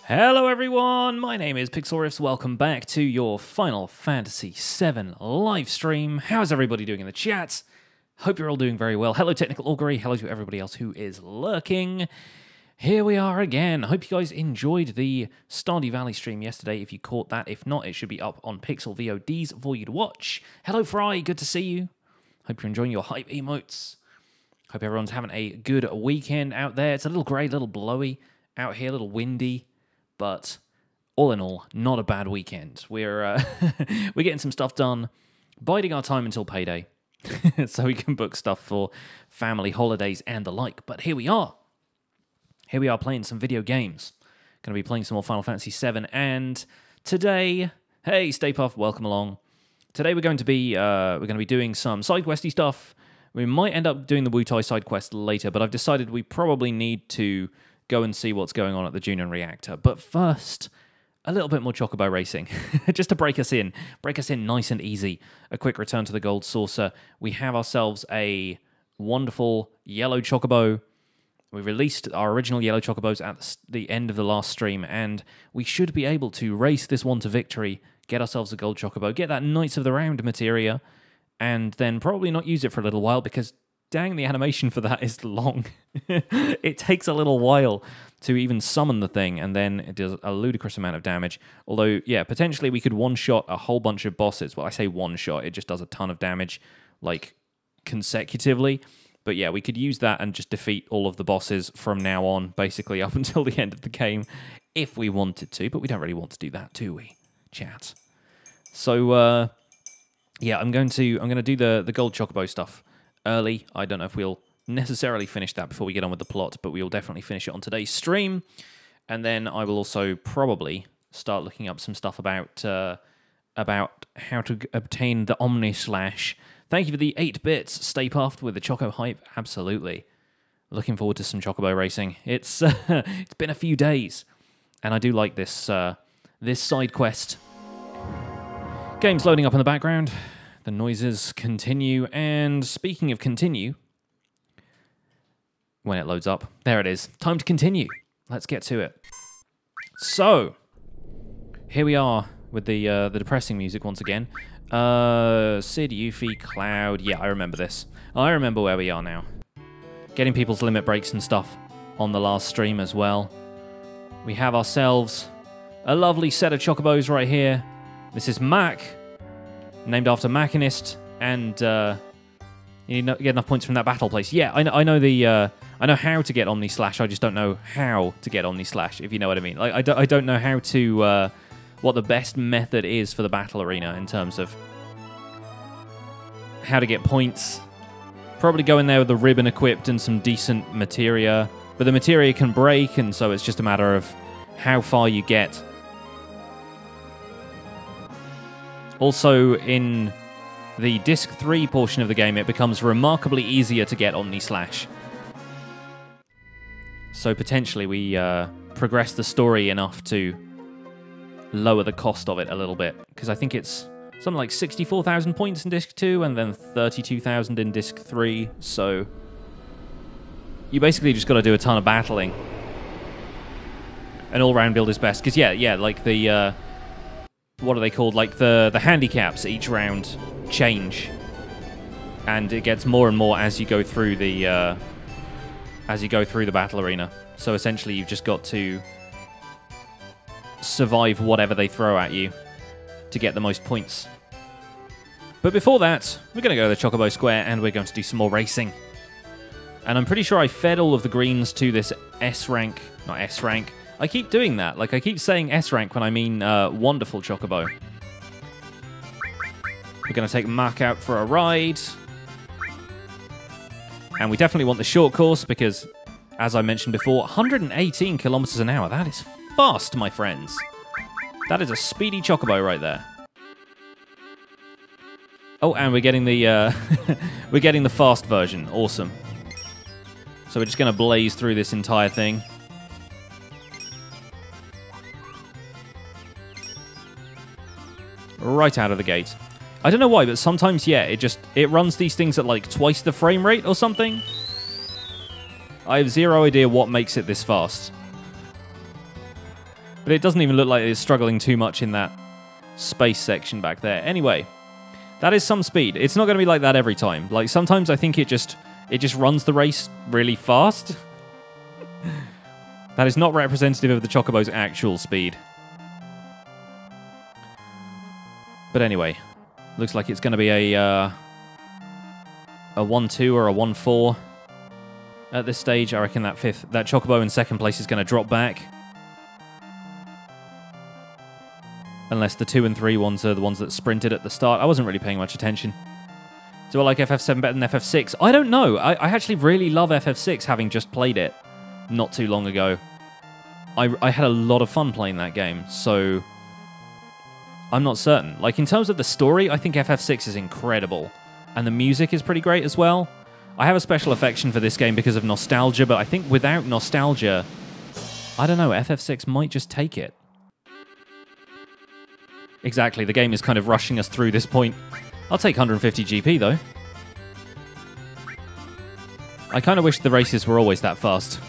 Hello everyone, my name is Pixelriffs. Welcome back to your Final Fantasy VII live stream. How's everybody doing in the chat? Hope you're all doing very well. Hello Technical Augury, hello to everybody else who is lurking. Here we are again. Hope you guys enjoyed the Stardew Valley stream yesterday. If you caught that, if not, it should be up on Pixel VODs for you to watch. Hello Fry, good to see you. Hope you're enjoying your hype emotes. Hope everyone's having a good weekend out there. It's a little grey, a little blowy out here, a little windy. But all in all, not a bad weekend. We're getting some stuff done, biding our time until payday, so we can book stuff for family holidays and the like. But here we are. Here we are playing some video games. Going to be playing some more Final Fantasy VII, and today, hey, Stay Puft, welcome along. Today we're going to be doing some side questy stuff. We might end up doing the Wutai side quest later, but I've decided we probably need to go and see what's going on at the Junon Reactor. But first, a little bit more Chocobo racing, just to break us in nice and easy. A quick return to the Gold Saucer. We have ourselves a wonderful yellow Chocobo. We released our original yellow Chocobos at the end of the last stream, and we should be able to race this one to victory, get ourselves a gold Chocobo, get that Knights of the Round materia, and then probably not use it for a little while because dang, the animation for that is long. It takes a little while to even summon the thing, and then it does a ludicrous amount of damage. Although, yeah, potentially we could one-shot a whole bunch of bosses. Well, I say one-shot, it just does a ton of damage, like, consecutively. But yeah, we could use that and just defeat all of the bosses from now on, basically up until the end of the game, if we wanted to. But we don't really want to do that, do we, chat? So, yeah, I'm going to do the gold Chocobo stuff early. I don't know if we'll necessarily finish that before we get on with the plot, but we will definitely finish it on today's stream. And then I will also probably start looking up some stuff about how to obtain the Omni Slash. Thank you for the 8 bits, Stay Puft, with the Choco hype. Absolutely. Looking forward to some Chocobo racing. It's it's been a few days, and I do like this this side quest. Game's loading up in the background. The noises continue, and speaking of continue, when it loads up, there it is. Time to continue. Let's get to it. So, here we are with the depressing music once again. Sid, Yuffie, Cloud. Yeah, I remember this. I remember where we are now. Getting people's limit breaks and stuff on the last stream as well. We have ourselves a lovely set of Chocobos right here. This is Mac, named after Machinist, and you need to get enough points from that battle place. Yeah, I know how to get Omni Slash. I just don't know how to get Omni Slash, if you know what I mean. Like I don't know how to what the best method is for the battle arena in terms of how to get points. Probably go in there with the ribbon equipped and some decent materia, but the materia can break, and so it's just a matter of how far you get. Also, in the Disc 3 portion of the game, it becomes remarkably easier to get Omni Slash. So potentially we progress the story enough to lower the cost of it a little bit, because I think it's something like 64,000 points in Disc 2 and then 32,000 in Disc 3, so you basically just got to do a ton of battling. An all-round build is best, because yeah, like the what are they called? Like the handicaps each round change, and it gets more and more as you go through the battle arena. So essentially, you've just got to survive whatever they throw at you to get the most points. But before that, we're going to go to the Chocobo Square, and we're going to do some more racing. And I'm pretty sure I fed all of the greens to this S rank, not S rank. I keep doing that. Like, I keep saying S rank when I mean wonderful Chocobo. We're going to take Mac out for a ride. And we definitely want the short course because, as I mentioned before, 118 kilometers an hour. That is fast, my friends. That is a speedy Chocobo right there. Oh, and we're getting the we're getting the fast version. Awesome. So we're just going to blaze through this entire thing. Right out of the gate. I don't know why, but sometimes, yeah, it runs these things at like twice the frame rate or something. I have zero idea what makes it this fast. But it doesn't even look like it's struggling too much in that space section back there. Anyway, that is some speed. It's not going to be like that every time. Like, sometimes I think it just runs the race really fast. That is not representative of the Chocobo's actual speed. But anyway, looks like it's going to be a 1-2 or a 1-4 at this stage. I reckon that Chocobo in second place is going to drop back. Unless the 2 and 3 ones are the ones that sprinted at the start. I wasn't really paying much attention. Do I like FF7 better than FF6? I don't know. I actually really love FF6, having just played it not too long ago. I had a lot of fun playing that game, so I'm not certain. Like, in terms of the story, I think FF6 is incredible. And the music is pretty great as well. I have a special affection for this game because of nostalgia, but I think without nostalgia, I don't know, FF6 might just take it. Exactly, the game is kind of rushing us through this point. I'll take 150 GP, though. I kind of wish the races were always that fast.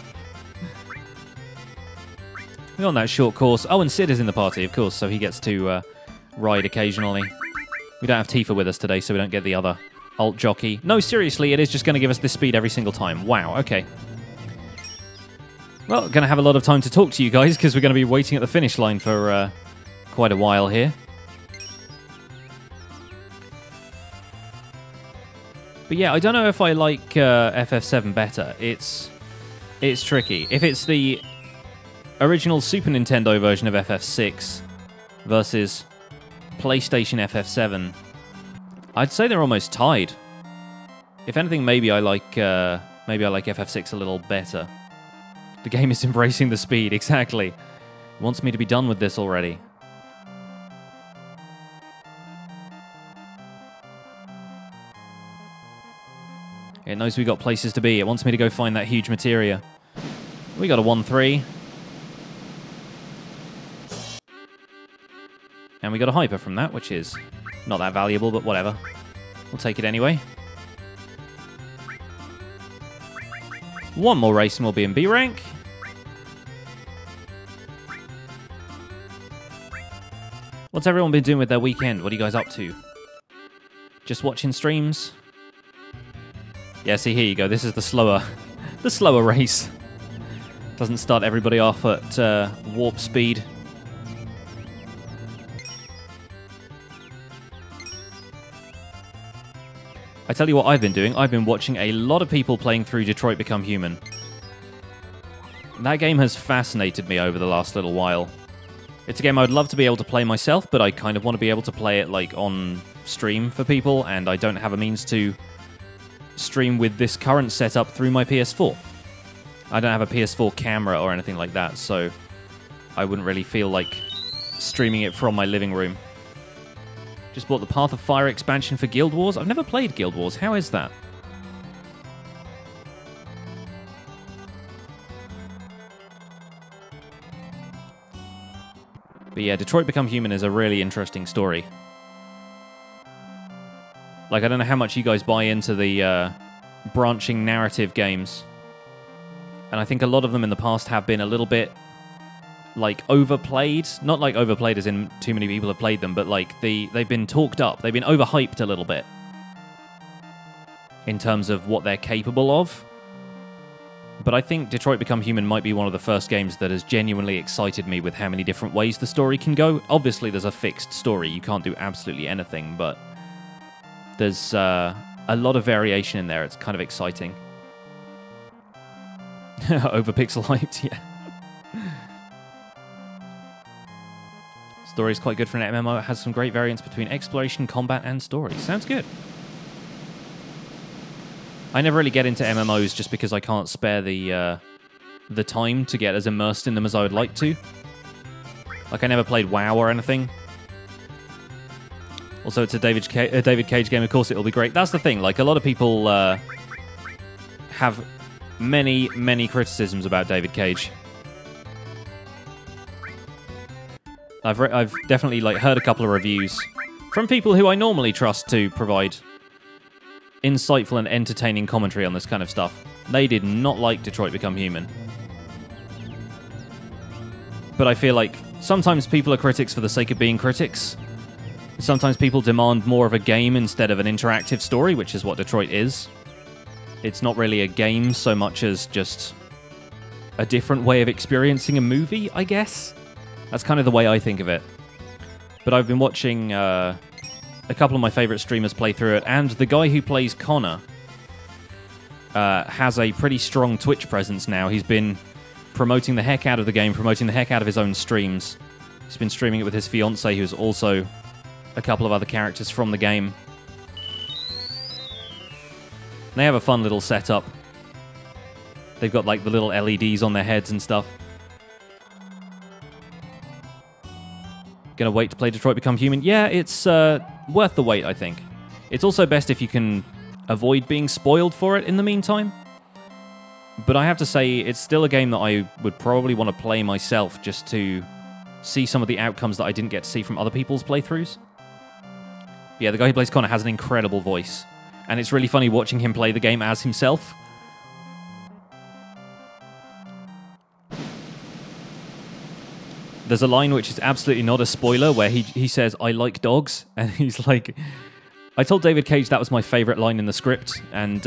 We're on that short course. Oh, and Sid is in the party, of course, so he gets to ride occasionally. We don't have Tifa with us today, so we don't get the other alt jockey. No, seriously, it is just going to give us this speed every single time. Wow, okay. Well, going to have a lot of time to talk to you guys, because we're going to be waiting at the finish line for quite a while here. But yeah, I don't know if I like FF7 better. It's tricky. If it's the original Super Nintendo version of FF6 versus PlayStation FF7, I'd say they're almost tied. If anything, maybe I like FF6 a little better. The game is embracing the speed, exactly. It wants me to be done with this already. It knows we got places to be. It wants me to go find that Huge Materia. We got a 1-3. And we got a Hyper from that, which is not that valuable, but whatever. We'll take it anyway. One more race and we'll be in B rank. What's everyone been doing with their weekend? What are you guys up to? Just watching streams? Yeah, see, here you go. This is the slower race. Doesn't start everybody off at warp speed. I tell you what I've been doing. I've been watching a lot of people playing through Detroit Become Human. That game has fascinated me over the last little while. It's a game I would love to be able to play myself, but I kind of want to be able to play it like on stream for people, and I don't have a means to stream with this current setup through my PS4. I don't have a PS4 camera or anything like that, so I wouldn't really feel like streaming it from my living room. Just bought the Path of Fire expansion for Guild Wars. I've never played Guild Wars. How is that? But yeah, Detroit Become Human is a really interesting story. Like, I don't know how much you guys buy into the branching narrative games. And I think a lot of them in the past have been a little bit, like, overplayed. Not like overplayed as in too many people have played them, but like they've been talked up. They've been overhyped a little bit in terms of what they're capable of. But I think Detroit Become Human might be one of the first games that has genuinely excited me with how many different ways the story can go. Obviously, there's a fixed story. You can't do absolutely anything, but there's a lot of variation in there. It's kind of exciting. Over-pixel hyped, yeah. Story's quite good for an MMO. It has some great variance between exploration, combat, and story. Sounds good. I never really get into MMOs just because I can't spare the time to get as immersed in them as I would like to. Like, I never played WoW or anything. Also, it's a David Cage game. Of course, it'll be great. That's the thing. Like, a lot of people have many, many criticisms about David Cage. I've definitely like heard a couple of reviews from people who I normally trust to provide insightful and entertaining commentary on this kind of stuff. They did not like Detroit Become Human. But I feel like sometimes people are critics for the sake of being critics. Sometimes people demand more of a game instead of an interactive story, which is what Detroit is. It's not really a game so much as just a different way of experiencing a movie, I guess. That's kind of the way I think of it. But I've been watching a couple of my favorite streamers play through it, and the guy who plays Connor has a pretty strong Twitch presence now. He's been promoting the heck out of the game, promoting the heck out of his own streams. He's been streaming it with his fiancée, who's also a couple of other characters from the game. They have a fun little setup. They've got like the little LEDs on their heads and stuff. Gonna wait to play Detroit Become Human? Yeah, it's worth the wait, I think. It's also best if you can avoid being spoiled for it in the meantime. But I have to say, it's still a game that I would probably want to play myself just to see some of the outcomes that I didn't get to see from other people's playthroughs. Yeah, the guy who plays Connor has an incredible voice. And it's really funny watching him play the game as himself. There's a line which is absolutely not a spoiler where he says, "I like dogs." And he's like... I told David Cage that was my favorite line in the script, and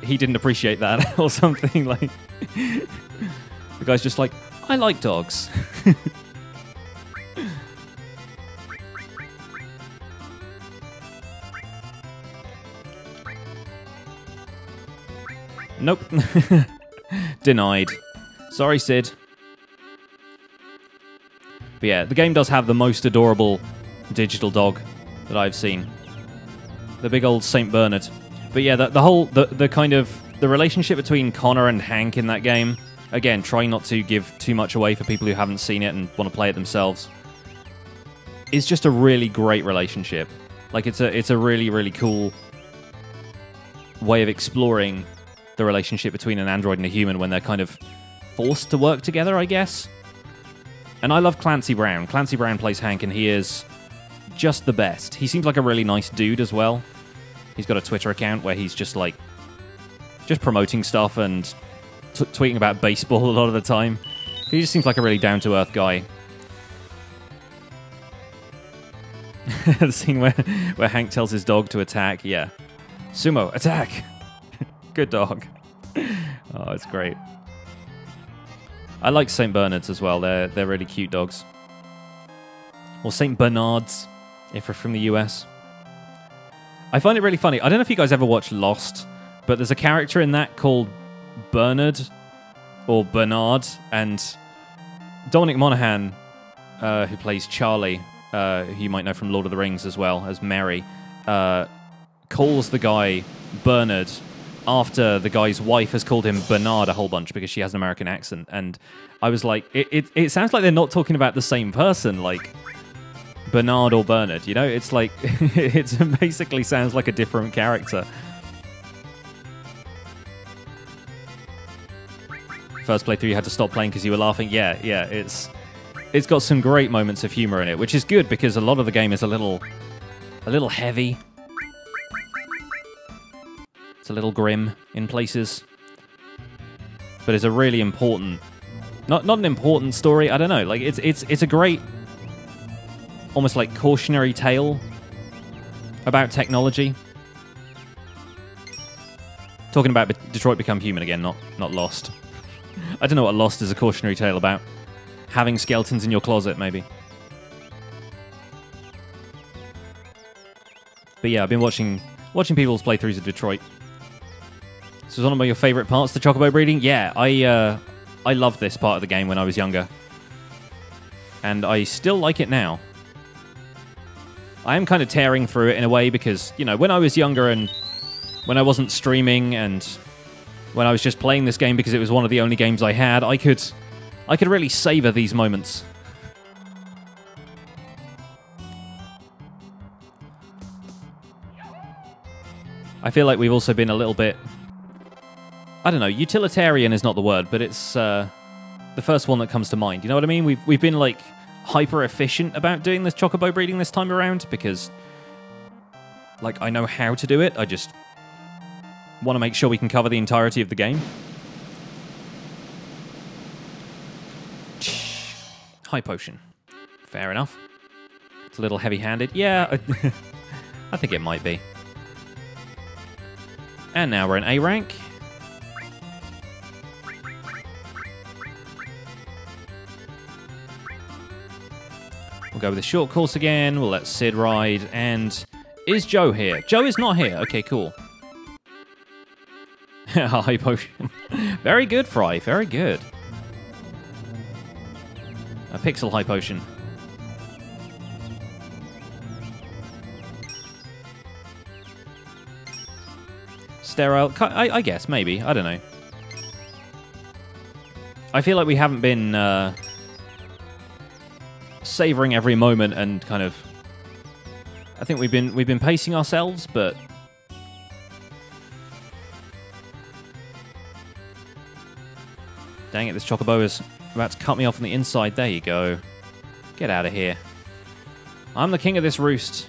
he didn't appreciate that or something. Like, the guy's just like, "I like dogs." Nope. Denied. Sorry, Sid. But yeah, the game does have the most adorable digital dog that I've seen. The big old Saint Bernard. But yeah, the kind of the relationship between Connor and Hank in that game, again, trying not to give too much away for people who haven't seen it and want to play it themselves, is just a really great relationship. Like, it's a really, really cool way of exploring the relationship between an android and a human when they're kind of forced to work together, I guess. And I love Clancy Brown. Clancy Brown plays Hank, and he is just the best. He seems like a really nice dude as well. He's got a Twitter account where he's just like, just promoting stuff and tweeting about baseball a lot of the time. He just seems like a really down-to-earth guy. The scene where Hank tells his dog to attack. Yeah. Sumo, attack! Good dog. Oh, it's great. I like St. Bernards as well. They're really cute dogs. Or St. Bernards, if we're from the US. I find it really funny. I don't know if you guys ever watched Lost, but there's a character in that called Bernard, or Bernard, and Dominic Monaghan, who plays Charlie, who you might know from Lord of the Rings as well, as Merry, calls the guy Bernard after the guy's wife has called him Bernard a whole bunch because she has an American accent. And I was like, it sounds like they're not talking about the same person, like Bernard or Bernard, you know? It's like, it basically sounds like a different character. First playthrough you had to stop playing because you were laughing. Yeah, it's got some great moments of humor in it, which is good because a lot of the game is a little heavy. It's a little grim in places, but it's a really important, not an important story. I don't know. Like it's a great, almost like cautionary tale about technology. Talking about Detroit Become Human again, not Lost. I don't know what Lost is a cautionary tale about. Having skeletons in your closet, maybe. But yeah, I've been watching people's playthroughs of Detroit. This was one of my favorite parts, the Chocobo Breeding. Yeah, I loved this part of the game when I was younger. And I still like it now. I am kind of tearing through it in a way because, you know, when I was younger and when I wasn't streaming and when I was just playing this game because it was one of the only games I had, I could really savor these moments. I feel like we've also been a little bit, I don't know, utilitarian is not the word, but it's the first one that comes to mind. You know what I mean? We've been like hyper efficient about doing this Chocobo Breeding this time around because, like, I know how to do it. I just want to make sure we can cover the entirety of the game. High potion. Fair enough. It's a little heavy-handed. Yeah, I think it might be. And now we're in A rank. We'll go with the short course again. We'll let Sid ride. And is Joe here? Joe is not here. Okay, cool. High potion. Very good, Fry. Very good. A pixel high potion. Sterile. I guess, maybe. I don't know. I feel like we haven't been savoring every moment and kind of... I think we've been pacing ourselves, but... Dang it, this Chocobo is about to cut me off on the inside. There you go. Get out of here. I'm the king of this roost.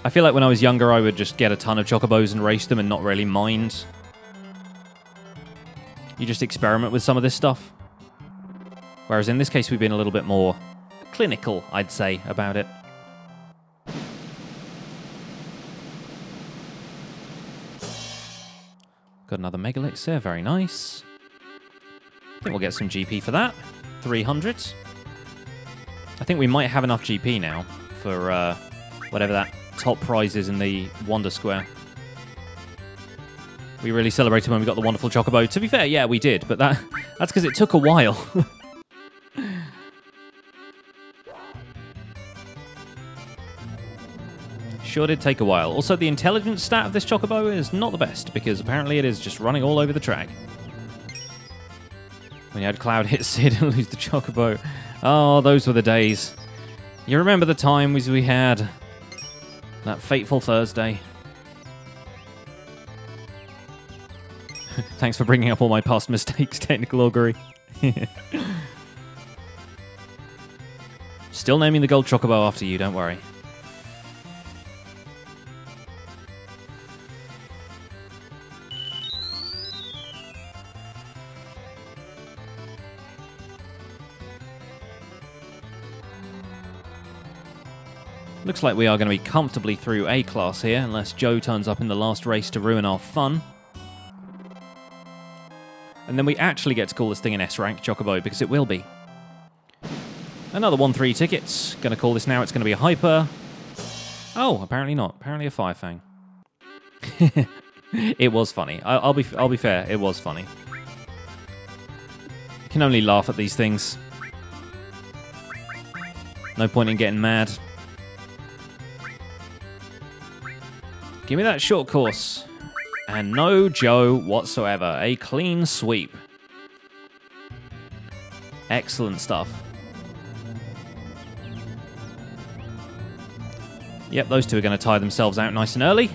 I feel like when I was younger, I would just get a ton of Chocobos and race them and not really mind. You just experiment with some of this stuff. Whereas in this case, we've been a little bit more clinical, I'd say, about it. Got another Mega Elixir, very nice. I think we'll get some GP for that. 300. I think we might have enough GP now for whatever that top prize is in the Wonder Square. We really celebrated when we got the wonderful Chocobo. To be fair, yeah, we did, but that's because it took a while. Sure did take a while. Also, the intelligence stat of this Chocobo is not the best, because apparently it is just running all over the track. When you had Cloud hit Sid and lose the Chocobo. Oh, those were the days. You remember the times we had. That fateful Thursday. Thanks for bringing up all my past mistakes, Technical Augury. Still naming the gold Chocobo after you, don't worry. Looks like we are going to be comfortably through A class here, unless Joe turns up in the last race to ruin our fun. And then we actually get to call this thing an S-rank Chocobo, because it will be. Another 1-3 tickets. Going to call this now, it's going to be a Hyper. Oh, apparently not. Apparently a Fire Fang. It was funny. I'll be fair, it was funny. You can only laugh at these things. No point in getting mad. Give me that short course. And no Joe whatsoever. A clean sweep. Excellent stuff. Yep, those two are going to tire themselves out nice and early.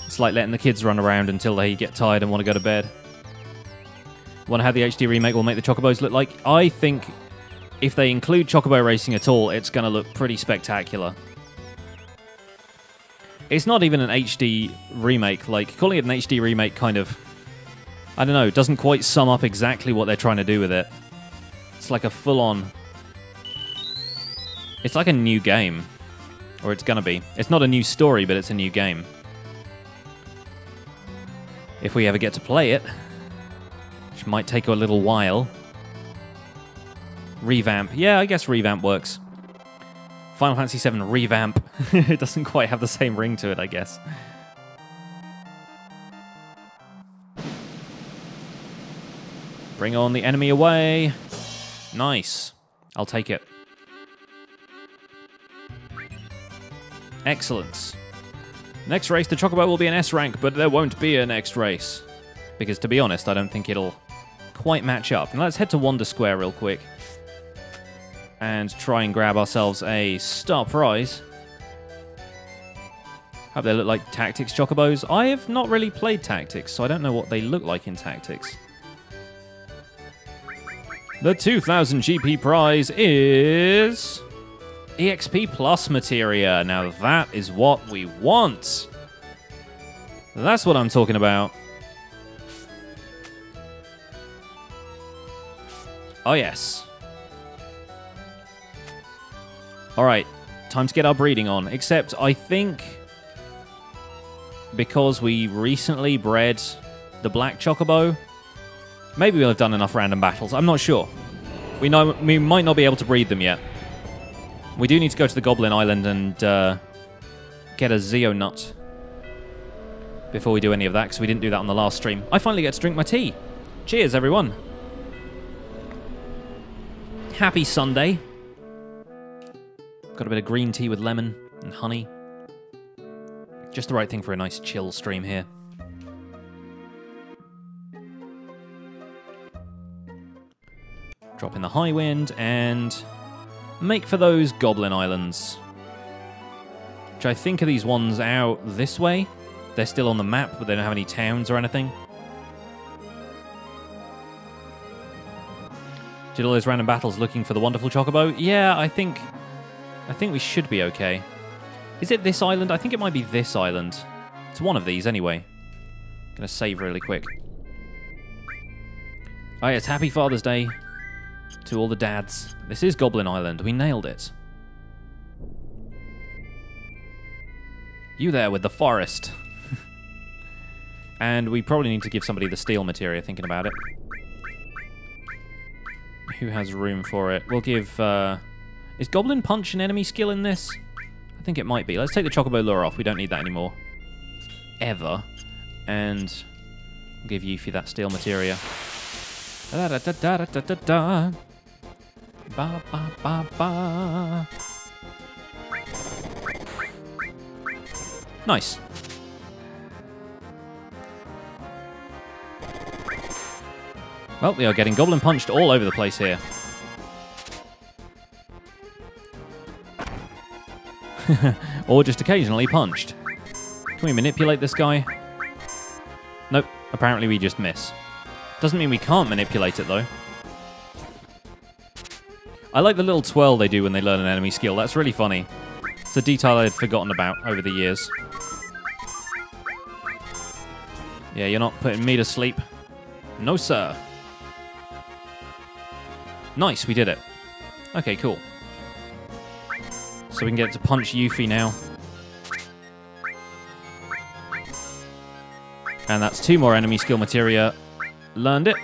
It's like letting the kids run around until they get tired and want to go to bed. Wonder how the HD remake will make the Chocobos look like. I think if they include Chocobo racing at all, it's going to look pretty spectacular. It's not even an HD remake. Like, calling it an HD remake kind of... I don't know, doesn't quite sum up exactly what they're trying to do with it. It's like a full-on... It's like a new game. Or it's gonna be. It's not a new story, but it's a new game. If we ever get to play it. Which might take a little while. Revamp. Yeah, I guess revamp works. Final Fantasy VII revamp. It doesn't quite have the same ring to it, I guess. Bring on the enemy away. Nice. I'll take it. Excellent. Next race, the Chocobo will be an S rank, but there won't be a next race. Because, to be honest, I don't think it'll quite match up. And let's head to Wonder Square real quick. And try and grab ourselves a star prize. Hope they look like Tactics Chocobos. I have not really played Tactics, so I don't know what they look like in Tactics. The 2000 GP prize is... EXP Plus Materia. Now that is what we want. That's what I'm talking about. Oh, yes. Alright, time to get our breeding on. Except, I think, because we recently bred the black Chocobo, maybe we'll have done enough random battles. I'm not sure. We might not be able to breed them yet. We do need to go to the Goblin Island and get a Zeo Nut before we do any of that, because we didn't do that on the last stream. I finally get to drink my tea. Cheers, everyone. Happy Sunday. Got a bit of green tea with lemon and honey. Just the right thing for a nice chill stream here. Drop in the high wind and make for those Goblin Islands. Which I think are these ones out this way. They're still on the map, but they don't have any towns or anything. Did all those random battles looking for the wonderful Chocobo? Yeah, I think we should be okay. Is it this island? I think it might be this island. It's one of these anyway. Gonna save really quick. Oh, yeah, it's Happy Father's Day to all the dads. This is Goblin Island. We nailed it. You there with the forest. And we probably need to give somebody the steel materia, thinking about it. Who has room for it? We'll give... is Goblin Punch an enemy skill in this? I think it might be. Let's take the Chocobo Lure off. We don't need that anymore. Ever. And we'll give Yuffie that steel materia. Da-da-da-da-da-da-da. Ba-ba-ba-ba. Nice. Well, we are getting Goblin Punched all over the place here. Or just occasionally punched. Can we manipulate this guy? Nope, apparently we just miss. Doesn't mean we can't manipulate it, though. I like the little twirl they do when they learn an enemy skill. That's really funny. It's a detail I'd forgotten about over the years. Yeah, you're not putting me to sleep. No, sir. Nice, we did it. Okay, cool. So we can get to punch Yuffie now. And that's 2 more enemy skill materia. Learned it.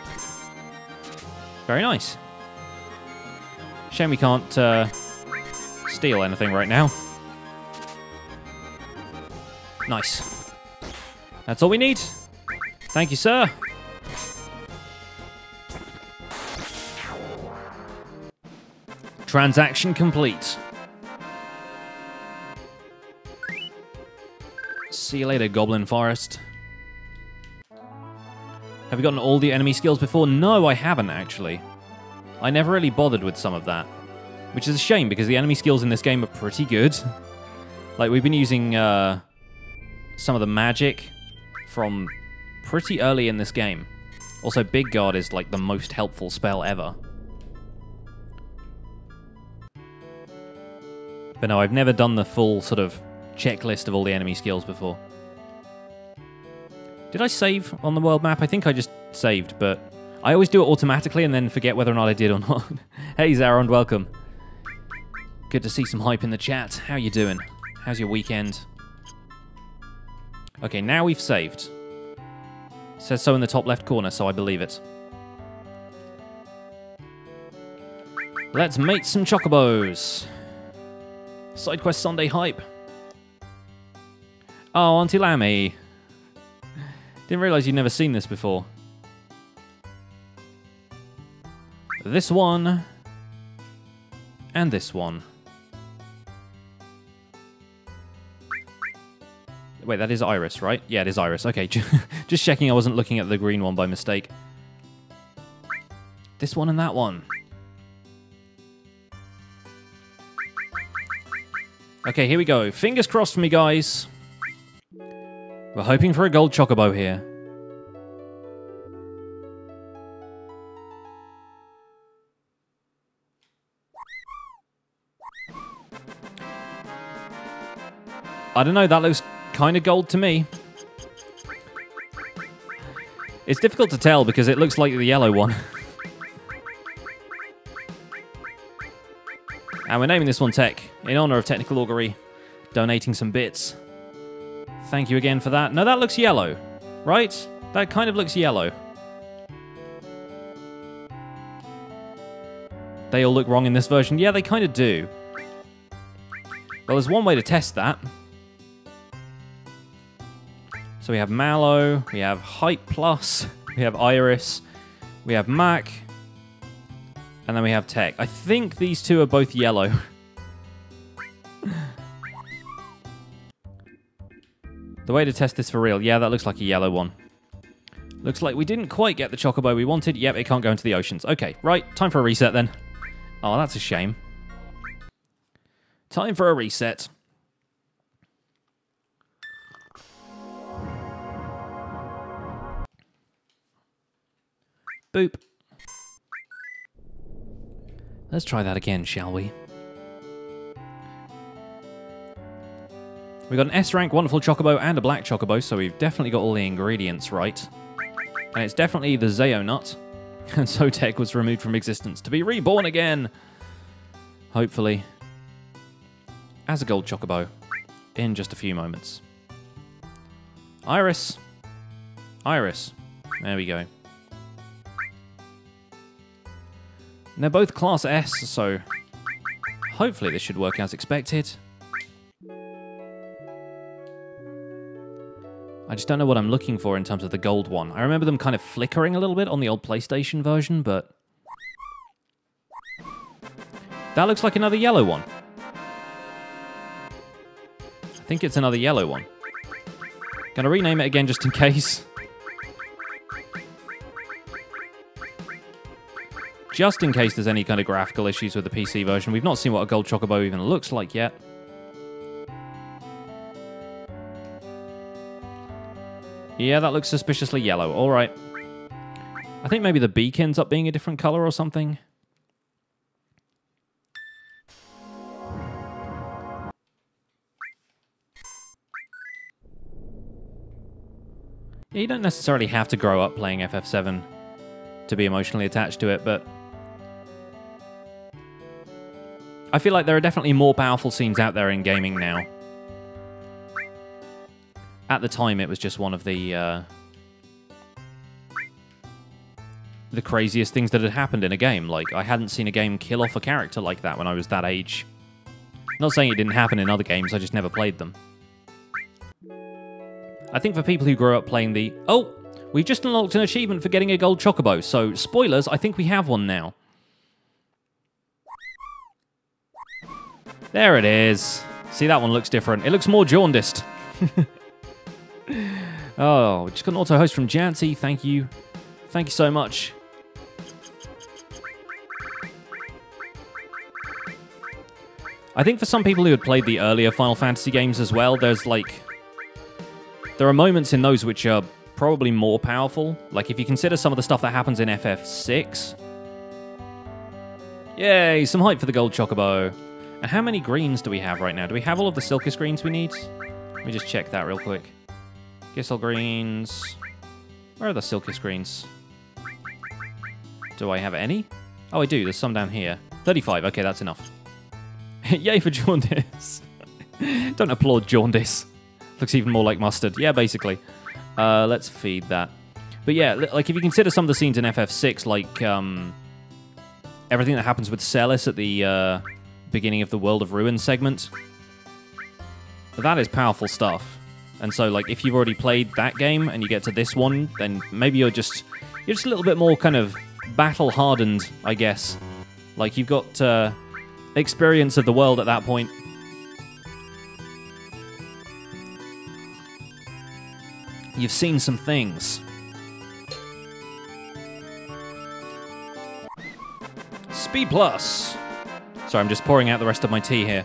Very nice. Shame we can't steal anything right now. Nice. That's all we need. Thank you, sir. Transaction complete. See you later, Goblin Forest. Have you gotten all the enemy skills before? No, I haven't, actually. I never really bothered with some of that. Which is a shame, because the enemy skills in this game are pretty good. Like, we've been using some of the magic from pretty early in this game. Also, Big Guard is, like, the most helpful spell ever. But no, I've never done the full sort of checklist of all the enemy skills before. Did I save on the world map? I think I just saved, but I always do it automatically and then forget whether or not I did or not. Hey, Zaron, welcome. Good to see some hype in the chat. How you doing? How's your weekend? Okay, now we've saved. It says so in the top left corner, so I believe it. Let's mate some Chocobos. Sidequest Sunday hype. Oh, Auntie Lammy. Didn't realise you'd never seen this before. This one. And this one. Wait, that is Iris, right? Yeah, it is Iris. Okay, just checking I wasn't looking at the green one by mistake. This one and that one. Okay, here we go. Fingers crossed for me, guys. We're hoping for a gold Chocobo here. I don't know, that looks kind of gold to me. It's difficult to tell because it looks like the yellow one. And we're naming this one Tech, in honor of Technical Augury, donating some bits. Thank you again for that. No, that looks yellow, right? That kind of looks yellow. They all look wrong in this version. Yeah, they kind of do. Well, there's one way to test that. So we have Mallow, we have Hype Plus, we have Iris, we have Mac, and then we have Tech. I think these two are both yellow. The way to test this for real. Yeah, that looks like a yellow one. Looks like we didn't quite get the Chocobo we wanted. Yep, it can't go into the oceans. Okay, right. Time for a reset then. Oh, that's a shame. Time for a reset. Boop. Let's try that again, shall we? We got an S rank wonderful Chocobo and a black Chocobo, so we've definitely got all the ingredients right. And it's definitely the Zeo nut. And so Tech was removed from existence to be reborn again. Hopefully. As a gold Chocobo. In just a few moments. Iris. Iris. There we go. And they're both class S, so hopefully this should work as expected. I just don't know what I'm looking for in terms of the gold one. I remember them kind of flickering a little bit on the old PlayStation version, but that looks like another yellow one. I think it's another yellow one. Gonna rename it again just in case. Just in case there's any kind of graphical issues with the PC version. We've not seen what a gold Chocobo even looks like yet. Yeah, that looks suspiciously yellow. All right. I think maybe the beak ends up being a different color or something. Yeah, you don't necessarily have to grow up playing FF7 to be emotionally attached to it, but I feel like there are definitely more powerful scenes out there in gaming now. At the time, it was just one of the craziest things that had happened in a game. Like, I hadn't seen a game kill off a character like that when I was that age. Not saying it didn't happen in other games, I just never played them. I think for people who grew up playing the... Oh! We've just unlocked an achievement for getting a gold Chocobo, so spoilers, I think we have one now. There it is. See, that one looks different. It looks more jaundiced. Oh, we just got an auto host from Jancy. Thank you. Thank you so much. I think for some people who had played the earlier Final Fantasy games as well, there's like... There are moments in those which are probably more powerful. Like, if you consider some of the stuff that happens in FF6. Yay, some hype for the gold Chocobo. And how many greens do we have right now? Do we have all of the Silcus greens we need? Let me just check that real quick. Gisel greens. Where are the Silcus greens? Do I have any? Oh, I do. There's some down here. 35. Okay, that's enough. Yay for jaundice. Don't applaud jaundice. Looks even more like mustard. Yeah, basically. Let's feed that. But yeah, like if you consider some of the scenes in FF6, like everything that happens with Celis at the beginning of the World of Ruin segment, that is powerful stuff. And so, like, if you've already played that game and you get to this one, then maybe you're just a little bit more kind of battle-hardened, I guess. Like, you've got experience of the world at that point. You've seen some things. Speed Plus. Sorry, I'm just pouring out the rest of my tea here.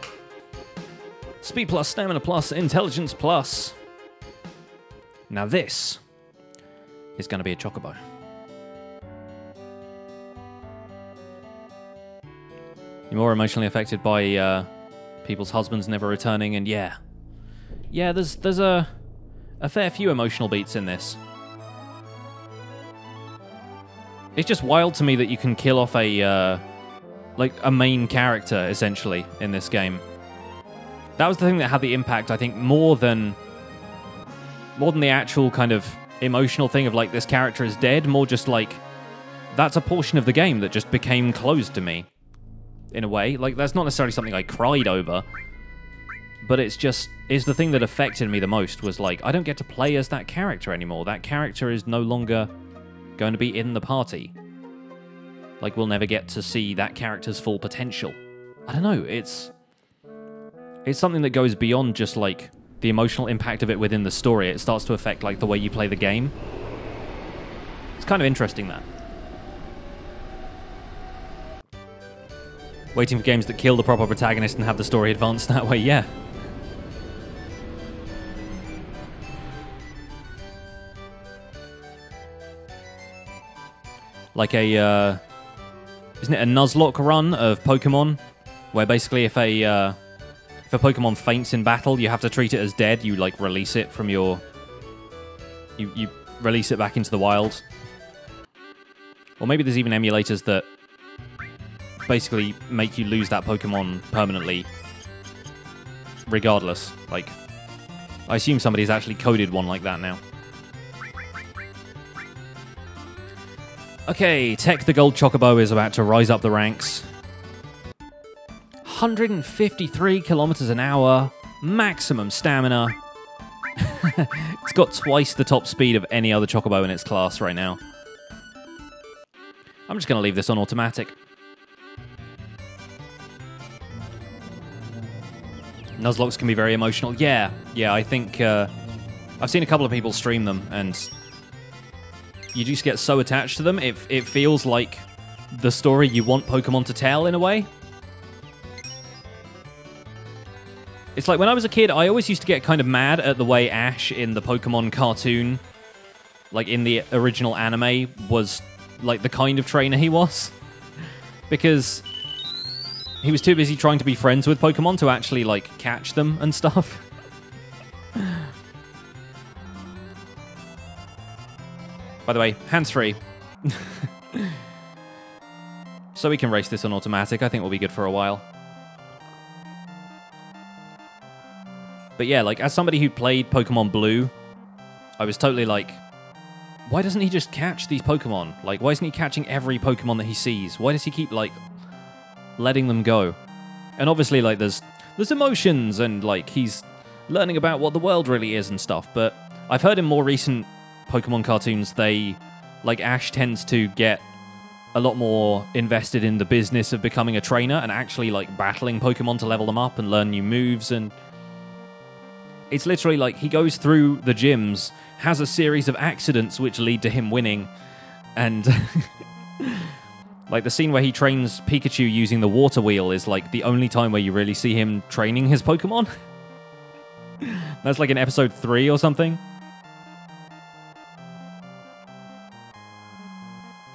Speed Plus, Stamina Plus, Intelligence Plus. Now this is going to be a Chocobo. You're more emotionally affected by people's husbands never returning, and yeah, there's a fair few emotional beats in this. It's just wild to me that you can kill off a like a main character essentially in this game. That was the thing that had the impact, I think, more than the actual kind of emotional thing of like this character is dead. More just like that's a portion of the game that just became closed to me in a way. Like that's not necessarily something I cried over, but it's the thing that affected me the most was like I don't get to play as that character anymore. That character is no longer going to be in the party. Like, we'll never get to see that character's full potential. I don't know, it's something that goes beyond just, like, the emotional impact of it within the story. It starts to affect, like, the way you play the game. It's kind of interesting, that. Waiting for games that kill the proper protagonist and have the story advance that way, yeah. Like a, isn't it a Nuzlocke run of Pokemon? Where basically if a Pokemon faints in battle, you have to treat it as dead. You, like, release it from your... You release it back into the wild. Or maybe there's even emulators that basically make you lose that Pokemon permanently. Regardless. Like, I assume somebody's actually coded one like that now. Okay, Tech the Gold Chocobo is about to rise up the ranks. 153 kilometers an hour, maximum stamina. It's got twice the top speed of any other Chocobo in its class right now. I'm just going to leave this on automatic. Nuzlocks can be very emotional. Yeah, I think I've seen a couple of people stream them, and you just get so attached to them, it feels like the story you want Pokemon to tell, in a way. It's like, when I was a kid, I always used to get kind of mad at the way Ash in the Pokemon cartoon, like in the original anime, was like the kind of trainer he was. Because he was too busy trying to be friends with Pokemon to actually, like, catch them and stuff. By the way, hands-free. So we can race this on automatic. I think we'll be good for a while. But yeah, like, as somebody who played Pokemon Blue, I was totally like, why doesn't he just catch these Pokemon? Like, why isn't he catching every Pokemon that he sees? Why does he keep, like, letting them go? And obviously, like, there's emotions and, like, he's learning about what the world really is and stuff. But I've heard in more recent Pokemon cartoons, like, Ash tends to get a lot more invested in the business of becoming a trainer and actually, like, battling Pokemon to level them up and learn new moves. And it's literally like he goes through the gyms, has a series of accidents which lead to him winning, and like the scene where he trains Pikachu using the water wheel is like the only time where you really see him training his Pokemon. That's like in episode 3 or something.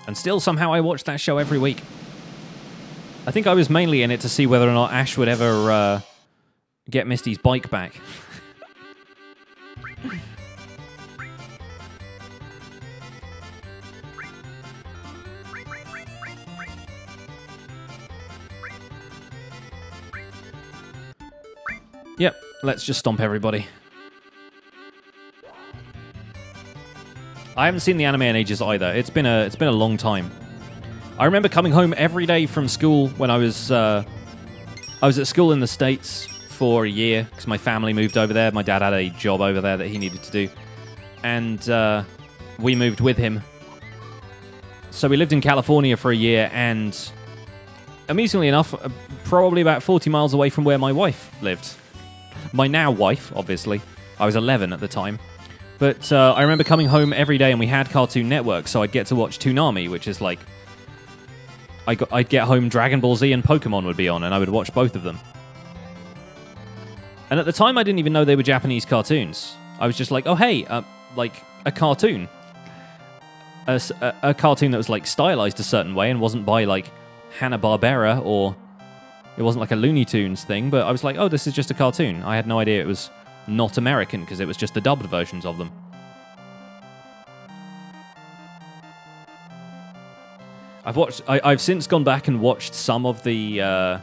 And still, somehow, I watch that show every week. I think I was mainly in it to see whether or not Ash would ever get Misty's bike back. Yep, let's just stomp everybody. I haven't seen the anime in ages either. It's been a long time. I remember coming home every day from school when I was at school in the States for a year because my family moved over there. My dad had a job over there that he needed to do, and we moved with him. So we lived in California for a year, and amusingly enough, probably about 40 miles away from where my wife lived. My now wife, obviously. I was 11 at the time. But I remember coming home every day, and we had Cartoon Network, so I'd get to watch Toonami, which is like... I'd get home, Dragon Ball Z and Pokemon would be on, and I would watch both of them. And at the time, I didn't even know they were Japanese cartoons. I was just like, oh, hey, like, a cartoon. A cartoon that was, like, stylized a certain way and wasn't by, like, Hanna-Barbera, or... It wasn't like a Looney Tunes thing, but I was like, oh, this is just a cartoon. I had no idea it was not American, because it was just the dubbed versions of them. I've since gone back and watched some of the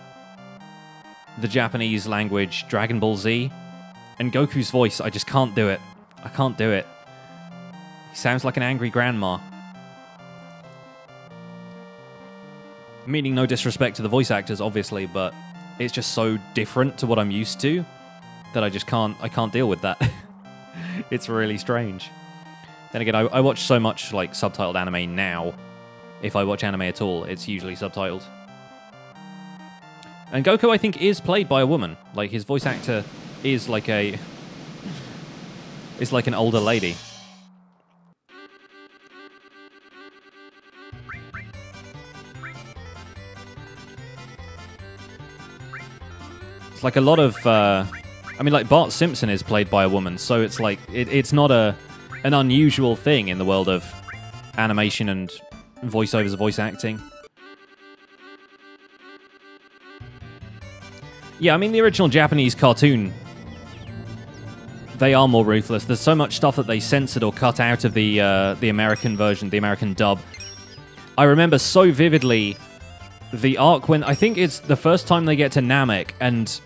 Japanese language Dragon Ball Z, and Goku's voice, I just can't do it. I can't do it. He sounds like an angry grandma. Meaning no disrespect to the voice actors, obviously, but it's just so different to what I'm used to that I can't deal with that. It's really strange. Then again, I watch so much like subtitled anime now. If I watch anime at all, it's usually subtitled. And Goku, I think, is played by a woman. Like, his voice actor is like an older lady. It's like a lot of, I mean, like Bart Simpson is played by a woman, so it's like, it's not an unusual thing in the world of animation and voiceovers, voice acting. Yeah, I mean, the original Japanese cartoon, they are more ruthless. There's so much stuff that they censored or cut out of the American version, the American dub. I remember so vividly the arc when, I think it's the first time they get to Namek, and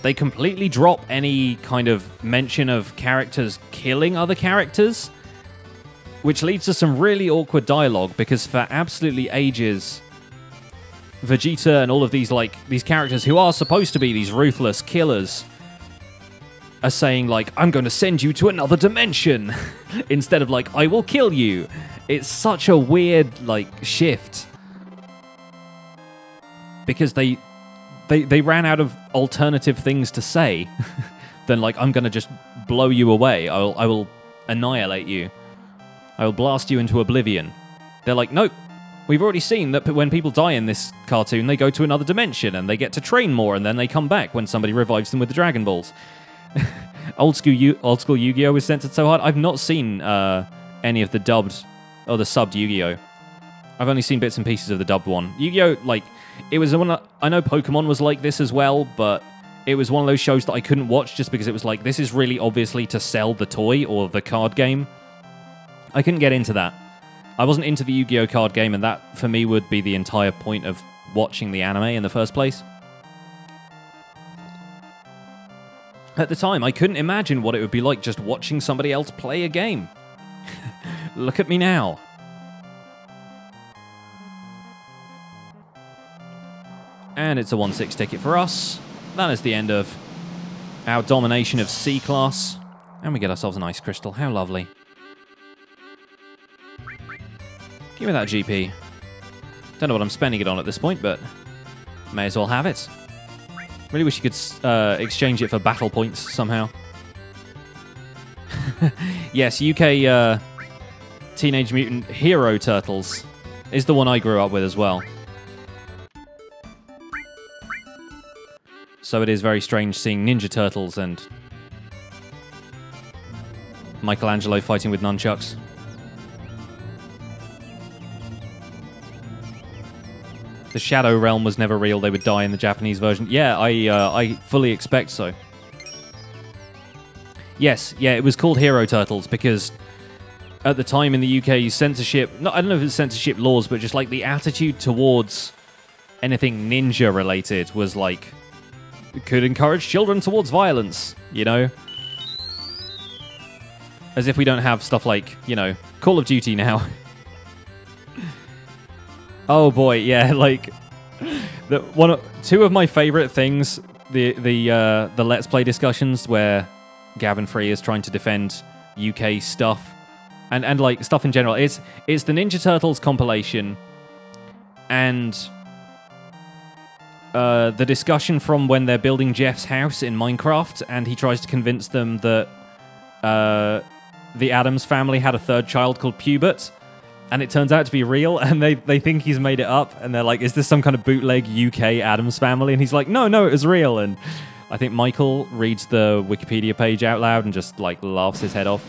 they completely drop any kind of mention of characters killing other characters, which leads to some really awkward dialogue, because for absolutely ages, Vegeta and all of these characters who are supposed to be these ruthless killers are saying, like, I'm going to send you to another dimension, instead of, like, I will kill you. It's such a weird, like, shift. Because they ran out of alternative things to say than, like, I'm going to just blow you away. I will annihilate you. I will blast you into oblivion. They're like, nope. We've already seen that when people die in this cartoon, they go to another dimension, and they get to train more, and then they come back when somebody revives them with the Dragon Balls. Old school Yu-Gi-Oh! Was censored so hard. I've not seen any of the dubbed or the subbed Yu-Gi-Oh! I've only seen bits and pieces of the dubbed one. Yu-Gi-Oh! Like, it was one. I know Pokemon was like this as well, but it was one of those shows that I couldn't watch just because it was like, this is really obviously to sell the toy or the card game. I couldn't get into that. I wasn't into the Yu-Gi-Oh! Card game, and that, for me, would be the entire point of watching the anime in the first place. At the time, I couldn't imagine what it would be like just watching somebody else play a game. Look at me now. And it's a 1/6 ticket for us. That is the end of our domination of C-Class. And we get ourselves an Ice Crystal. How lovely. Give me that GP. Don't know what I'm spending it on at this point, but may as well have it. Really wish you could exchange it for battle points somehow. Yes, UK Teenage Mutant Hero Turtles is the one I grew up with as well. So it is very strange seeing Ninja Turtles and Michelangelo fighting with nunchucks. The Shadow Realm was never real. They would die in the Japanese version. Yeah, I fully expect so. Yes, yeah, it was called Hero Turtles because at the time in the UK, censorship... No, I don't know if it's censorship laws, but just like the attitude towards anything ninja-related was like... It could encourage children towards violence, you know? As if we don't have stuff like, you know, Call of Duty now. Oh boy, yeah, like two of my favorite things, the Let's Play discussions where Gavin Free is trying to defend UK stuff and like stuff in general. It's the Ninja Turtles compilation and the discussion from when they're building Jeff's house in Minecraft and he tries to convince them that the Addams family had a third child called Pubert. And it turns out to be real, and they think he's made it up, and they're like, is this some kind of bootleg UK Addams family? And he's like, no, it was real. And I think Michael reads the Wikipedia page out loud and just, like, laughs his head off.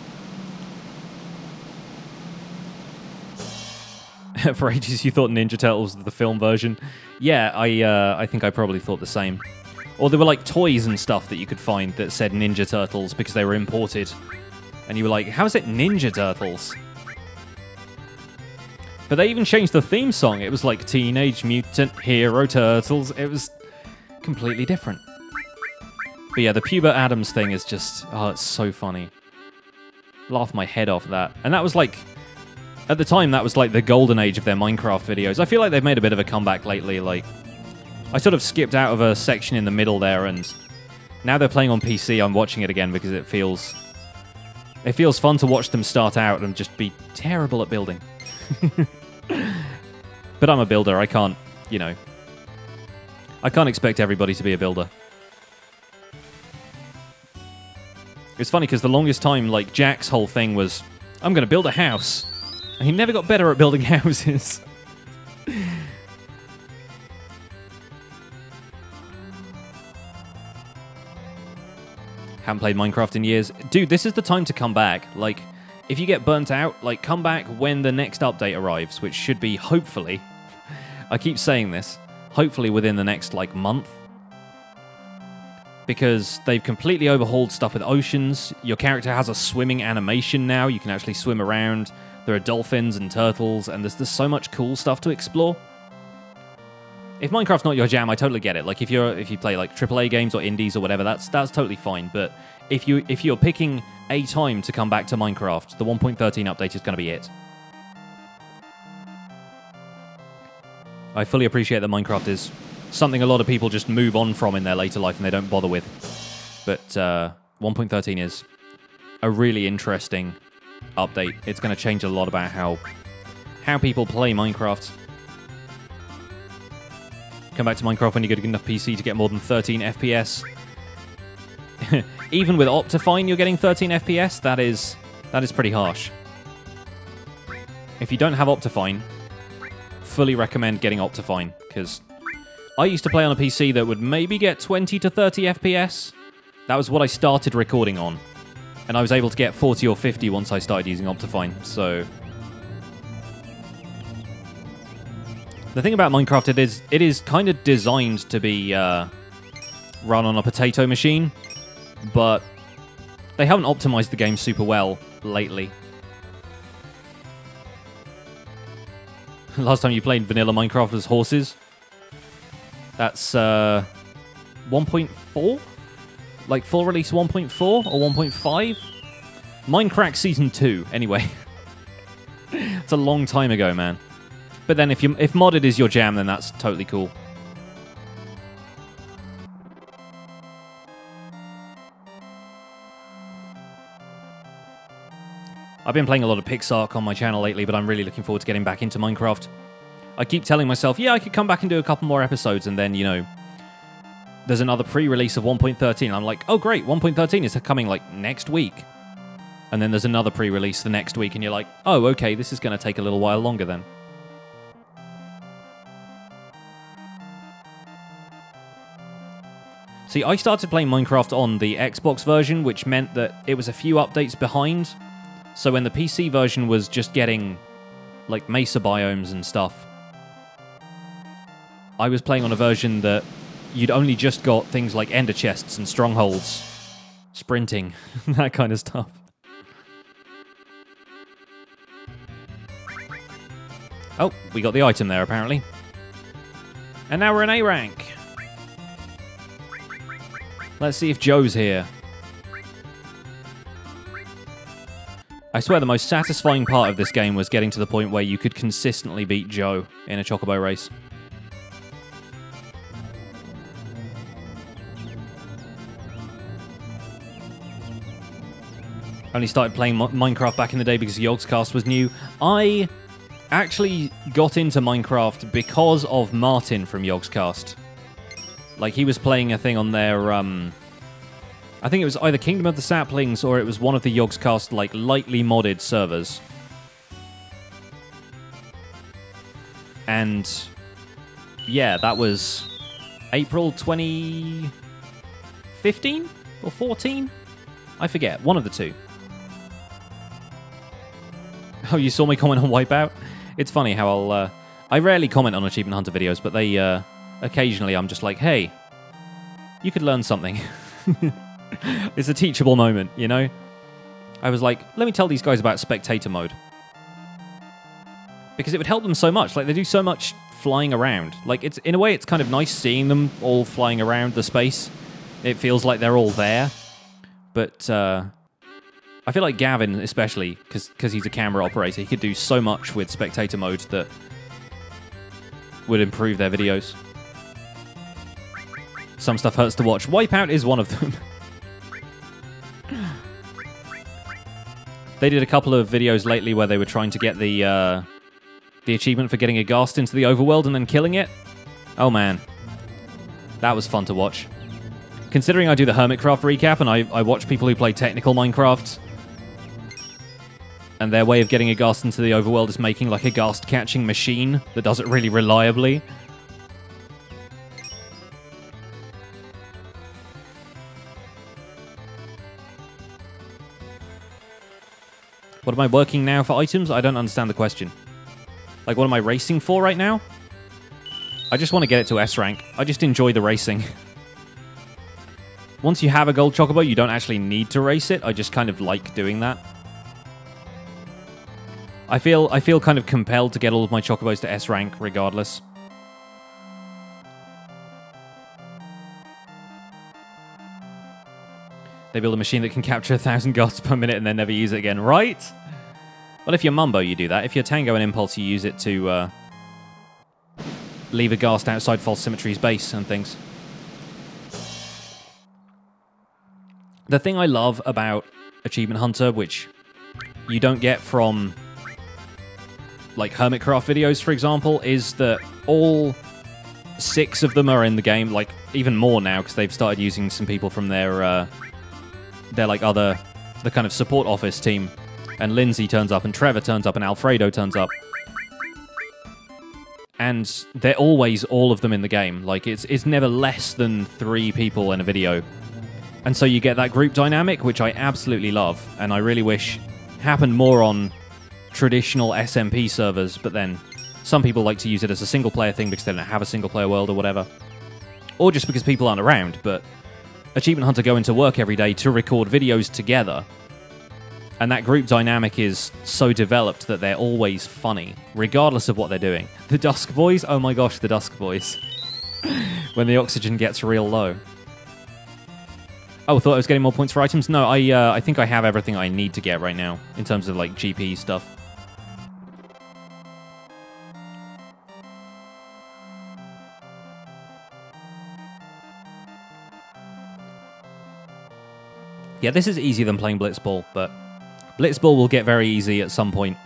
For ages, you thought Ninja Turtles was the film version. Yeah, I think I probably thought the same. Or there were, like, toys and stuff that you could find that said Ninja Turtles because they were imported. And you were like, how is it Ninja Turtles? But they even changed the theme song. It was like Teenage Mutant Hero Turtles. It was completely different. But yeah, the Puber Adams thing is just... Oh, it's so funny. Laugh my head off at that. And that was like... At the time, that was like the golden age of their Minecraft videos. I feel like they've made a bit of a comeback lately. Like, I sort of skipped out of a section in the middle there, and now they're playing on PC. I'm watching it again because it feels fun to watch them start out and just be terrible at building. But I'm a builder. I can't, you know, I can't expect everybody to be a builder. It's funny because the longest time, like, Jack's whole thing was, I'm going to build a house. And he never got better at building houses. Haven't played Minecraft in years. Dude, this is the time to come back. Like, if you get burnt out, like, come back when the next update arrives, which should be, hopefully, I keep saying this, hopefully within the next, like, month. Because they've completely overhauled stuff with oceans. Your character has a swimming animation now. You can actually swim around. There are dolphins and turtles, and there's so much cool stuff to explore. If Minecraft's not your jam, I totally get it. Like, if you play like AAA games or indies or whatever, that's totally fine. But if you're picking a time to come back to Minecraft, the 1.13 update is going to be it. I fully appreciate that Minecraft is something a lot of people just move on from in their later life and they don't bother with. But 1.13 is a really interesting update. It's going to change a lot about how people play Minecraft. Come back to Minecraft when you get a good enough PC to get more than 13 FPS. Even with Optifine, you're getting 13 FPS. That is pretty harsh. If you don't have Optifine, fully recommend getting Optifine, because I used to play on a PC that would maybe get 20 to 30 FPS. That was what I started recording on. And I was able to get 40 or 50 once I started using Optifine, so... The thing about Minecraft, it is kind of designed to be run on a potato machine, but they haven't optimized the game super well lately. Last time you played vanilla Minecraft was horses. That's 1.4? Like full release 1.4 or 1.5? Minecraft Season 2, anyway. It's a long time ago, man. But then if modded is your jam, then that's totally cool. I've been playing a lot of Pixark on my channel lately, but I'm really looking forward to getting back into Minecraft. I keep telling myself, yeah, I could come back and do a couple more episodes, and then, you know, there's another pre-release of 1.13. I'm like, oh great, 1.13 is coming like next week. And then there's another pre-release the next week, and you're like, oh, okay, this is going to take a little while longer then. See, I started playing Minecraft on the Xbox version, which meant that it was a few updates behind. So when the PC version was just getting, like, mesa biomes and stuff, I was playing on a version that you'd only just got things like ender chests and strongholds, sprinting, that kind of stuff. Oh, we got the item there, apparently. And now we're in A rank. Let's see if Joe's here. I swear the most satisfying part of this game was getting to the point where you could consistently beat Joe in a Chocobo race. I only started playing Minecraft back in the day because Yogscast was new. I actually got into Minecraft because of Martin from Yogscast. Like, he was playing a thing on their, I think it was either Kingdom of the Saplings or it was one of the Yogscast, like, lightly modded servers. And, yeah, that was April 2015 or 14? I forget, one of the two. Oh, you saw me comment on Wipeout? It's funny how I rarely comment on Achievement Hunter videos, but they, occasionally I'm just like, hey, you could learn something. It's a teachable moment, you know? I was like, let me tell these guys about spectator mode. because it would help them so much. Like, they do so much flying around. Like, it's in a way, it's kind of nice seeing them all flying around the space. It feels like they're all there. But I feel like Gavin, especially, because he's a camera operator, he could do so much with spectator mode that would improve their videos. Some stuff hurts to watch. Wipeout is one of them. They did a couple of videos lately where they were trying to get the achievement for getting a ghast into the overworld and then killing it. Oh man, that was fun to watch. Considering I do the Hermitcraft recap and I watch people who play technical Minecraft, and their way of getting a ghast into the overworld is making like a ghast catching machine that does it really reliably. What am I working now for items? I don't understand the question. Like, what am I racing for right now? I just want to get it to S rank. I just enjoy the racing. Once you have a gold chocobo, you don't actually need to race it. I just kind of like doing that. I feel kind of compelled to get all of my chocobos to S rank regardless. They build a machine that can capture 1,000 ghasts per minute and then never use it again, right? Well, if you're Mumbo, you do that. If you're Tango and Impulse, you use it to leave a ghast outside False Symmetry's base and things. The thing I love about Achievement Hunter, which you don't get from like Hermitcraft videos, for example, is that all 6 of them are in the game, like even more now because they've started using some people from their like the kind of support office team, and Lindsay turns up and Trevor turns up and Alfredo turns up, and they're always all of them in the game. Like it's never less than 3 people in a video, and so you get that group dynamic, which I absolutely love, and I really wish happened more on traditional SMP servers. But then some people like to use it as a single player thing because they don't have a single player world or whatever, or just because people aren't around. But Achievement Hunter go into work every day to record videos together, and that group dynamic is so developed that they're always funny, regardless of what they're doing. The Dusk Boys, oh my gosh, the Dusk Boys. When the oxygen gets real low. Oh, I thought I was getting more points for items? No, I think I have everything I need to get right now, in terms of like GP stuff. Yeah, this is easier than playing Blitzball, but Blitzball will get very easy at some point.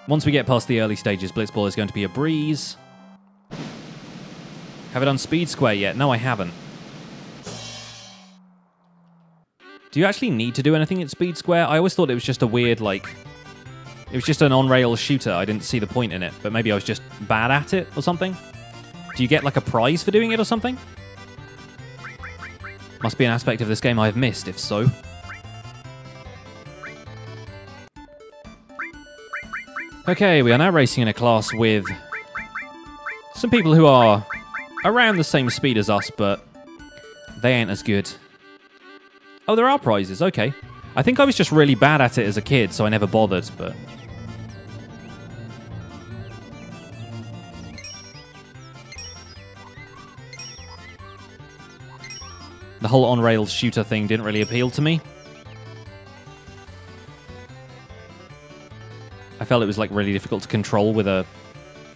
Once we get past the early stages, Blitzball is going to be a breeze. Have I done Speed Square yet? No, I haven't. Do you actually need to do anything at Speed Square? I always thought it was just a weird, like... It was just an on-rail shooter. I didn't see the point in it, but maybe I was just bad at it or something? Do you get, like, a prize for doing it or something? Must be an aspect of this game I have missed, if so. Okay, we are now racing in a class with some people who are around the same speed as us, but they ain't as good. Oh, there are prizes, okay. I think I was just really bad at it as a kid, so I never bothered, but... The whole on-rails shooter thing didn't really appeal to me. I felt it was like really difficult to control with a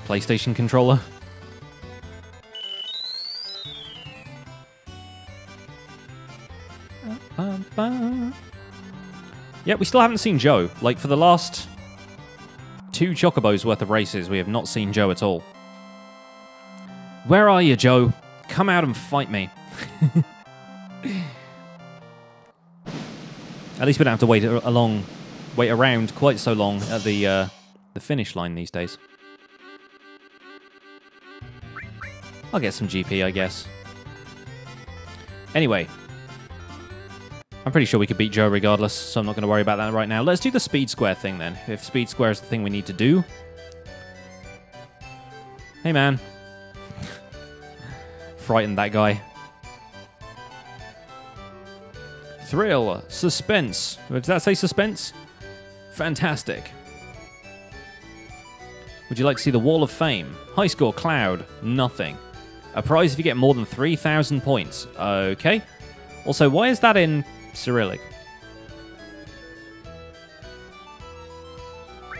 PlayStation controller. Yeah, we still haven't seen Joe. Like, for the last 2 Chocobos worth of races, we have not seen Joe at all. Where are you, Joe? Come out and fight me. At least we don't have to wait around quite so long at the finish line these days. I'll get some GP, I guess. Anyway, I'm pretty sure we could beat Joe regardless, so I'm not going to worry about that right now. Let's do the Speed Square thing then, if Speed Square is the thing we need to do. Hey, man. Frightened that guy. Thrill. Suspense. Did that say suspense? Fantastic. Would you like to see the Wall of Fame? High score, Cloud, nothing. A prize if you get more than 3,000 points. Okay. Also, why is that in Cyrillic?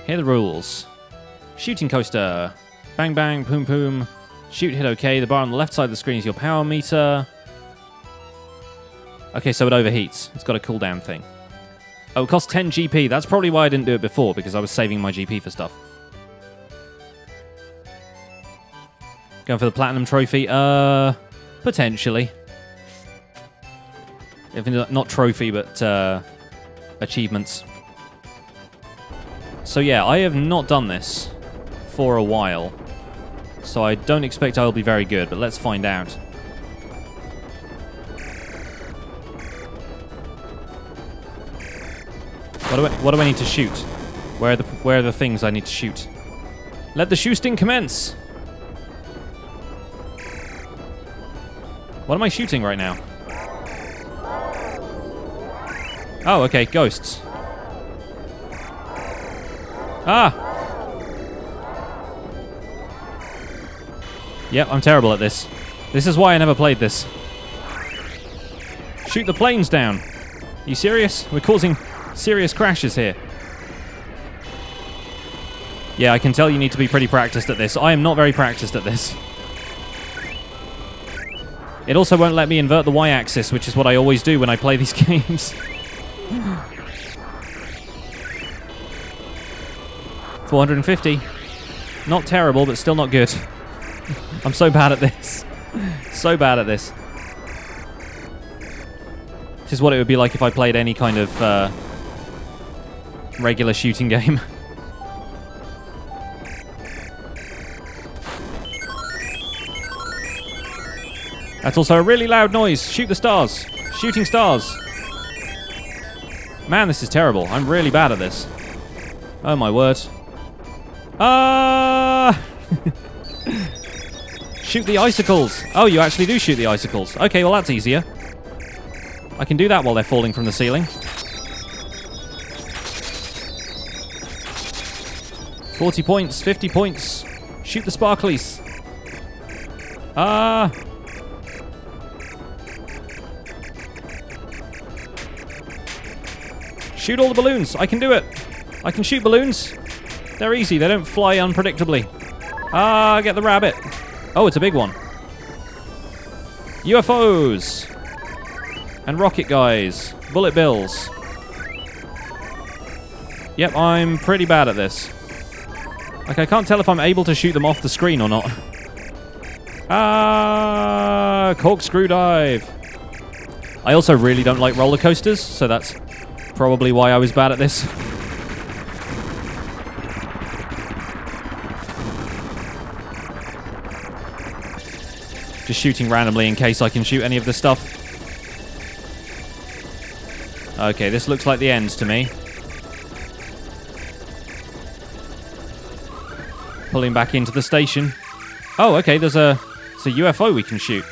Here are the rules. Shooting coaster. Bang, bang, poom, poom. Shoot, hit, okay. The bar on the left side of the screen is your power meter. Okay, so it overheats. It's got a cooldown thing. Oh, it costs 10 GP. That's probably why I didn't do it before, because I was saving my GP for stuff. Going for the Platinum Trophy? Potentially. If not trophy, but achievements. So yeah, I have not done this for a while. So I don't expect I'll be very good, but let's find out. What do I need to shoot? Where are the things I need to shoot? Let the shooting commence! What am I shooting right now? Oh, okay, ghosts. Ah! Yep, I'm terrible at this. This is why I never played this. Shoot the planes down. Are you serious? We're causing serious crashes here. Yeah, I can tell you need to be pretty practiced at this. I am not very practiced at this. It also won't let me invert the Y-axis, which is what I always do when I play these games. 450. Not terrible, but still not good. I'm so bad at this. So bad at this. This is what it would be like if I played any kind of regular shooting game. That's also a really loud noise. Shoot the stars. Shooting stars. Man, this is terrible. I'm really bad at this. Oh my word. Ah! Shoot the icicles. Oh, you actually do shoot the icicles. Okay, well that's easier. I can do that while they're falling from the ceiling. 40 points, 50 points. Shoot the sparklies. Ah! Shoot all the balloons. I can do it. I can shoot balloons. They're easy. They don't fly unpredictably. Ah, get the rabbit. Oh, it's a big one. UFOs. And rocket guys. Bullet bills. Yep, I'm pretty bad at this. Like, I can't tell if I'm able to shoot them off the screen or not. Ah, corkscrew dive. I also really don't like roller coasters, so that's probably why I was bad at this. Just shooting randomly in case I can shoot any of this stuff. Okay, this looks like the end to me. Pulling back into the station. Oh, okay, it's a UFO we can shoot.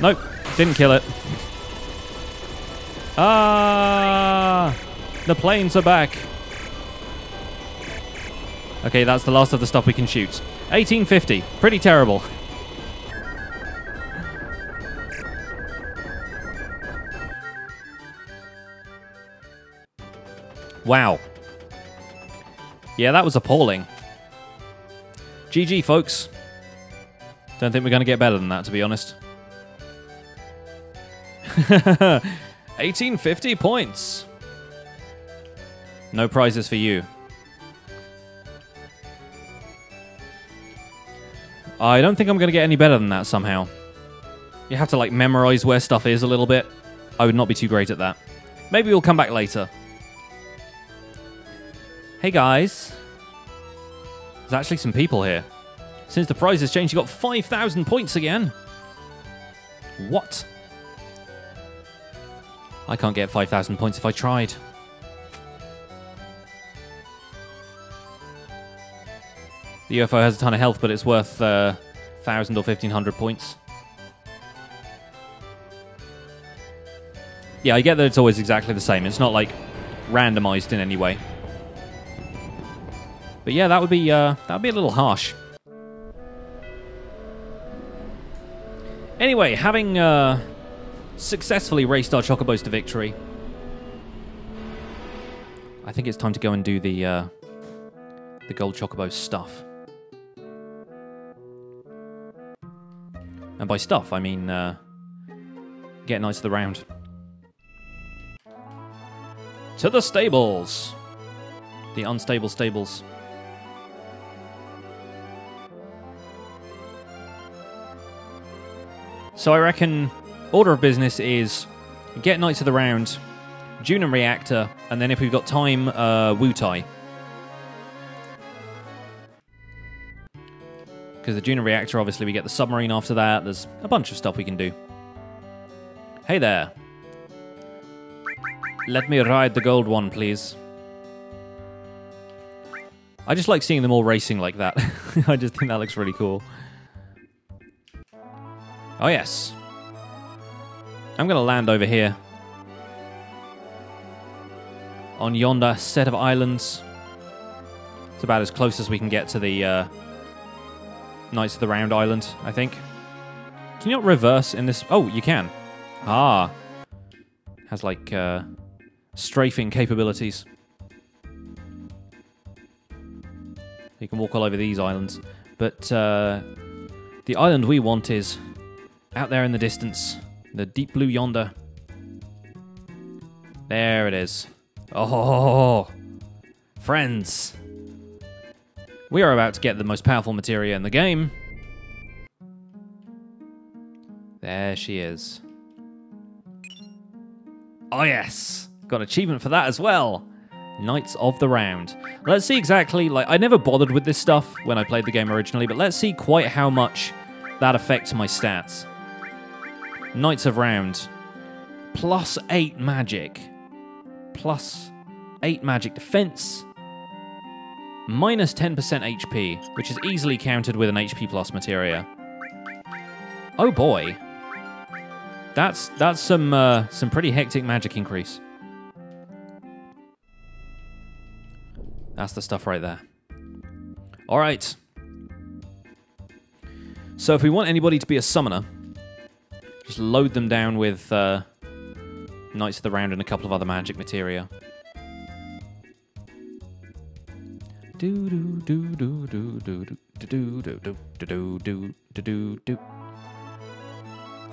Nope, didn't kill it. Ah! The planes are back. Okay, that's the last of the stuff we can shoot. 1850. Pretty terrible. Wow. Yeah, that was appalling. GG, folks. Don't think we're going to get better than that, to be honest. 1850 points. No prizes for you. I don't think I'm going to get any better than that somehow. You have to, like, memorize where stuff is a little bit. I would not be too great at that. Maybe we'll come back later. Hey, guys. There's actually some people here. Since the prize has changed, you got 5,000 points again. What? I can't get 5,000 points if I tried. The UFO has a ton of health, but it's worth 1,000 or 1,500 points. Yeah, I get that it's always exactly the same. It's not, like, randomized in any way. But yeah, that would be a little harsh. Anyway, having successfully raced our Chocobos to victory, I think it's time to go and do the gold Chocobo stuff. And by stuff, I mean get Knights of the Round. To the stables. The unstable stables. So I reckon order of business is get Knights of the Round, Junon Reactor, and then if we've got time, Wutai. Because the Junon Reactor, obviously, we get the submarine after that. There's a bunch of stuff we can do. Hey there. Let me ride the gold one, please. I just like seeing them all racing like that. I just think that looks really cool. Oh, yes. I'm going to land over here. On yonder set of islands. It's about as close as we can get to the Knights of the Round Island, I think. Can you not reverse in this? Oh, you can. Ah. Has, like, strafing capabilities. You can walk all over these islands. But the island we want is out there in the distance. The deep blue yonder. There it is. Oh, friends. We are about to get the most powerful materia in the game. There she is. Oh yes, got an achievement for that as well. Knights of the Round. Let's see exactly, like, I never bothered with this stuff when I played the game originally, but let's see quite how much that affects my stats. Knights of Round. +8 magic. +8 magic defense. -10% HP, which is easily countered with an HP plus materia. Oh boy. That's some pretty hectic magic increase. That's the stuff right there. All right. So if we want anybody to be a summoner, just load them down with Knights of the Round and a couple of other magic materia. Do do do do do do do do do do do do do.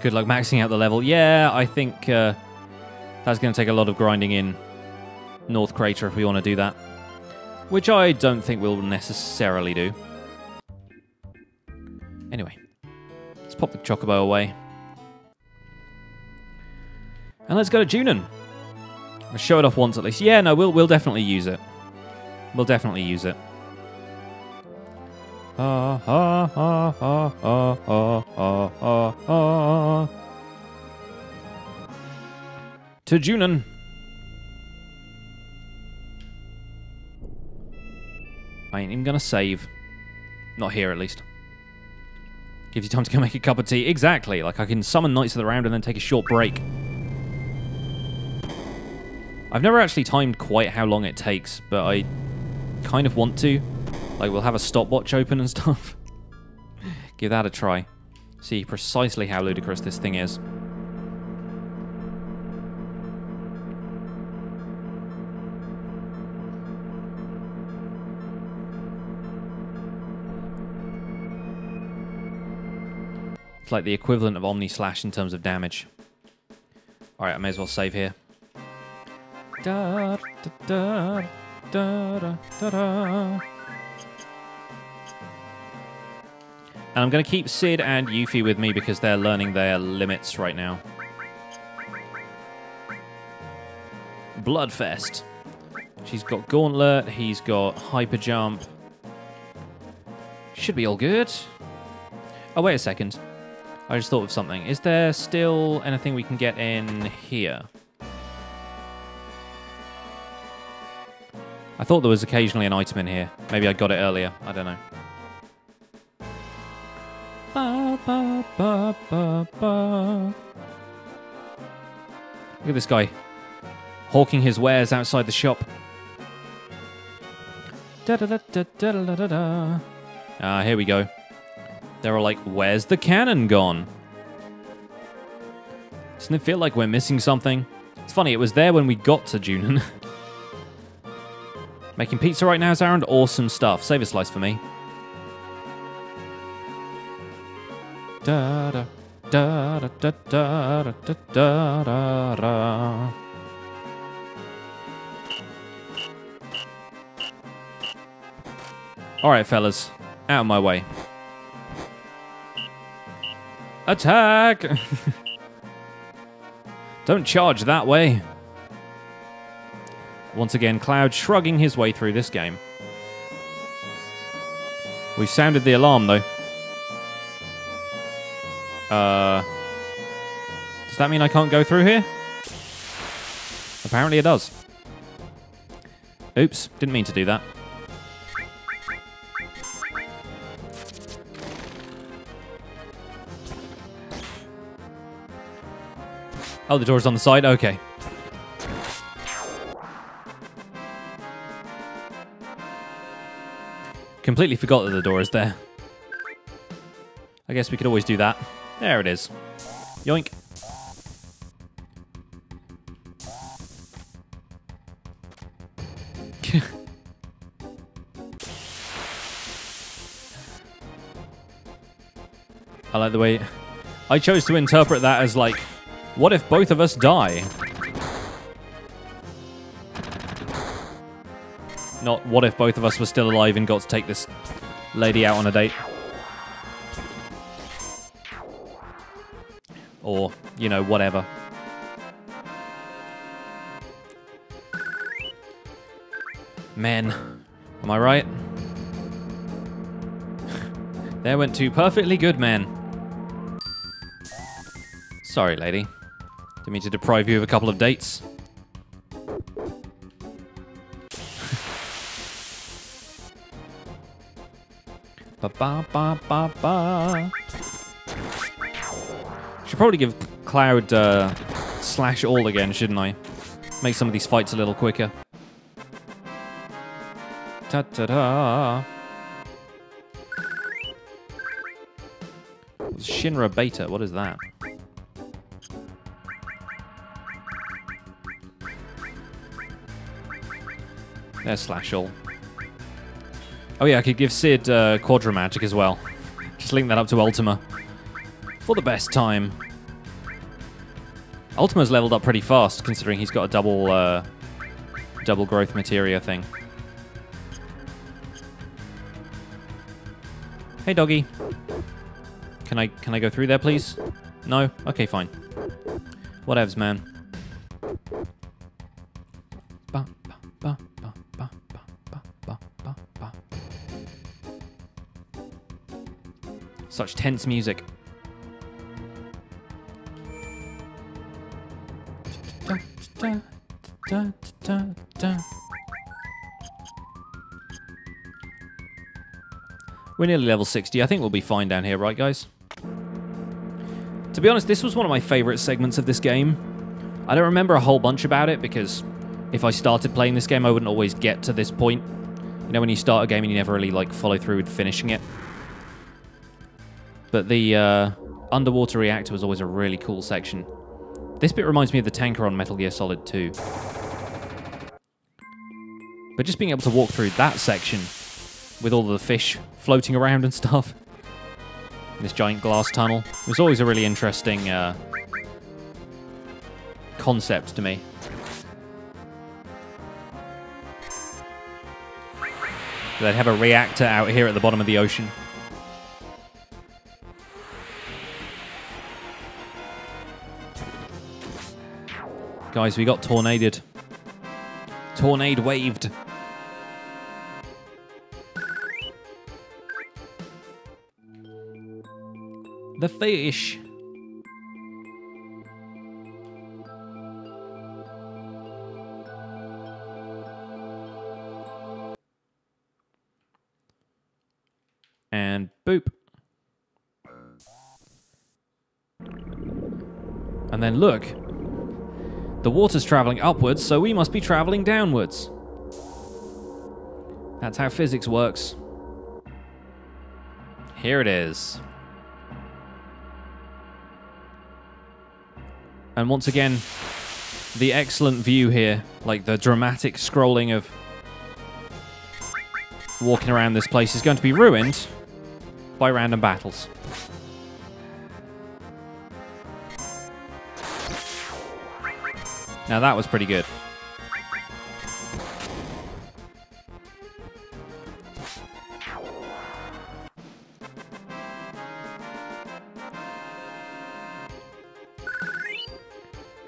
Good luck maxing out the level. Yeah, I think that's going to take a lot of grinding in North Crater if we want to do that. Which I don't think we'll necessarily do. Anyway, let's pop the Chocobo away. And let's go to Junon. Let's show it off once at least. Yeah, no, we'll definitely use it. We'll definitely use it. To Junon. I ain't even gonna save. Not here, at least. Gives you time to go make a cup of tea. Exactly. Like, I can summon Knights of the Round and then take a short break. I've never actually timed quite how long it takes, but I kind of want to. Like, we'll have a stopwatch open and stuff. Give that a try. See precisely how ludicrous this thing is. It's like the equivalent of Omni Slash in terms of damage. Alright, I may as well save here. Da, da, da, da, da, da, da. And I'm going to keep Sid and Yuffie with me because they're learning their limits right now. Bloodfest. She's got Gauntlet, he's got Hyper Jump. Should be all good. Oh, wait a second. I just thought of something. Is there still anything we can get in here? I thought there was occasionally an item in here. Maybe I got it earlier. I don't know. Ba, ba, ba, ba, ba. Look at this guy hawking his wares outside the shop. Ah, here we go. They're all like, where's the cannon gone? Doesn't it feel like we're missing something? It's funny, it was there when we got to Junon. Making pizza right now, Zaron. Awesome stuff. Save a slice for me. Da da da da da da da da da da. All right, fellas, out of my way. Attack! Don't charge that way. Once again, Cloud shrugging his way through this game. We've sounded the alarm, though. Does that mean I can't go through here? Apparently it does. Oops, didn't mean to do that. Oh, the door's on the side? Okay. Completely forgot that the door is there. I guess we could always do that. There it is. Yoink. I like the way... I chose to interpret that as like, what if both of us die? Not what if both of us were still alive and got to take this lady out on a date. Or, you know, whatever. Men, am I right? There went two perfectly good men. Sorry, lady. Didn't mean to deprive you of a couple of dates. Ba ba ba ba ba. Should probably give Cloud slash all again, shouldn't I? Make some of these fights a little quicker. Ta ta ta. Shinra Beta, what is that? There's slash all. Oh yeah, I could give Sid Quadra Magic as well. Just link that up to Ultima. For the best time. Ultima's leveled up pretty fast, considering he's got a double growth materia thing. Hey doggy. Can I go through there, please? No? Okay, fine. Whatevs, man. Such tense music. We're nearly level 60. I think we'll be fine down here, right, guys? To be honest, this was one of my favorite segments of this game. I don't remember a whole bunch about it, because if I started playing this game, I wouldn't always get to this point. You know, when you start a game and you never really, like, follow through with finishing it. But the underwater reactor was always a really cool section. This bit reminds me of the tanker on Metal Gear Solid 2. But just being able to walk through that section with all the fish floating around and stuff. This giant glass tunnel. It was always a really interesting concept to me. They'd have a reactor out here at the bottom of the ocean. Guys, we got tornaded. Tornade waved. The fish. And boop. And then look. The water's traveling upwards, so we must be traveling downwards. That's how physics works. Here it is. And once again, the excellent view here, like the dramatic scrolling of walking around this place, is going to be ruined by random battles. Now that was pretty good.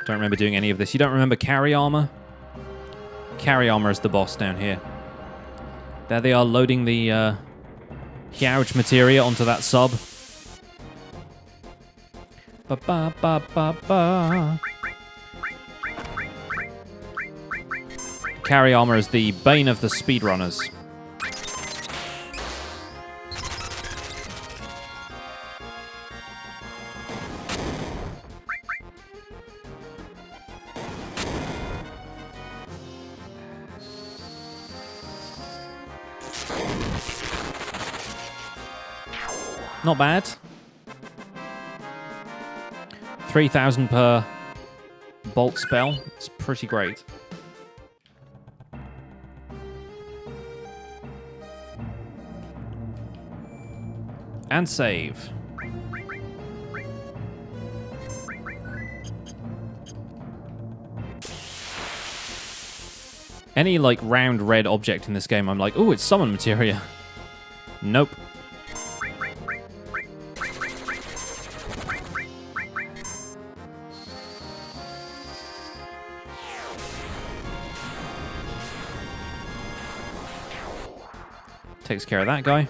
Don't remember doing any of this. You don't remember carry armor? Carry armor is the boss down here. There they are loading the Huge Materia onto that sub. Ba-ba-ba-ba-ba. Carry armor is the bane of the speedrunners. Not bad. 3,000 per bolt spell. It's pretty great. And save. Any, like, round red object in this game, I'm like, oh, it's summon materia. Nope. Takes care of that guy.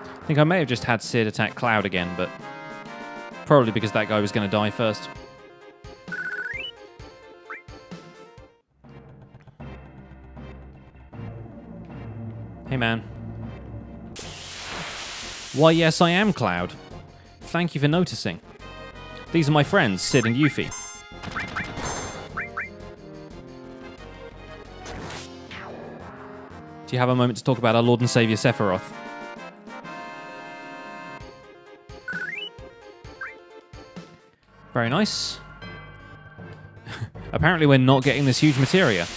I think I may have just had Sid attack Cloud again, but probably because that guy was going to die first. Hey, man. Why, yes, I am Cloud. Thank you for noticing. These are my friends, Sid and Yuffie. Do you have a moment to talk about our Lord and Savior Sephiroth? Very nice. Apparently we're not getting this huge materia.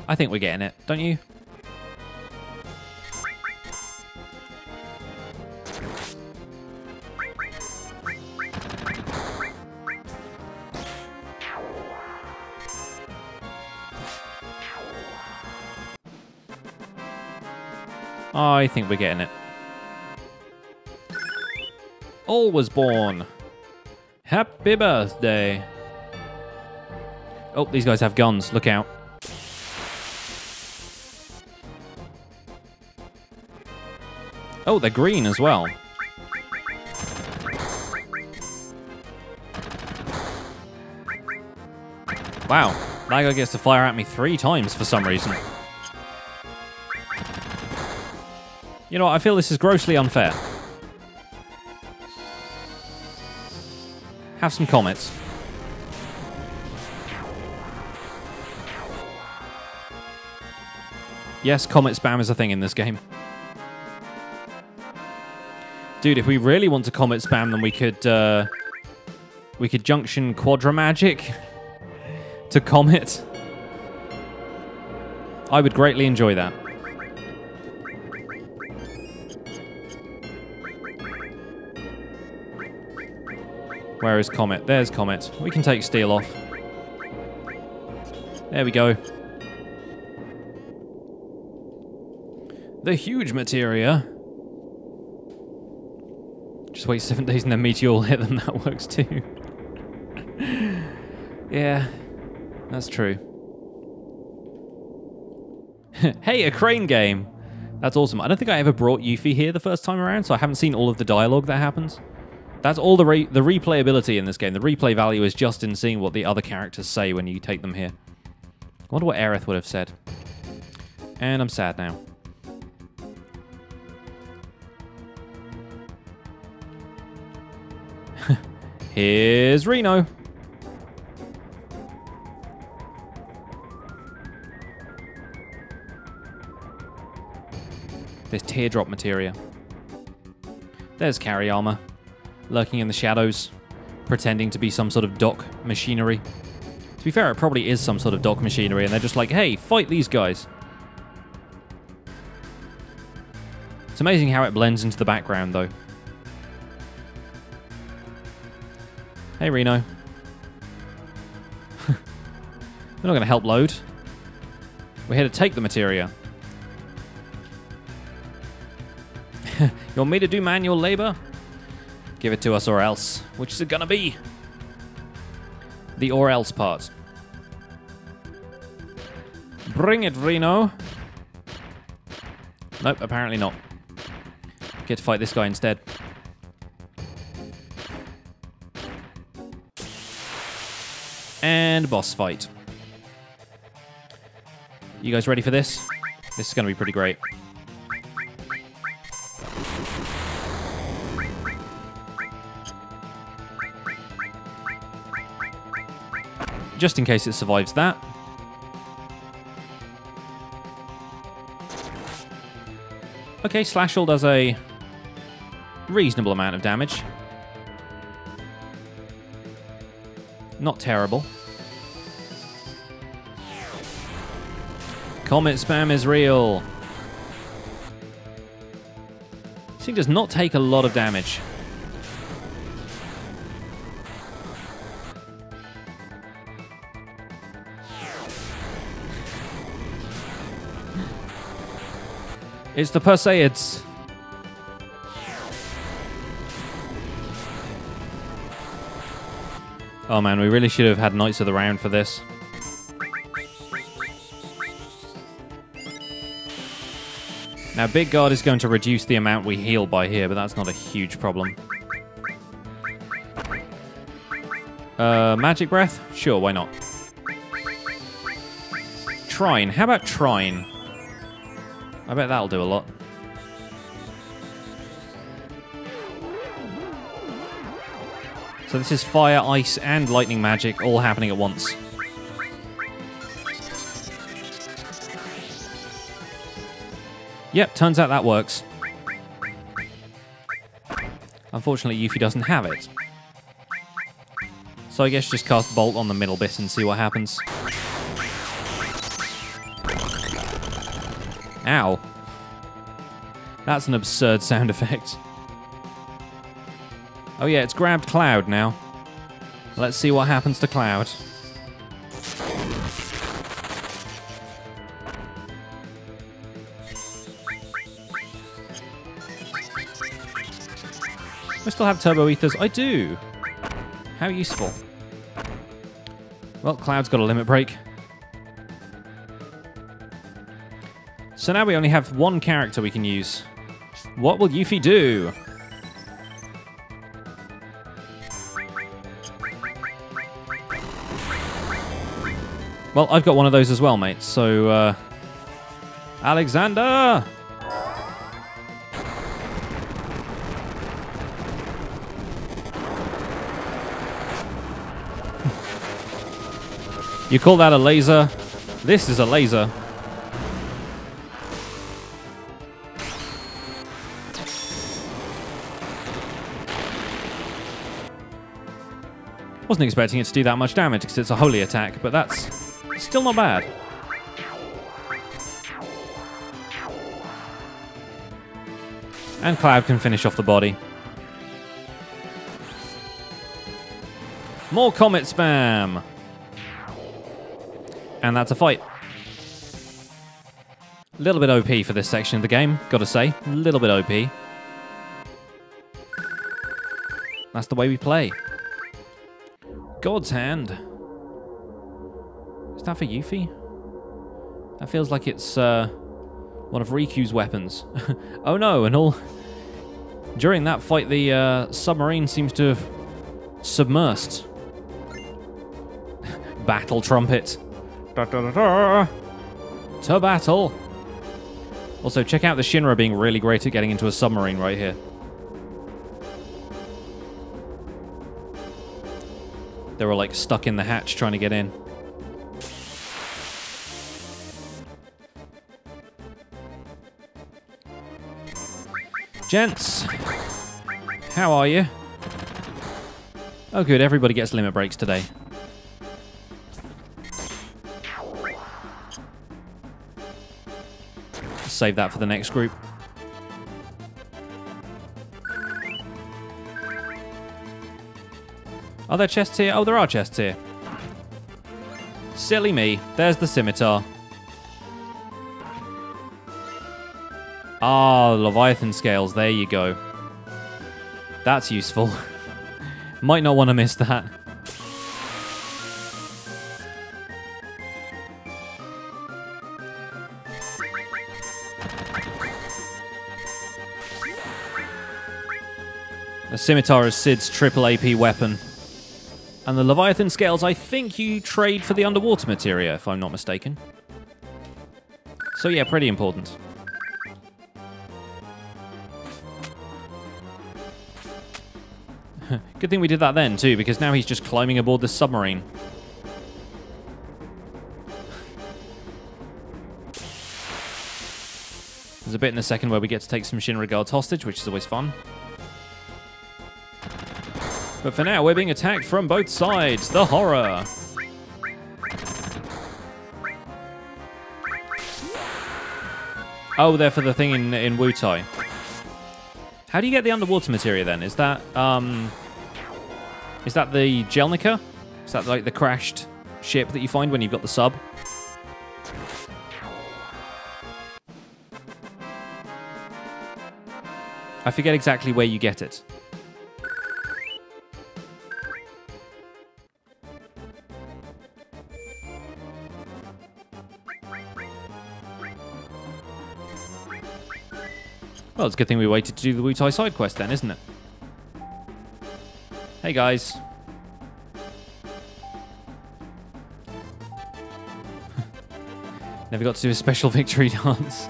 I think we're getting it, don't you? I think we're getting it. All was born. Happy birthday. Oh, these guys have guns. Look out. Oh, they're green as well. Wow. That guy gets to fire at me 3 times for some reason. You know what? I feel this is grossly unfair. Have some comets. Yes, comet spam is a thing in this game. Dude, if we really want to comet spam, then we could junction Quadra Magic to comet. I would greatly enjoy that. Where is Comet? There's Comet. We can take Steel off. There we go. The huge materia. Just wait 7 days and then Meteor will hit them. That works too. Yeah, that's true. Hey, a crane game. That's awesome. I don't think I ever brought Yuffie here the first time around, so I haven't seen all of the dialogue that happens. That's all the replayability in this game. The replay value is just in seeing what the other characters say when you take them here. I wonder what Aerith would have said. And I'm sad now. Here's Reno. There's teardrop materia. There's carry armor, lurking in the shadows, pretending to be some sort of dock machinery. To be fair, it probably is some sort of dock machinery, and they're just like, hey, fight these guys. It's amazing how it blends into the background, though. Hey, Reno. We're not going to help load. We're here to take the materia. You want me to do manual labor? Give it to us or else. Which is it gonna be? The or else part. Bring it, Reno. Nope, apparently not. Get to fight this guy instead. And boss fight. You guys ready for this? This is gonna be pretty great. Just in case it survives that. Okay, Slashall does a reasonable amount of damage. Not terrible. Comet spam is real. This thing does not take a lot of damage. It's the Perseids. Oh man, we really should have had Knights of the Round for this. Now, Big God is going to reduce the amount we heal by here, but that's not a huge problem. Magic Breath? Sure, why not? Trine. How about Trine? I bet that'll do a lot. So this is fire, ice, and lightning magic all happening at once. Yep, turns out that works. Unfortunately, Yuffie doesn't have it. So I guess just cast Bolt on the middle bit and see what happens. Ow. That's an absurd sound effect. Oh yeah, it's grabbed Cloud now. Let's see what happens to Cloud. I still have Turbo Ethers. I do. How useful. Well, Cloud's got a limit break. So now we only have one character we can use. What will Yuffie do? Well, I've got one of those as well, mate. So, Alexander! You call that a laser? This is a laser. Wasn't expecting it to do that much damage because it's a holy attack, but that's still not bad. And Cloud can finish off the body. More comet spam! And that's a fight. A little bit OP for this section of the game, gotta say. A little bit OP. That's the way we play. God's Hand. Is that for Yuffie? That feels like it's one of Riku's weapons. Oh no, and all... During that fight, the submarine seems to have submersed. Battle trumpet. Da, da, da, da. To battle. Also, check out the Shinra being really great at getting into a submarine right here. They were like stuck in the hatch trying to get in. Gents, how are you? Oh good, everybody gets limit breaks today. Save that for the next group. Are there chests here? Oh, there are chests here. Silly me. There's the scimitar. Ah, Leviathan scales. There you go. That's useful. Might not want to miss that. The scimitar is Sid's triple AP weapon. And the Leviathan scales, I think you trade for the underwater materia, if I'm not mistaken. So yeah, pretty important. Good thing we did that then, too, because now he's just climbing aboard the submarine. There's a bit in a second where we get to take some Shinra guards hostage, which is always fun. But for now, we're being attacked from both sides. The horror. Oh, they're for the thing in Wutai. How do you get the underwater materia then? Is that the Jelnica? Is that like the crashed ship that you find when you've got the sub? I forget exactly where you get it. Well, it's a good thing we waited to do the Wutai side quest then, isn't it? Hey, guys. Never got to do a special victory dance.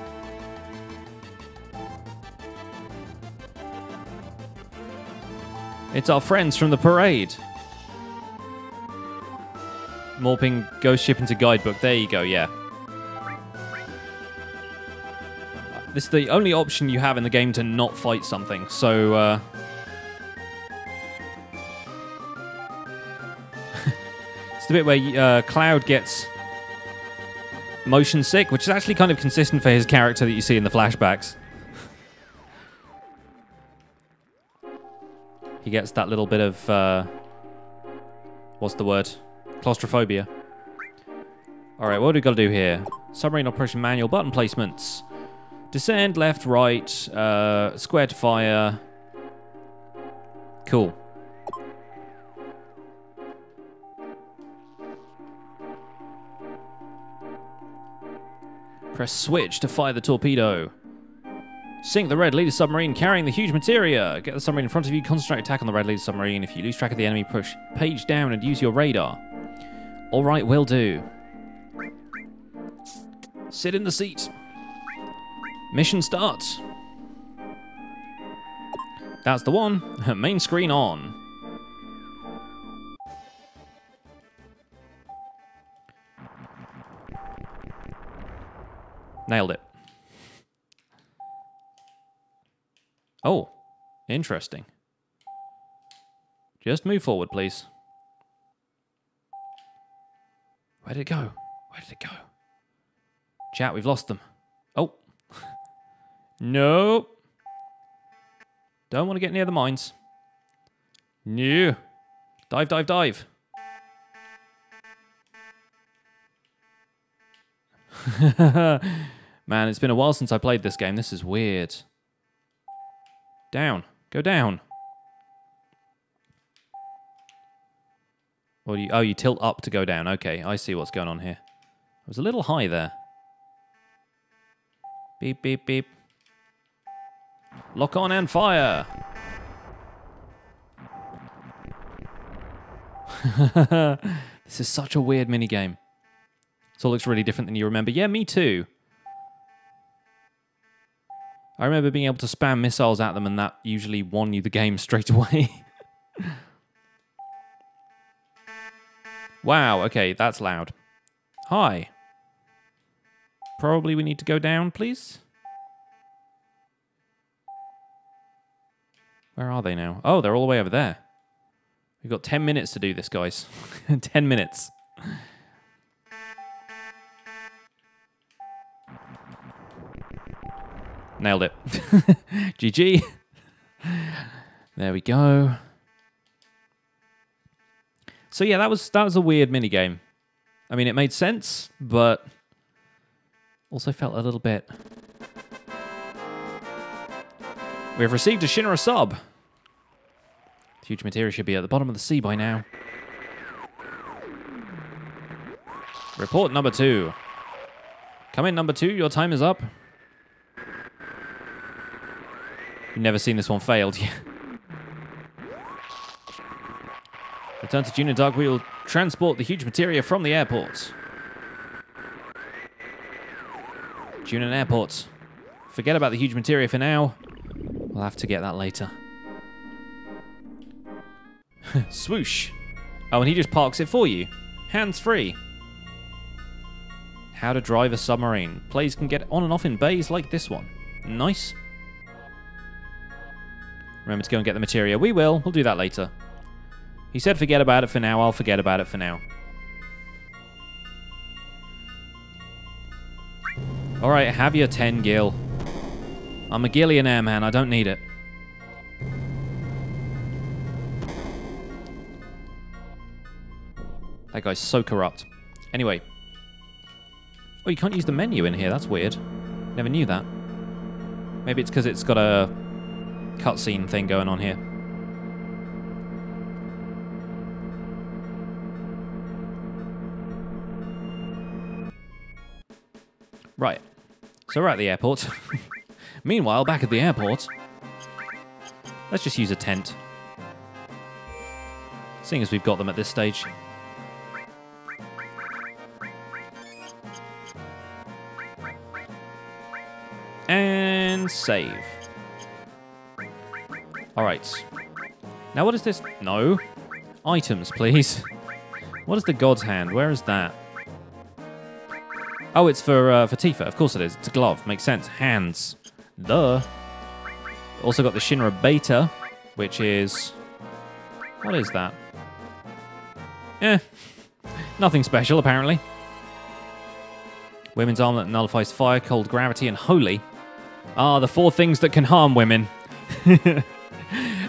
It's our friends from the parade. Morping ghost ship into guidebook. There you go, yeah. This is the only option you have in the game to not fight something, so... it's the bit where Cloud gets motion sick, which is actually kind of consistent for his character that you see in the flashbacks. He gets that little bit of... what's the word? Claustrophobia. Alright, what do we got to do here? Submarine operation manual, button placements. Descend, left, right, square to fire. Cool. Press switch to fire the torpedo. Sink the red leader submarine carrying the huge materia. Get the submarine in front of you, concentrate attack on the red leader submarine. If you lose track of the enemy, push page down and use your radar. Alright, will do. Sit in the seat. Mission starts. That's the one. Main screen on. Nailed it. Oh, interesting. Just move forward, please. Where did it go? Where did it go? Chat, we've lost them. Oh. Nope. Don't want to get near the mines. No. Dive, dive, dive. Man, it's been a while since I played this game. This is weird. Down. Go down. Or you, oh, you tilt up to go down. Okay, I see what's going on here. I was a little high there. Beep, beep, beep. Lock on and fire. This is such a weird minigame. This all looks really different than you remember. Yeah, me too. I remember being able to spam missiles at them and that usually won you the game straight away. Wow, okay, that's loud. Hi. Probably we need to go down, please. Where are they now? Oh, they're all the way over there. We've got 10 minutes to do this, guys. 10 minutes. Nailed it. GG. There we go. So yeah, that was a weird minigame. I mean, it made sense, but also felt a little bit... We've received a Shinra sub. Huge Materia should be at the bottom of the sea by now. Report number 2. Come in, number 2. Your time is up. You've never seen this one failed. Return to Junon Dark. We will transport the Huge Materia from the airport. Junon Airport. Forget about the Huge Materia for now. We'll have to get that later. Swoosh. Oh, and he just parks it for you. Hands-free. How to drive a submarine. Players can get on and off in bays like this one. Nice. Remember to go and get the materia. We will. We'll do that later. He said forget about it for now. I'll forget about it for now. Alright, have your 10 gil. I'm a gillionaire, man. I don't need it. That guy's so corrupt. Anyway. Oh, you can't use the menu in here. That's weird. Never knew that. Maybe it's because it's got a cutscene thing going on here. Right. So we're at the airport. Meanwhile, back at the airport, let's just use a tent. Seeing as we've got them at this stage. And save. Alright. Now what is this? No. Items, please. What is the God's Hand? Where is that? Oh, it's for Tifa. Of course it is. It's a glove. Makes sense. Hands. Duh. Also got the Shinra Beta, which is... What is that? Nothing special, apparently. Women's armor that nullifies fire, cold gravity, and holy. Ah, the 4 things that can harm women.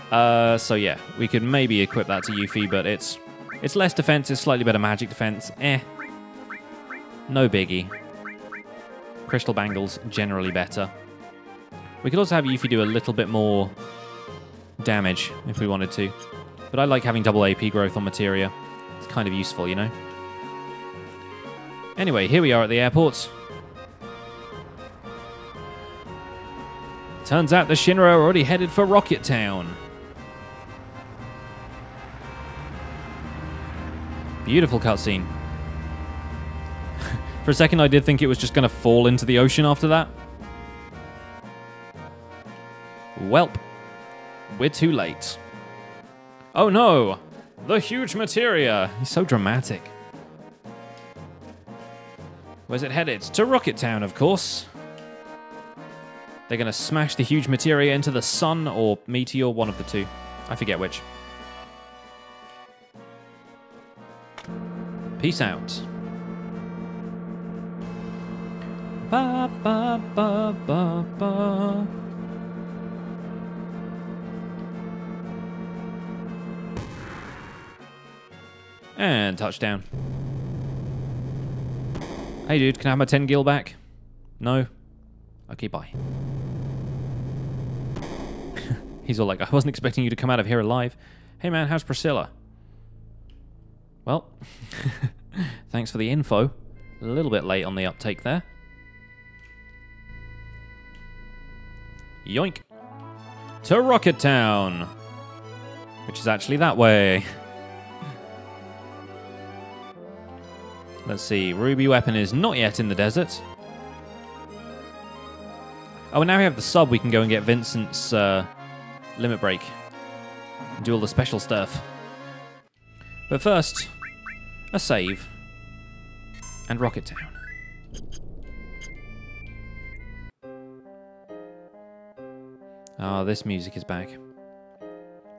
So yeah, we could maybe equip that to Yuffie, but it's less defense, it's slightly better magic defense. No biggie. Crystal Bangles, generally better. We could also have Yuffie do a little bit more damage if we wanted to. But I like having double AP growth on Materia. It's kind of useful, you know? Anyway, here we are at the airport. Turns out the Shinra are already headed for Rocket Town. Beautiful cutscene. For a second, I did think it was just going to fall into the ocean after that. Welp. We're too late. Oh no! The Huge Materia! He's so dramatic. Where's it headed? To Rocket Town, of course. They're going to smash the Huge Materia into the sun or meteor, one of the two. I forget which. Peace out. Ba, ba, ba, ba, ba. And touchdown. Hey dude, can I have my 10 gil back? No? Okay, bye. He's all like, I wasn't expecting you to come out of here alive. Hey man, how's Priscilla? Well, thanks for the info. A little bit late on the uptake there. Yoink. To Rocket Town. Which is actually that way. Let's see. Ruby Weapon is not yet in the desert. Oh, and now we have the sub. We can go and get Vincent's limit break. And do all the special stuff. But first, a save, and Rocket Town. Ah, this music is back.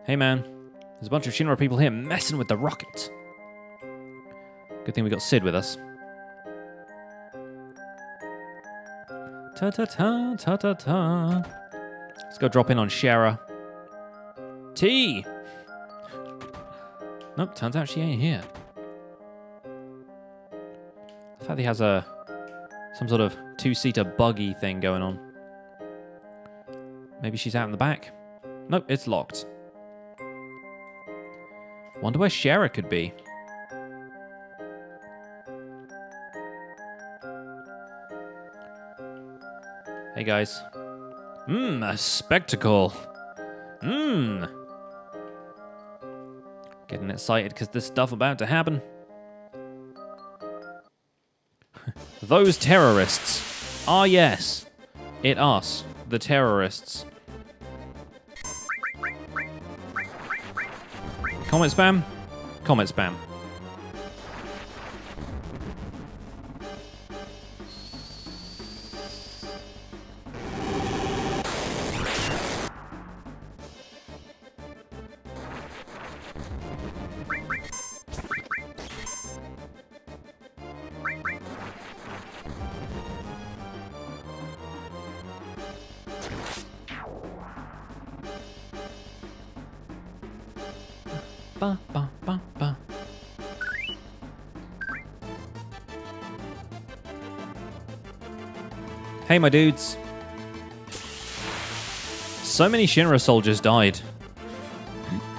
Hey man, there's a bunch of Shinra people here messing with the rockets. Good thing we got Sid with us. Ta-ta-ta, ta-ta-ta. Let's go drop in on Shara. T! Nope, turns out she ain't here. I thought he has some sort of two-seater buggy thing going on. Maybe she's out in the back? Nope, it's locked. Wonder where Shara could be. Hey guys. A spectacle. Getting excited because there's stuff about to happen. Those terrorists. Ah yes. It us. The terrorists. Comment spam? Comment spam. Ba, ba, ba, ba. Hey, my dudes. So many Shinra soldiers died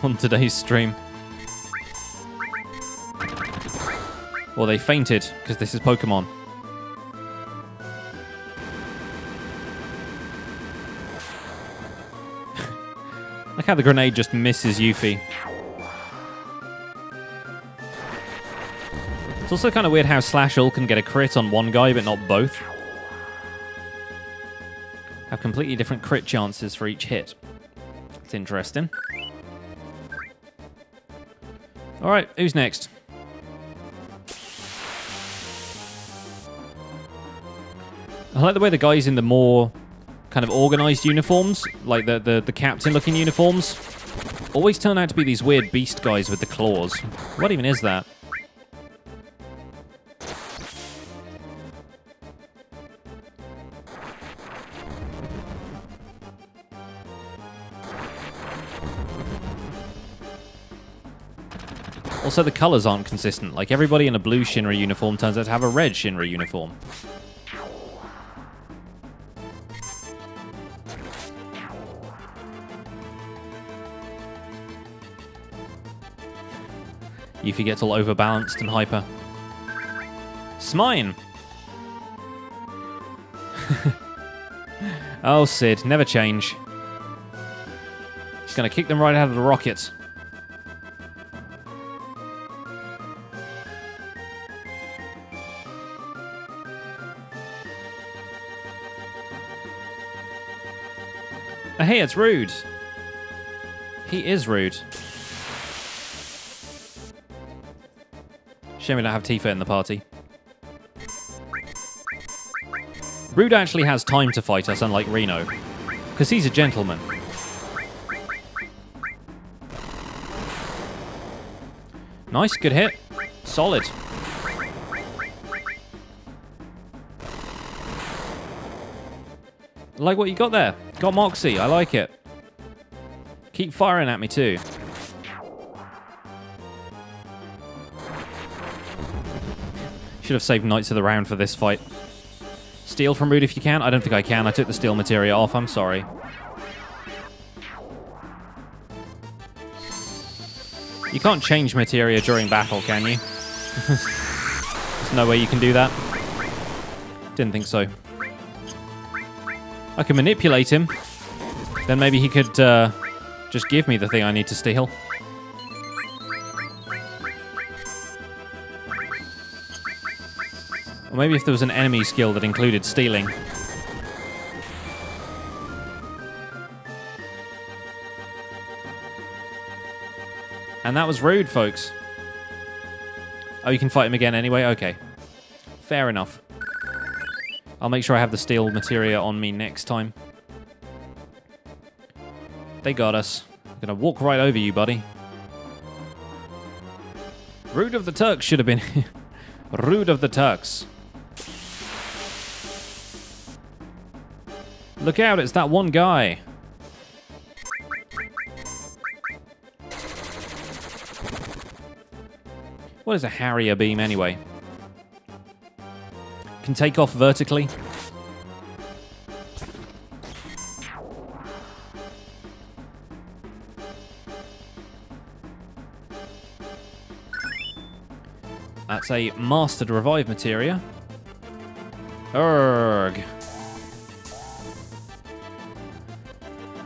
on today's stream. Or they fainted, because this is Pokemon. Look how the grenade just misses Yuffie. It's also kind of weird how Slash Ult can get a crit on one guy, but not both. Have completely different crit chances for each hit. It's interesting. Alright, who's next? I like the way the guys in the more kind of organized uniforms, like the captain-looking uniforms, always turn out to be these weird beast guys with the claws. What even is that? Also, the colors aren't consistent. Like, everybody in a blue Shinra uniform turns out to have a red Shinra uniform. Yuffie gets all overbalanced and hyper. Smine! Oh, Sid, never change. He's gonna kick them right out of the rocket. Oh, hey, it's Rude. He is rude. Shame we don't have Tifa in the party. Rude actually has time to fight us, unlike Reno. Because he's a gentleman. Nice, good hit. Solid. I like what you got there. Got Moxie, I like it. Keep firing at me too. Should have saved Knights of the Round for this fight. Steal from Rude if you can. I don't think I can. I took the steal materia off. I'm sorry. You can't change materia during battle, can you? There's no way you can do that. Didn't think so. I can manipulate him. Then maybe he could just give me the thing I need to steal. Or maybe if there was an enemy skill that included stealing. And that was Rude, folks. Oh, you can fight him again anyway? Okay. Fair enough. I'll make sure I have the steel materia on me next time. They got us. I'm gonna walk right over you, buddy. Rude of the Turks should have been... Rude of the Turks. Look out, it's that one guy. What is a Harrier beam anyway? Can take off vertically. That's a mastered revive materia. Urgh.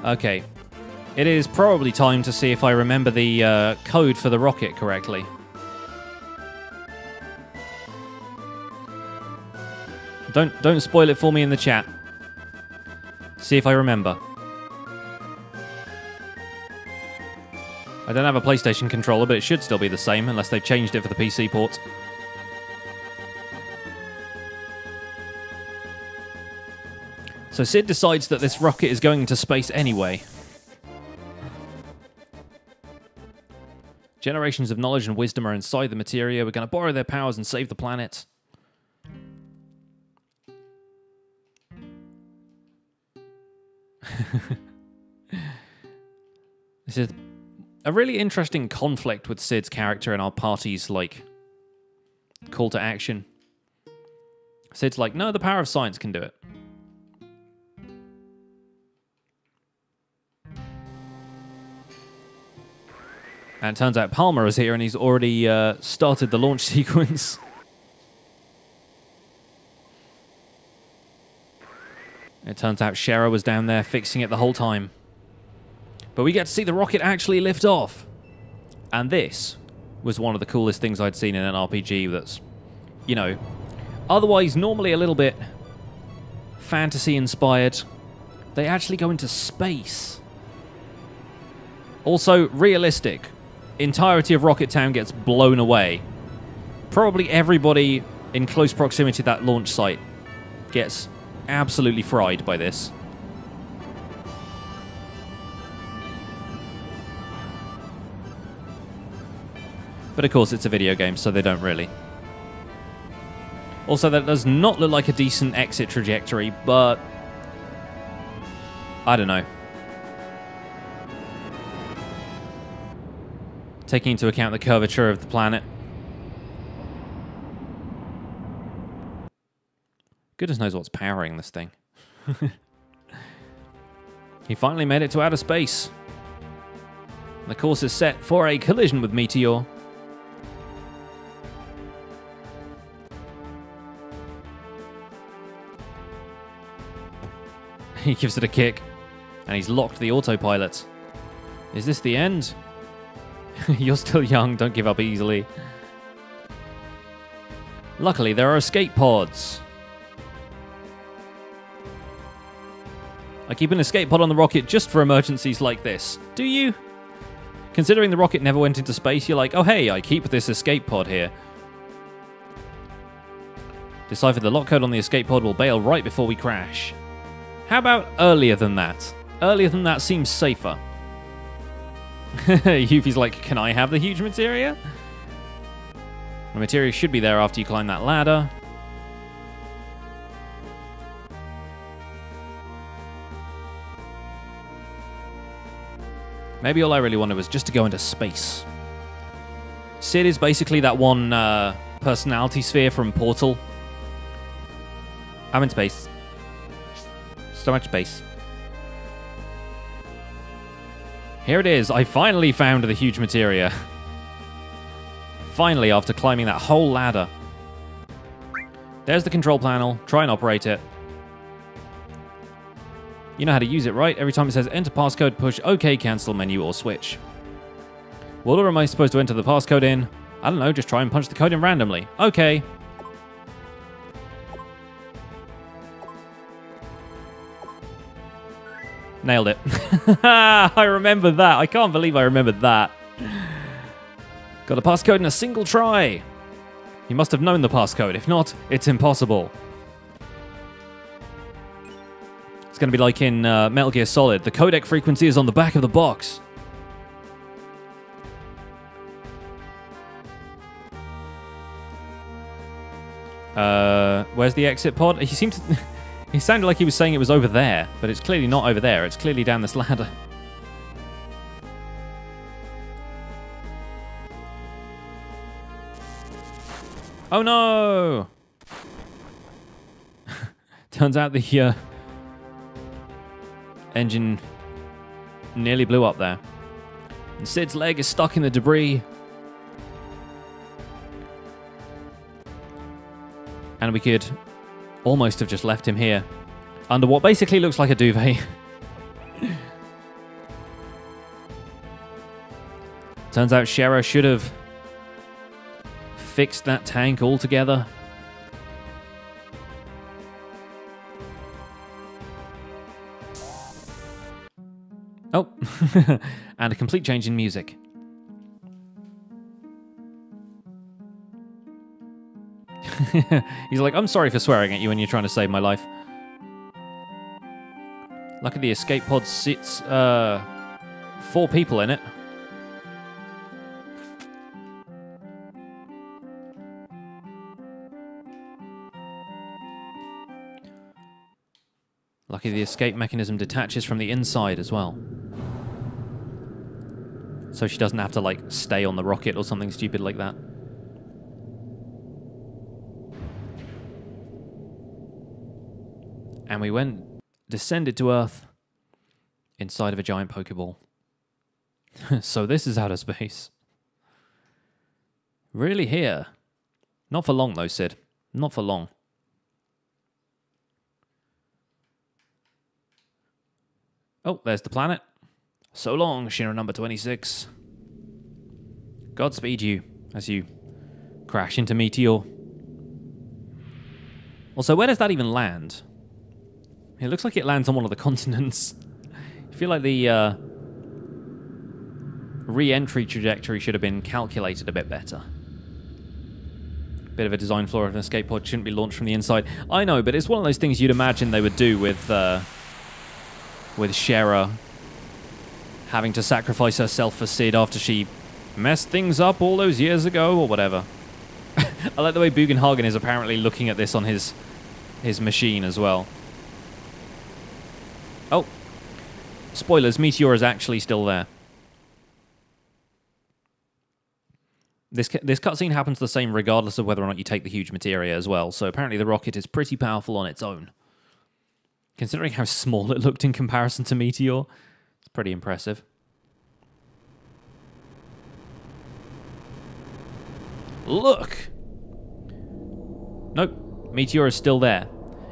Okay. It is probably time to see if I remember the code for the rocket correctly. Don't spoil it for me in the chat. See if I remember. I don't have a PlayStation controller, but it should still be the same, unless they've changed it for the PC port. So Sid decides that this rocket is going into space anyway. Generations of knowledge and wisdom are inside the materia. We're going to borrow their powers and save the planet. This is a really interesting conflict with Sid's character and our party's, like, call to action. Sid's like, no, the power of science can do it. And it turns out Palmer is here and he's already started the launch sequence. It turns out Shera was down there fixing it the whole time. But we get to see the rocket actually lift off. And this was one of the coolest things I'd seen in an RPG that's, you know, otherwise normally a little bit fantasy-inspired. They actually go into space. Also, realistic. Entirety of Rocket Town gets blown away. Probably everybody in close proximity to that launch site gets absolutely fried by this. But of course it's a video game, so they don't really. Also, that does not look like a decent exit trajectory, but I don't know. Taking into account the curvature of the planet. Goodness knows what's powering this thing. He finally made it to outer space. The course is set for a collision with Meteor. He gives it a kick, and he's locked the autopilot. Is this the end? You're still young, don't give up easily. Luckily, there are escape pods. I keep an escape pod on the rocket just for emergencies like this. Do you? Considering the rocket never went into space, you're like, oh hey, I keep this escape pod here. Decipher the lock code on the escape pod will bail right before we crash. How about earlier than that? Earlier than that seems safer. Yuffie's like, can I have the huge materia? The materia should be there after you climb that ladder. Maybe all I really wanted was just to go into space. Sid is basically that one personality sphere from Portal. I'm in space. So much space. Here it is. I finally found the huge materia. Finally, after climbing that whole ladder. There's the control panel. Try and operate it. You know how to use it, right? Every time it says enter passcode, push OK, cancel menu, or switch. What order am I supposed to enter the passcode in? I don't know, just try and punch the code in randomly. OK. Nailed it. I remember that. I can't believe I remembered that. Got a passcode in a single try. He must have known the passcode. If not, it's impossible. It's going to be like in Metal Gear Solid. The codec frequency is on the back of the box. Where's the exit pod? He seemed to... He sounded like he was saying it was over there, but it's clearly not over there. It's clearly down this ladder. Oh no! Turns out the engine nearly blew up there. And Sid's leg is stuck in the debris. And we could almost have just left him here under what basically looks like a duvet. Turns out Shera should have fixed that tank altogether. Oh, and a complete change in music. He's like, I'm sorry for swearing at you when you're trying to save my life. Lucky the escape pod sits 4 people in it. Lucky the escape mechanism detaches from the inside as well. So she doesn't have to, like, stay on the rocket or something stupid like that. And we descended to Earth inside of a giant Pokeball. So this is outer space. Really here? Not for long though, Sid. Not for long. Oh, there's the planet. So long, Shinra number 26. Godspeed you as you crash into Meteor. Also, where does that even land? It looks like it lands on one of the continents. I feel like the re-entry trajectory should have been calculated a bit better. Bit of a design flaw of an escape pod shouldn't be launched from the inside. I know, but it's one of those things you'd imagine they would do with Shera having to sacrifice herself for Sid after she messed things up all those years ago or whatever. I like the way Bugenhagen is apparently looking at this on his machine as well. Oh, spoilers, Meteor is actually still there. This cutscene happens the same regardless of whether or not you take the Huge Materia as well, so apparently the rocket is pretty powerful on its own. Considering how small it looked in comparison to Meteor, it's pretty impressive. Look! Nope, Meteor is still there.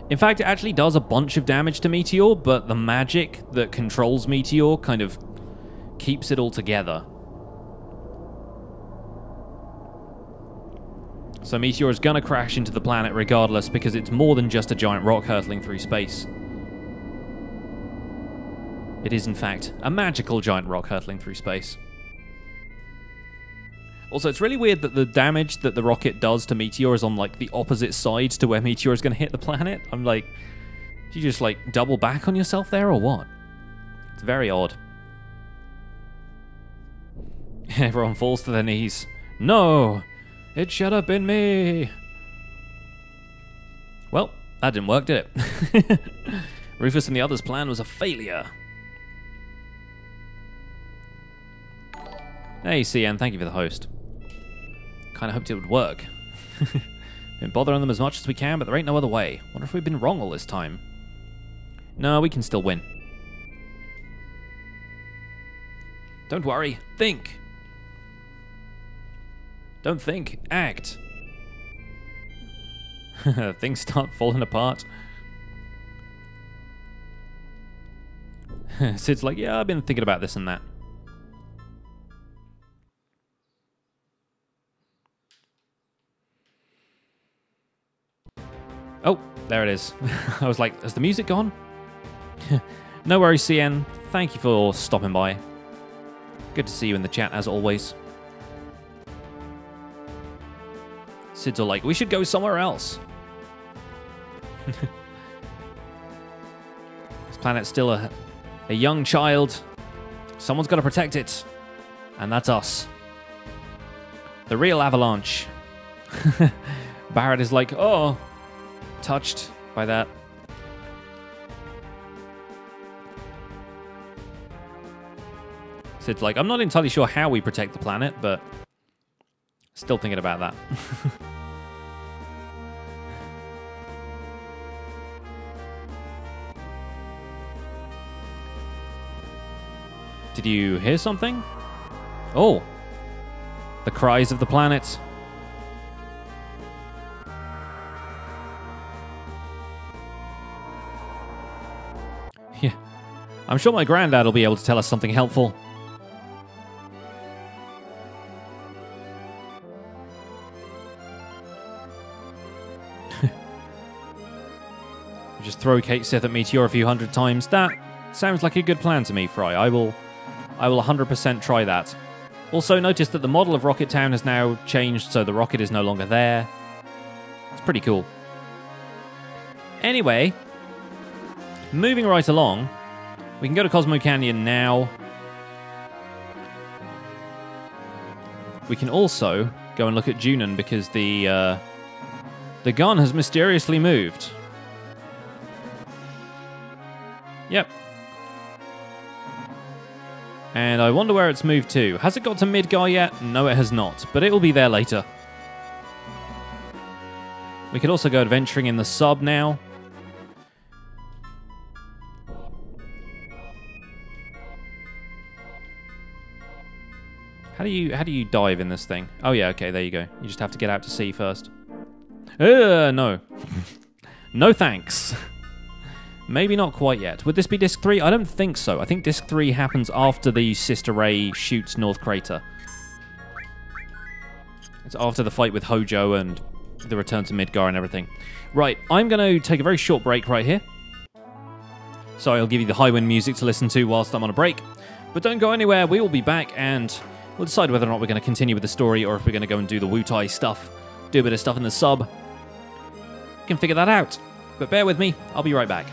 In fact, it actually does a bunch of damage to Meteor, but the magic that controls Meteor kind of keeps it all together. So Meteor is gonna crash into the planet regardless because it's more than just a giant rock hurtling through space. It is, in fact, a magical giant rock hurtling through space. Also, it's really weird that the damage that the rocket does to Meteor is on, like, the opposite side to where Meteor is going to hit the planet. I'm like, did you just, like, double back on yourself there or what? It's very odd. Everyone falls to their knees. No! It should have been me! Well, that didn't work, did it? Rufus and the others' plan was a failure. Hey, CN, thank you for the host. Kinda hoped it would work. Been bothering them as much as we can, but there ain't no other way. Wonder if we've been wrong all this time. No, we can still win. Don't worry, think! Don't think, act! Things start falling apart. Sid's like, yeah, I've been thinking about this and that. Oh, there it is. I was like, has the music gone? No worries, CN. Thank you for stopping by. Good to see you in the chat, as always. Sid's all like, we should go somewhere else. This planet's still a young child. Someone's got to protect it. And that's us. The real Avalanche. Barrett is like, oh, touched by that. Sid's like, I'm not entirely sure how we protect the planet, but still thinking about that. Did you hear something? Oh, the cries of the planet. Yeah, I'm sure my granddad will be able to tell us something helpful. Just throw Kate Sith at Meteor a few hundred times. That sounds like a good plan to me, Fry. I will 100% try that. Also, notice that the model of Rocket Town has now changed, so the rocket is no longer there. It's pretty cool. Anyway, moving right along, we can go to Cosmo Canyon now. We can also go and look at Junon because the gun has mysteriously moved. Yep. And I wonder where it's moved to. Has it got to Midgar yet? No, it has not, but it will be there later. We could also go adventuring in the sub now. How do you dive in this thing? Oh yeah, okay, there you go. You just have to get out to sea first. No. No thanks. Maybe not quite yet. Would this be Disc 3? I don't think so. I think Disc 3 happens after the Sister Ray shoots North Crater. It's after the fight with Hojo and the return to Midgar and everything. Right, I'm going to take a very short break right here. Sorry, I'll give you the high wind music to listen to whilst I'm on a break. But don't go anywhere. We will be back and we'll decide whether or not we're going to continue with the story or if we're going to go and do the Wutai stuff. Do a bit of stuff in the sub. We can figure that out. But bear with me. I'll be right back.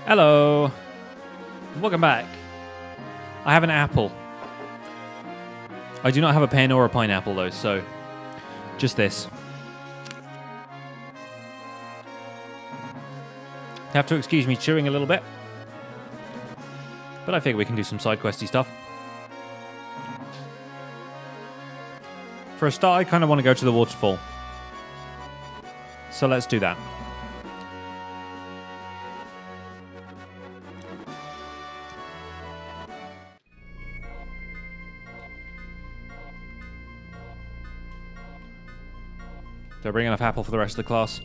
Hello. Welcome back. I have an apple. I do not have a pen or a pineapple, though, so just this. You have to excuse me chewing a little bit. But I figure we can do some side questy stuff. For a start, I kind of want to go to the waterfall. So let's do that. Do I bring enough apple for the rest of the class?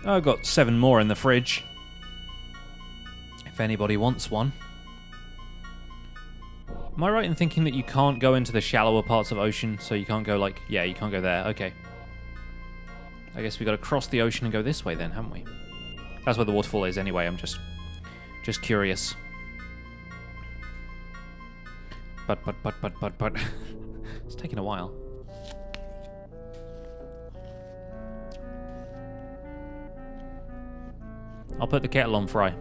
Oh, I've got 7 more in the fridge. If anybody wants one. Am I right in thinking that you can't go into the shallower parts of ocean? So you can't go like... Yeah, you can't go there. Okay. I guess we got to cross the ocean and go this way then, haven't we? That's where the waterfall is anyway. I'm just curious. But. It's taking a while. I'll put the kettle on fry.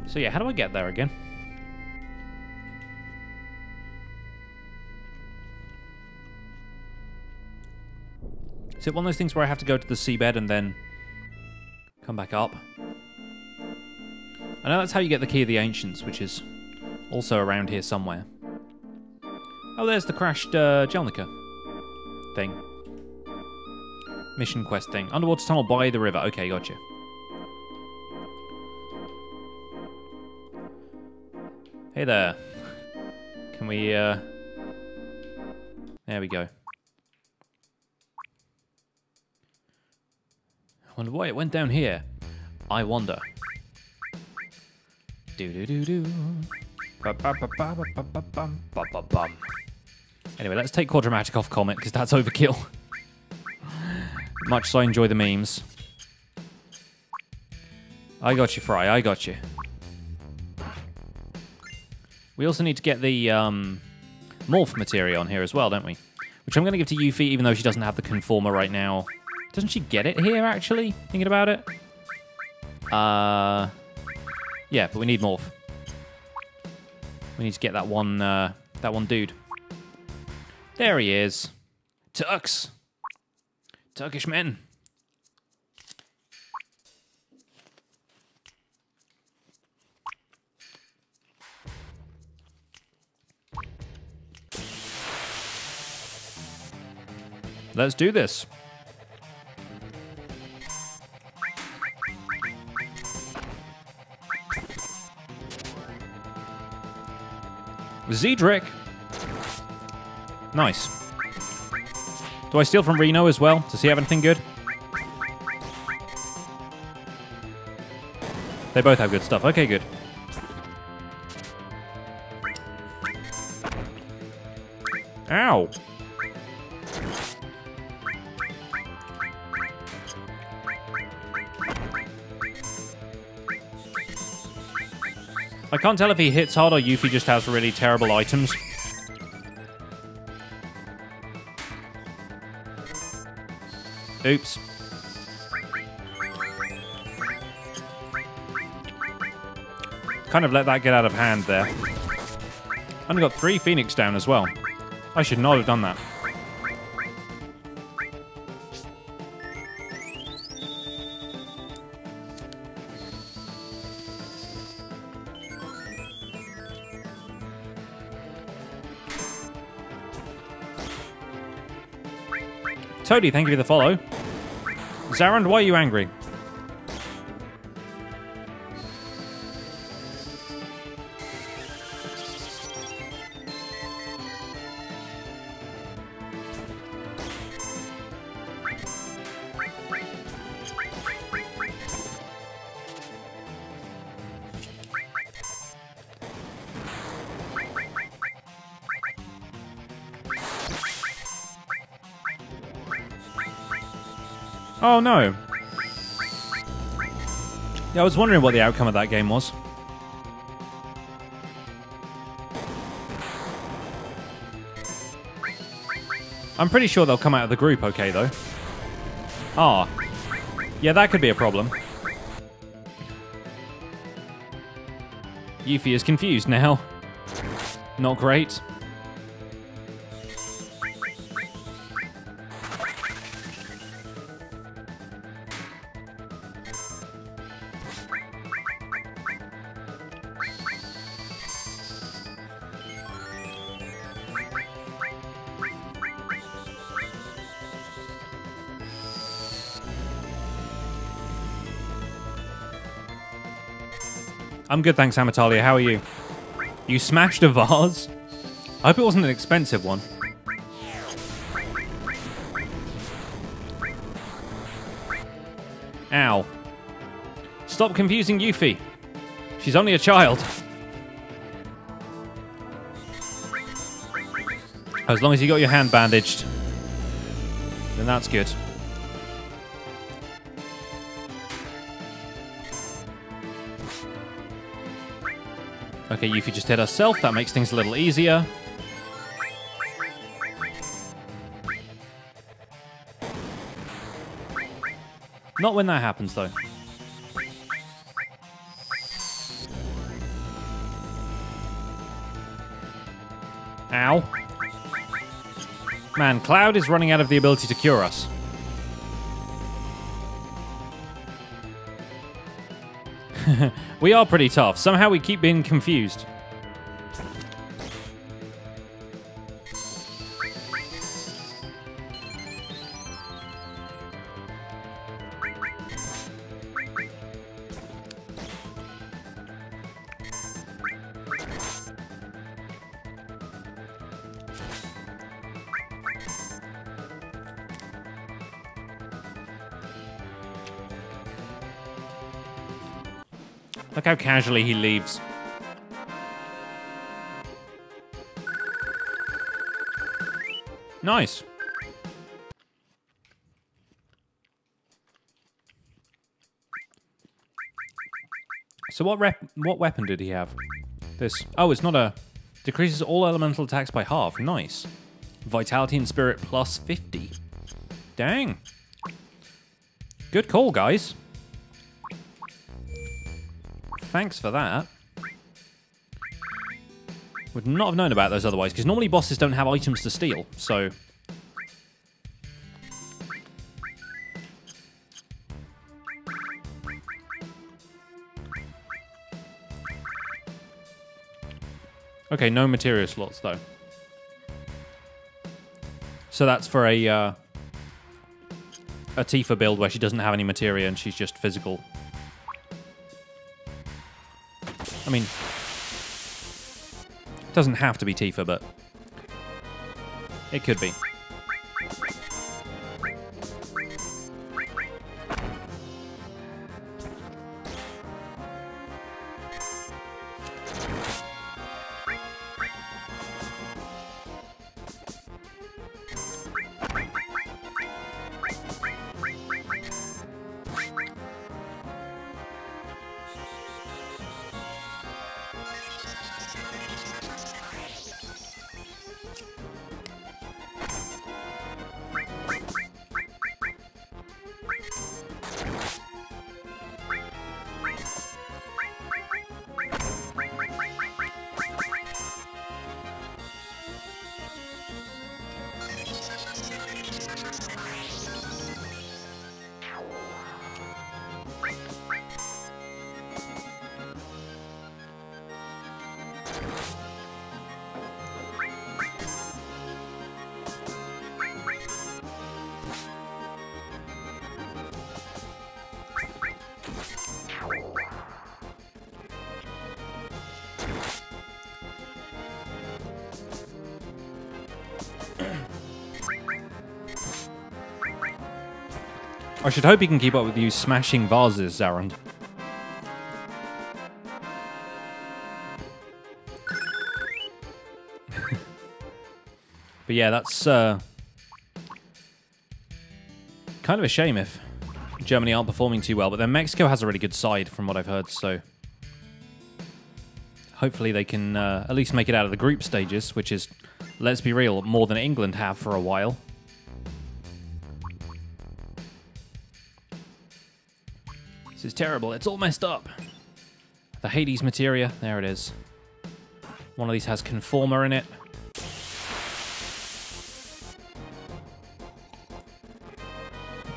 So yeah, how do I get there again? Is it one of those things where I have to go to the seabed and then come back up? I know that's how you get the Key of the Ancients, which is also around here somewhere. Oh, there's the crashed Jelnica thing. Mission quest thing. Underwater tunnel by the river. Okay, gotcha. Hey there. Can we, There we go. I wonder why it went down here. I wonder. Do-do-do-do. Ba-ba-ba-ba-ba-ba-bum. Anyway, let's take Quadramatic off comment, because that's overkill. Much as I enjoy the memes. I got you, Fry. I got you. We also need to get the morph materia on here as well, don't we? Which I'm going to give to Yuffie, even though she doesn't have the conformer right now. Doesn't she get it here, actually? Thinking about it? Yeah, but we need morph. We need to get that one dude. There he is. Turks. Turkish men. Let's do this. Zedric. Nice. Do I steal from Reno as well? Does he have anything good? They both have good stuff. Okay, good. Ow. I can't tell if he hits hard or Yuffie just has really terrible items. Oops. Kind of let that get out of hand there. Only got 3 Phoenix down as well. I should not have done that. Toady, thank you for the follow. Zarand, why are you angry? Oh no. Yeah, I was wondering what the outcome of that game was. I'm pretty sure they'll come out of the group okay, though. Ah. Yeah, that could be a problem. Yuffie is confused now. Not great. I'm good, thanks, Amatalia. How are you? You smashed a vase? I hope it wasn't an expensive one. Ow. Stop confusing Yuffie. She's only a child. As long as you got your hand bandaged, then that's good. Okay, Yuffie just hit herself. That makes things a little easier. Not when that happens, though. Ow. Man, Cloud is running out of the ability to cure us. We are pretty tough. Somehow we keep being confused. Look how casually he leaves. Nice. So what weapon did he have? This. Oh, it's not a... Decreases all elemental attacks by half. Nice. Vitality and Spirit plus 50. Dang. Good call, guys. Thanks for that. Would not have known about those otherwise, because normally bosses don't have items to steal, so... Okay, no materia slots, though. So that's for a Tifa build where she doesn't have any materia and she's just physical. I mean, it doesn't have to be Tifa, but it could be. I should hope he can keep up with you smashing vases, Zaron. But yeah, that's kind of a shame if Germany aren't performing too well. But then Mexico has a really good side from what I've heard, so hopefully they can at least make it out of the group stages, which is let's be real, more than England have for a while. This is terrible. It's all messed up. The Hades materia. There it is. One of these has Conformer in it.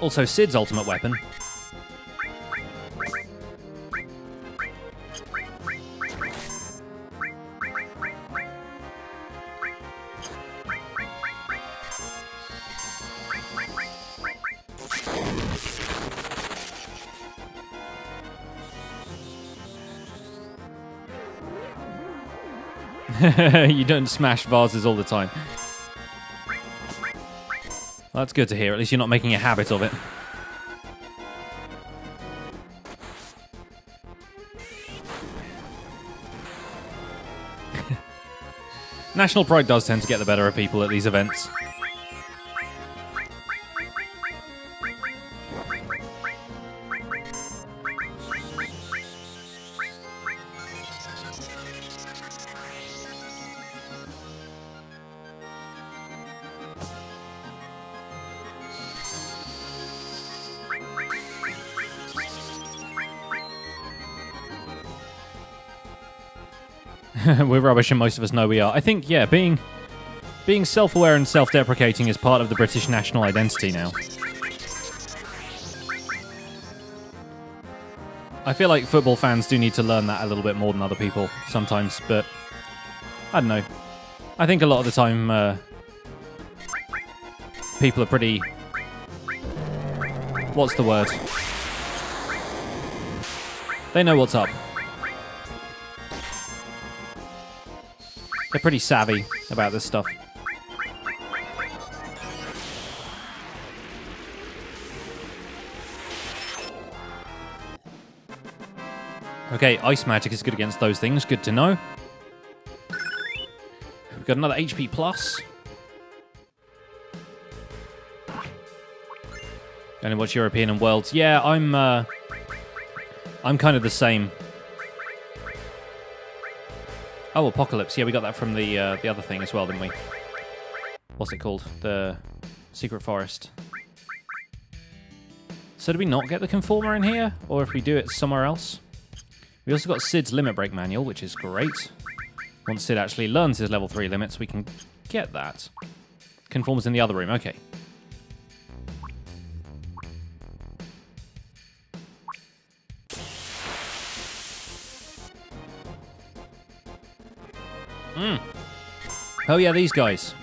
Also, Sid's ultimate weapon. You don't smash vases all the time. Well, that's good to hear. At least you're not making a habit of it. National pride does tend to get the better of people at these events. We're rubbish and most of us know we are. I think, yeah, being self-aware and self-deprecating is part of the British national identity now. I feel like football fans do need to learn that a little bit more than other people sometimes, but I don't know. I think a lot of the time people are pretty... What's the word? They know what's up. They're pretty savvy about this stuff. Okay, ice magic is good against those things. Good to know. We've got another HP plus. Only watch European and Worlds. Yeah, I'm kind of the same. Oh, Apocalypse. Yeah, we got that from the other thing as well, didn't we? What's it called? The Secret Forest. So do we not get the Conformer in here? Or if we do it somewhere else? We also got Sid's Limit Break Manual, which is great. Once Sid actually learns his level 3 limits, we can get that. Conformer's in the other room. Okay. Oh yeah, these guys.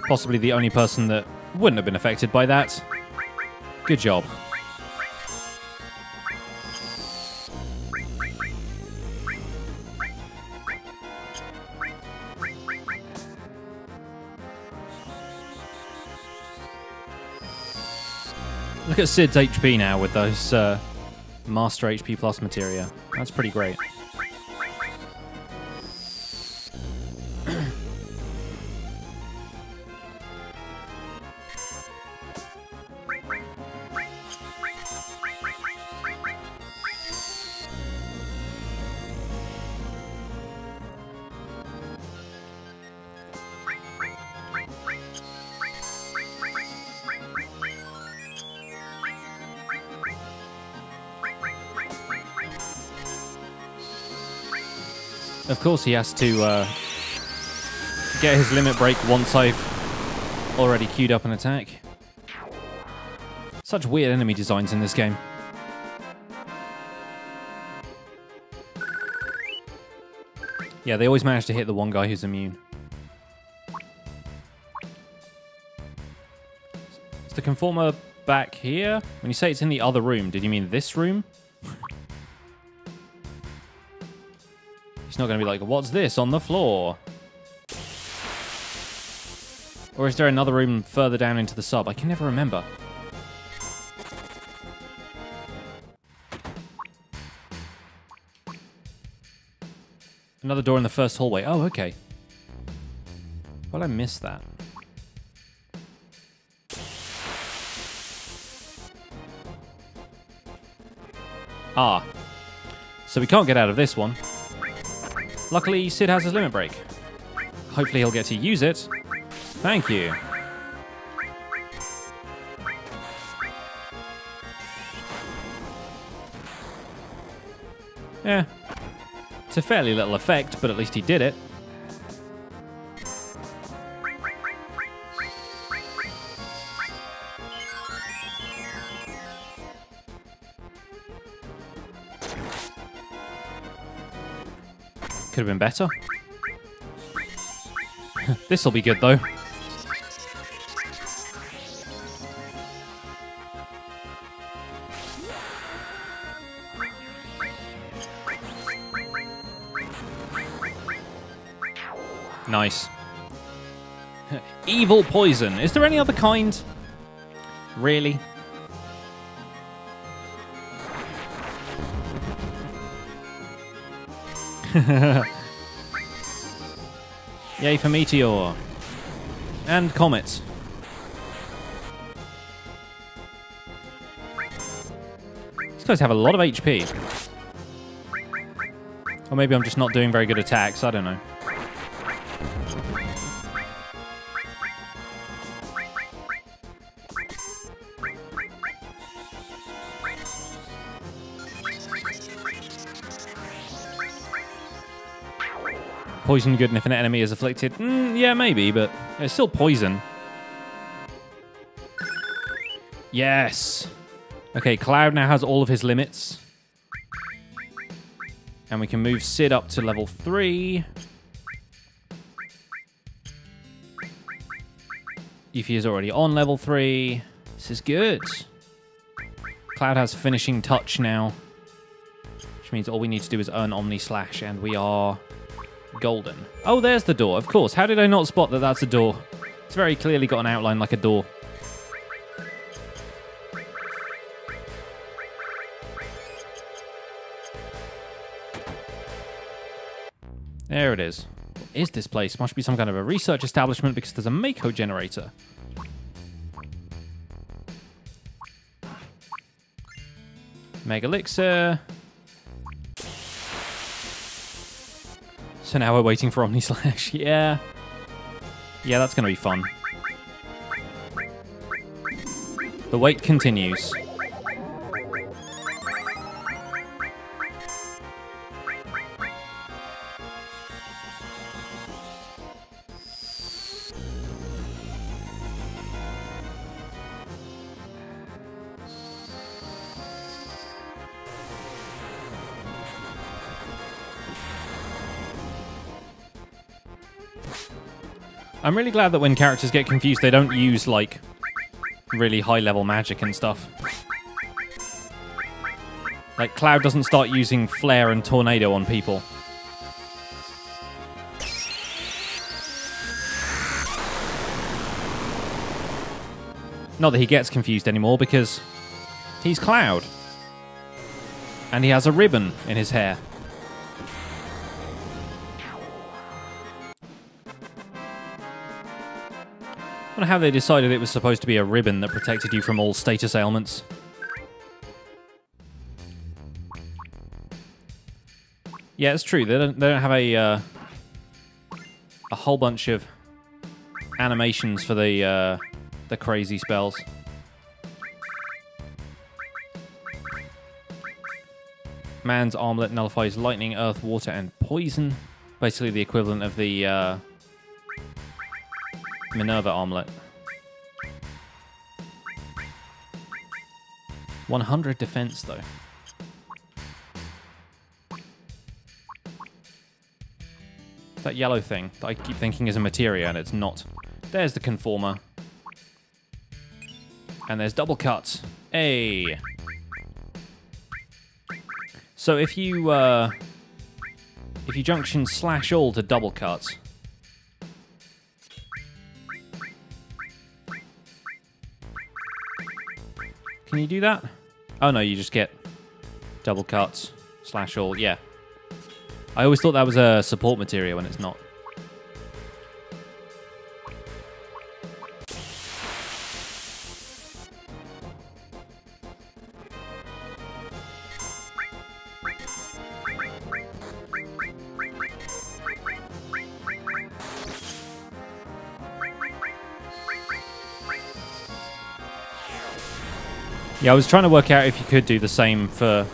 Possibly the only person that wouldn't have been affected by that. Good job. Look at Sid's HP now with those Master HP Plus materia. That's pretty great. Of course he has to get his limit break once I've already queued up an attack. Such weird enemy designs in this game. Yeah, they always manage to hit the one guy who's immune. Is the Conformer back here? When you say it's in the other room, did you mean this room? He's not going to be like, what's this on the floor? Or is there another room further down into the sub? I can never remember. Another door in the first hallway. Oh, okay. Well, I missed that. Ah. So we can't get out of this one. Luckily, Sid has his limit break. Hopefully he'll get to use it. Thank you. Yeah. It's a fairly little effect, but at least he did it. Could have been better. This'll be good, though. Nice. Evil poison. Is there any other kind? Really? Yay for Meteor. And Comet. These guys have a lot of HP. Or maybe I'm just not doing very good attacks, I don't know. Poison good if an enemy is afflicted? Yeah, maybe, but it's still poison. Yes! Okay, Cloud now has all of his limits. And we can move Sid up to level 3. Yuffie is already on level 3. This is good. Cloud has finishing touch now. Which means all we need to do is earn Omni Slash, and we are golden. Oh, there's the door, of course. How did I not spot that that's a door? It's very clearly got an outline like a door. There it is. What is this place? Must be some kind of a research establishment because there's a Mako generator. Mega Elixir. So now we're waiting for Omni Slash. Yeah. Yeah, that's going to be fun. The wait continues. I'm really glad that when characters get confused, they don't use, like, really high-level magic and stuff. Like, Cloud doesn't start using Flare and Tornado on people. Not that he gets confused anymore, because he's Cloud. And he has a ribbon in his hair. I wonder how they decided it was supposed to be a ribbon that protected you from all status ailments. Yeah, it's true. They don't have a whole bunch of animations for the crazy spells. Man's armlet nullifies lightning, earth, water, and poison. Basically the equivalent of the Minerva armlet. 100 defense, though. That yellow thing that I keep thinking is a materia, and it's not. There's the conformer. And there's double cut. Hey. So if you junction slash all to double cut, can you do that? Oh no, you just get double cuts, slash all, yeah. I always thought that was a support materia when it's not. Yeah, I was trying to work out if you could do the same for...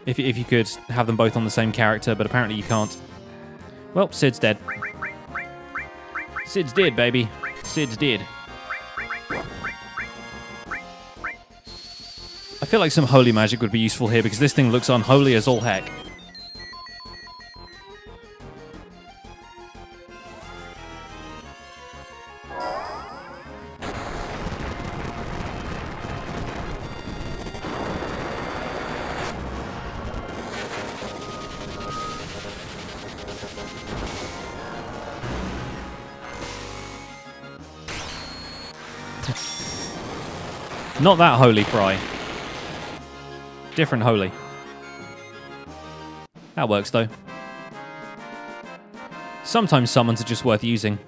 If you could have them both on the same character, but apparently you can't. Well, Sid's dead. Sid's dead, baby. Sid's dead. I feel like some holy magic would be useful here because this thing looks unholy as all heck. Not that holy, Fry. Different holy. That works, though. Sometimes summons are just worth using.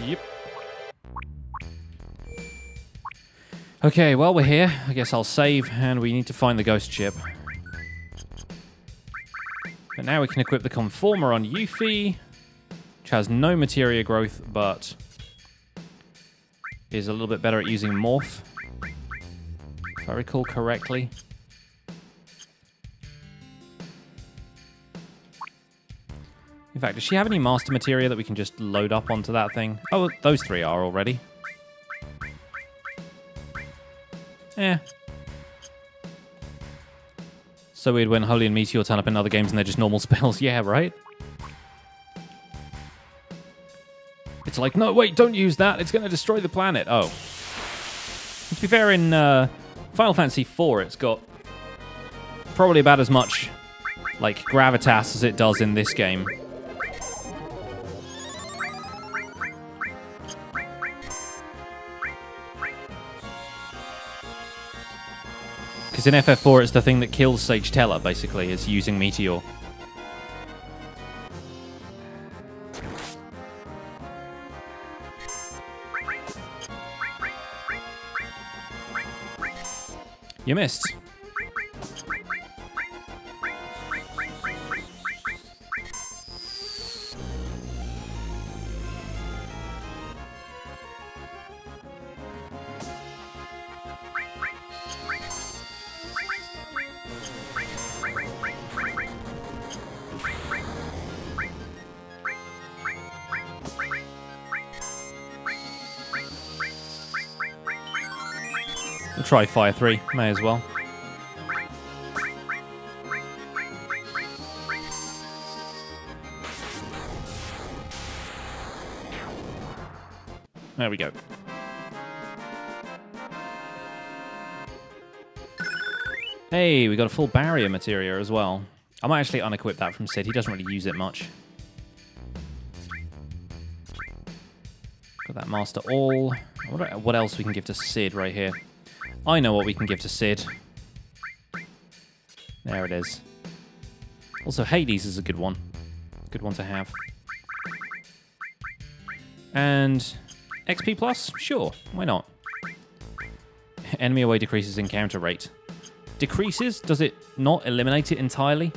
Yep. Okay, well, we're here. I guess I'll save, and we need to find the ghost ship. But now we can equip the Conformer on Yuffie, which has no materia growth, but is a little bit better at using Morph, if I recall correctly. In fact, does she have any Master Materia that we can just load up onto that thing? Oh, those three are already. Eh. So weird when Holy and Meteor turn up in other games and they're just normal spells. Yeah, right? It's like, no, wait, don't use that. It's going to destroy the planet. Oh. To be fair, in Final Fantasy IV, it's got probably about as much, like, gravitas as it does in this game. Because in FF4, it's the thing that kills Sage Teller, basically, is using Meteor. You missed. We'll try Fire 3, may as well. There we go. Hey, we got a full barrier materia as well. I might actually unequip that from Sid. He doesn't really use it much. Got that Master All. I wonder what else we can give to Sid right here. I know what we can give to Sid. There it is. Also, Hades is a good one. Good one to have. And XP plus? Sure, why not? Enemy away decreases encounter rate. Decreases? Does it not eliminate it entirely?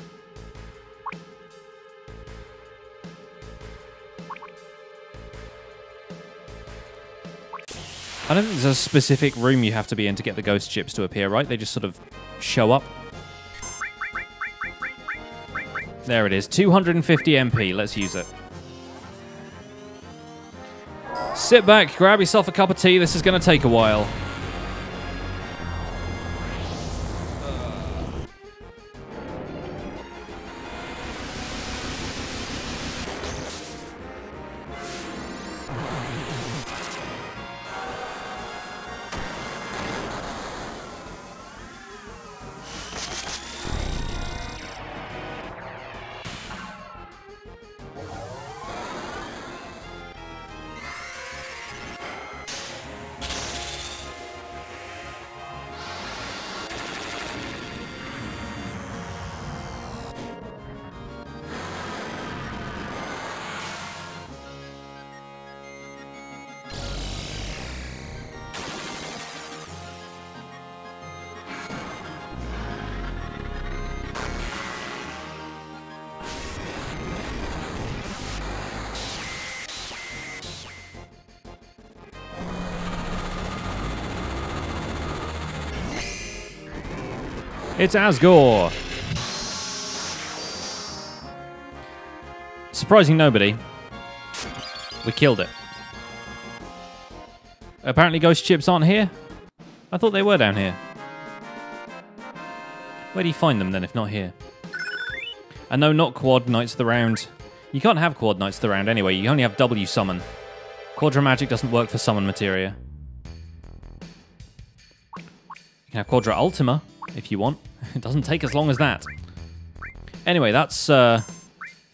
I don't think there's a specific room you have to be in to get the ghost ships to appear, right? They just sort of show up. There it is. 250 MP. Let's use it. Sit back, grab yourself a cup of tea. This is going to take a while. It's Asgore. Surprising nobody. We killed it. Apparently ghost ships aren't here. I thought they were down here. Where do you find them then if not here? And no, not quad Knights of the Round. You can't have quad Knights of the Round anyway. You only have W summon. Quadra magic doesn't work for summon materia. You can have Quadra Ultima if you want. It doesn't take as long as that. Anyway, that's for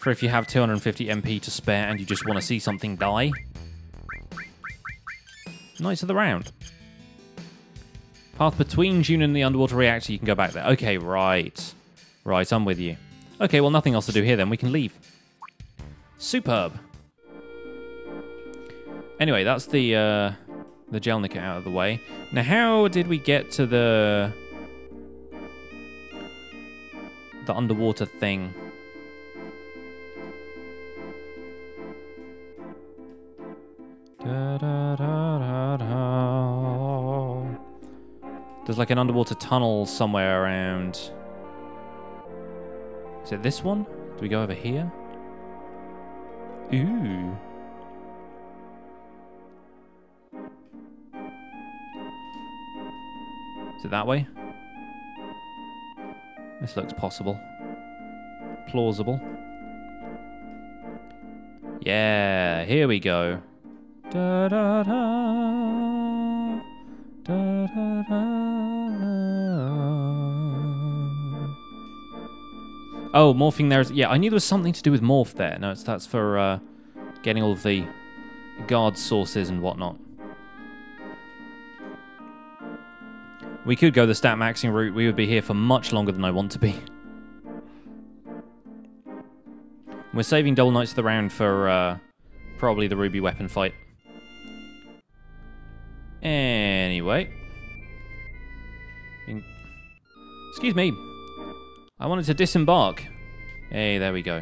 if you have 250 MP to spare and you just want to see something die. Knights of the Round. Path between Junon and the underwater reactor, you can go back there. Okay, right. Right, I'm with you. Okay, well, nothing else to do here then. We can leave. Superb. Anyway, that's the Jelnica out of the way. Now, how did we get to the underwater thing? Da, da, da, da, da. There's like an underwater tunnel somewhere around. Is it this one? Do we go over here? Ooh. Is it that way? This looks possible. Plausible. Yeah, here we go. Da da da. Da da da. Oh, morphing there is... Yeah, I knew there was something to do with morph there. No, that's for getting all of the guard sources and whatnot. We could go the stat maxing route. We would be here for much longer than I want to be. We're saving Double Knights of the Round for probably the Ruby weapon fight. Anyway. Excuse me. I wanted to disembark. Hey, there we go.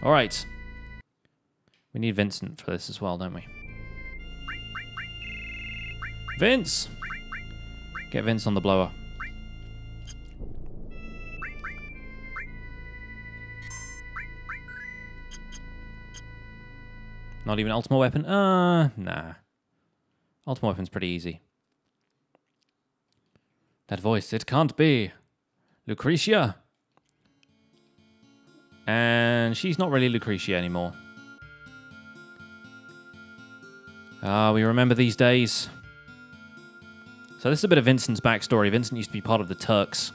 Alright. We need Vincent for this as well, don't we? Vince! Get Vince on the blower. Not even Ultimate Weapon? Nah. Ultimate Weapon's pretty easy. That voice, it can't be. Lucretia? And she's not really Lucretia anymore. Ah, we remember these days. So this is a bit of Vincent's backstory. Vincent used to be part of the Turks.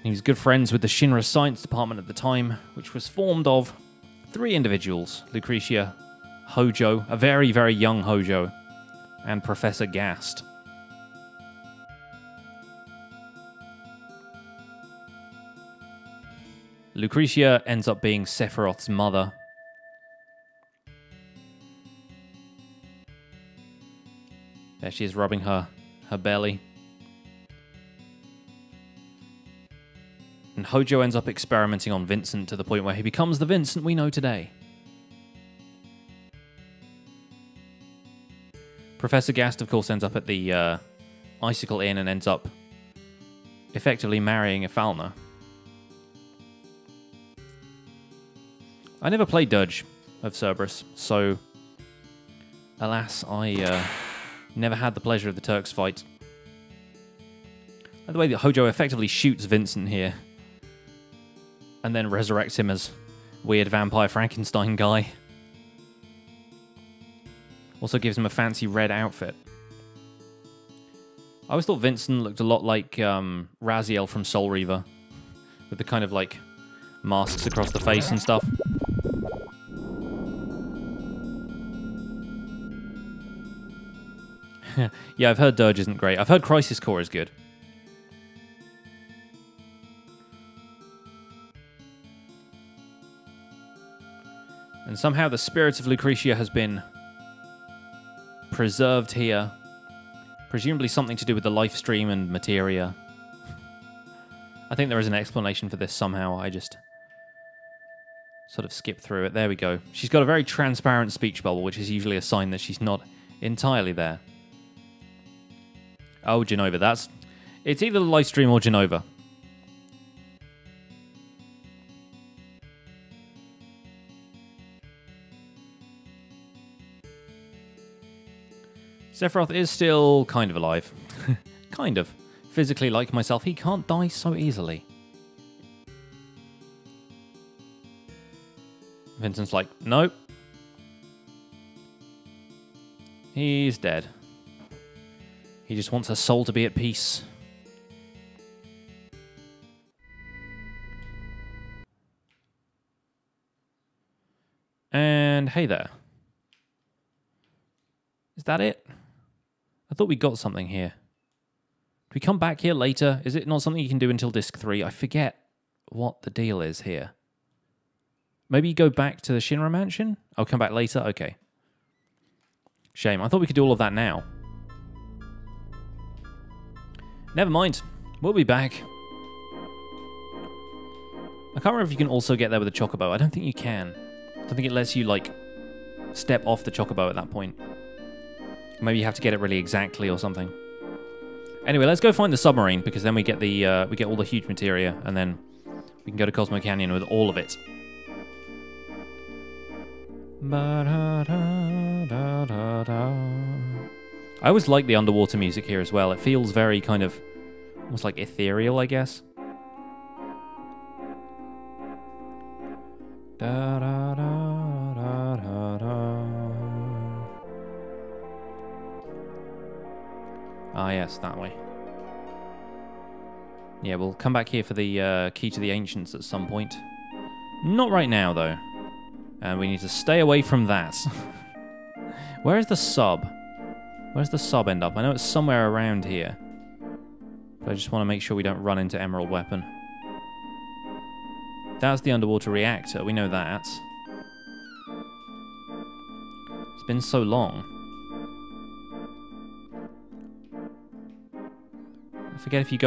He was good friends with the Shinra Science Department at the time, which was formed of 3 individuals. Lucretia, Hojo, a very, very young Hojo, and Professor Gast. Lucretia ends up being Sephiroth's mother. There she is rubbing her belly. And Hojo ends up experimenting on Vincent to the point where he becomes the Vincent we know today. Professor Gast, of course, ends up at the Icicle Inn and ends up effectively marrying Ifalna. I never played Dirge of Cerberus, so alas, I never had the pleasure of the Turks fight. By the way, that Hojo effectively shoots Vincent here and then resurrects him as weird vampire Frankenstein guy. Also gives him a fancy red outfit. I always thought Vincent looked a lot like Raziel from Soul Reaver, with the kind of like masks across the face and stuff. Yeah, I've heard Dirge isn't great. I've heard Crisis Core is good. And somehow the spirit of Lucretia has been preserved here. Presumably something to do with the life stream and materia. I think there is an explanation for this somehow. I just sort of skipped through it. There we go. She's got a very transparent speech bubble, which is usually a sign that she's not entirely there. Oh, Genova. It's either the live stream or Genova. Sephiroth is still kind of alive. Kind of. Physically like myself, he can't die so easily. Vincent's like, nope. He's dead. He just wants her soul to be at peace. And hey there. Is that it? I thought we got something here. Do we come back here later? Is it not something you can do until Disc 3? I forget what the deal is here. Maybe you go back to the Shinra Mansion? I'll come back later? Okay. Shame. I thought we could do all of that now. Never mind. We'll be back. I can't remember if you can also get there with a Chocobo. I don't think you can. I don't think it lets you, like, step off the Chocobo at that point. Maybe you have to get it really exactly or something. Anyway, let's go find the submarine, because then we get the we get all the huge materia, and then we can go to Cosmo Canyon with all of it. I always like the underwater music here as well. It feels very kind of almost like ethereal, I guess. Ah, yes, that way. Yeah, we'll come back here for the key to the ancients at some point. Not right now, though. And we need to stay away from that. Where is the sub? Where's the sub end up? I know it's somewhere around here. But I just want to make sure we don't run into Emerald Weapon. That's the underwater reactor. We know that. It's been so long. I forget if you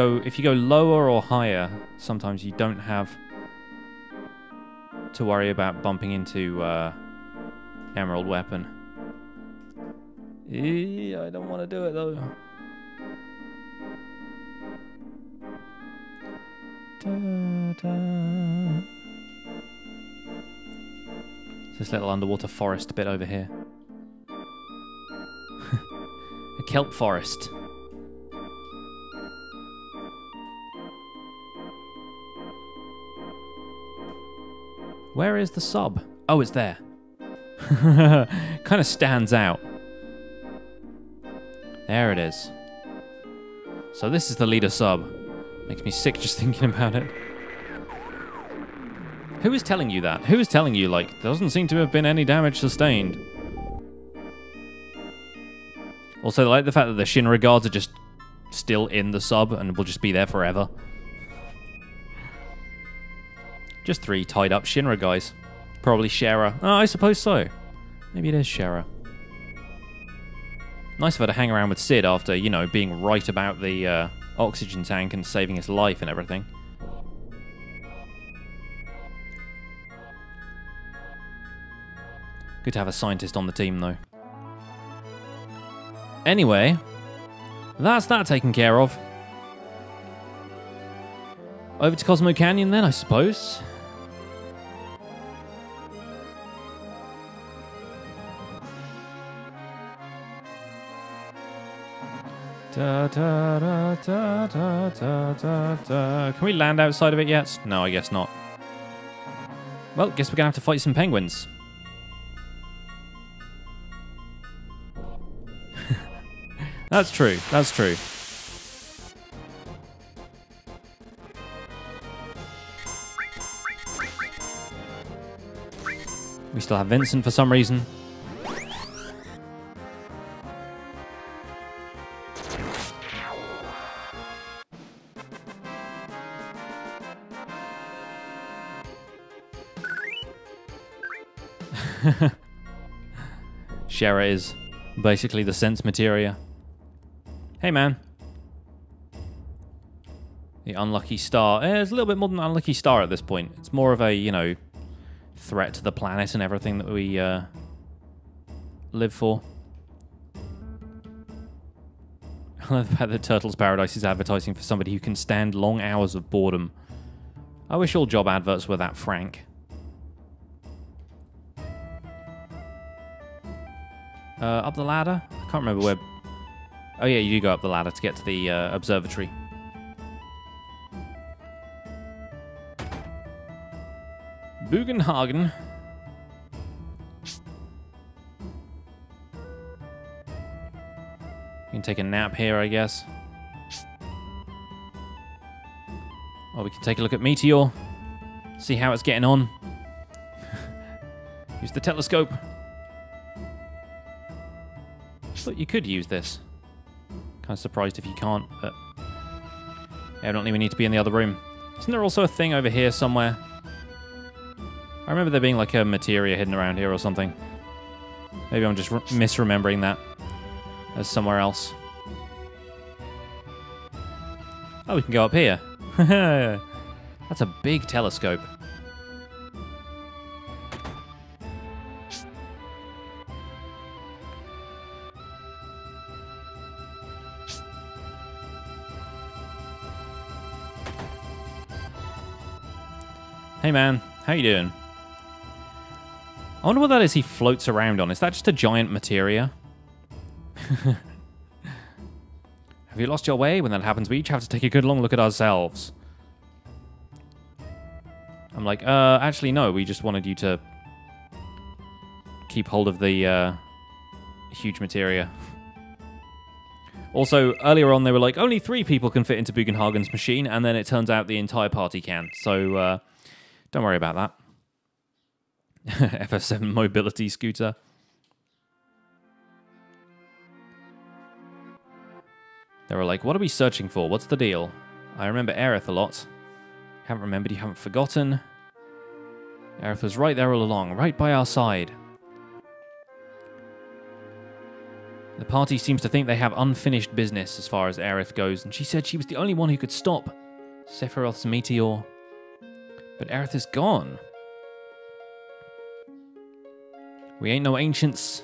go lower or higher, sometimes you don't have to worry about bumping into Emerald Weapon. I don't want to do it though. This little underwater forest bit over here. A kelp forest. Where is the sub? Oh, it's there. Kind of stands out. There it is. So this is the leader sub. Makes me sick just thinking about it. Who is telling you that? Who is telling you, like, there doesn't seem to have been any damage sustained? Also, I like the fact that the Shinra guards are just still in the sub and will just be there forever. Just 3 tied up Shinra guys. Probably Shara. Oh, I suppose so. Maybe it is Shara. Nice of her to hang around with Sid after, you know, being right about the oxygen tank and saving his life and everything. Good to have a scientist on the team, though. Anyway, that's that taken care of. Over to Cosmo Canyon then, I suppose. Da, da, da, da, da, da, da, da. Can we land outside of it yet? No, I guess not. Well, guess we're gonna have to fight some penguins. That's true, that's true. We still have Vincent for some reason. Shara is basically the sense materia. Hey, man. The unlucky star. It's a little bit more than an unlucky star at this point. It's more of a, you know, threat to the planet and everything that we live for. I love the fact that Turtles Paradise is advertising for somebody who can stand long hours of boredom. I wish all job adverts were that frank. Up the ladder? I can't remember where Oh yeah, you do go up the ladder to get to the observatory. Bugenhagen. You can take a nap here, I guess. Or we can take a look at Meteor. See how it's getting on. Use the telescope. Thought you could use this. Kind of surprised if you can't, but... yeah, I don't even need to be in the other room. Isn't there also a thing over here somewhere? I remember there being like a materia hidden around here or something. Maybe I'm just misremembering that as somewhere else. Oh, we can go up here. That's a big telescope. Hey man, how you doing? I wonder what that is he floats around on. Is that just a giant materia? Have you lost your way? When that happens, we each have to take a good long look at ourselves. I'm like, actually no, we just wanted you to keep hold of the huge materia. Also, earlier on they were like, only 3 people can fit into Bugenhagen's machine, and then it turns out the entire party can. So, don't worry about that. FF7 mobility scooter. They were like, what are we searching for? What's the deal? I remember Aerith a lot. Haven't remembered, you haven't forgotten. Aerith was right there all along, right by our side. The party seems to think they have unfinished business as far as Aerith goes, and she said she was the only one who could stop Sephiroth's meteor. But Aerith is gone. We ain't no ancients.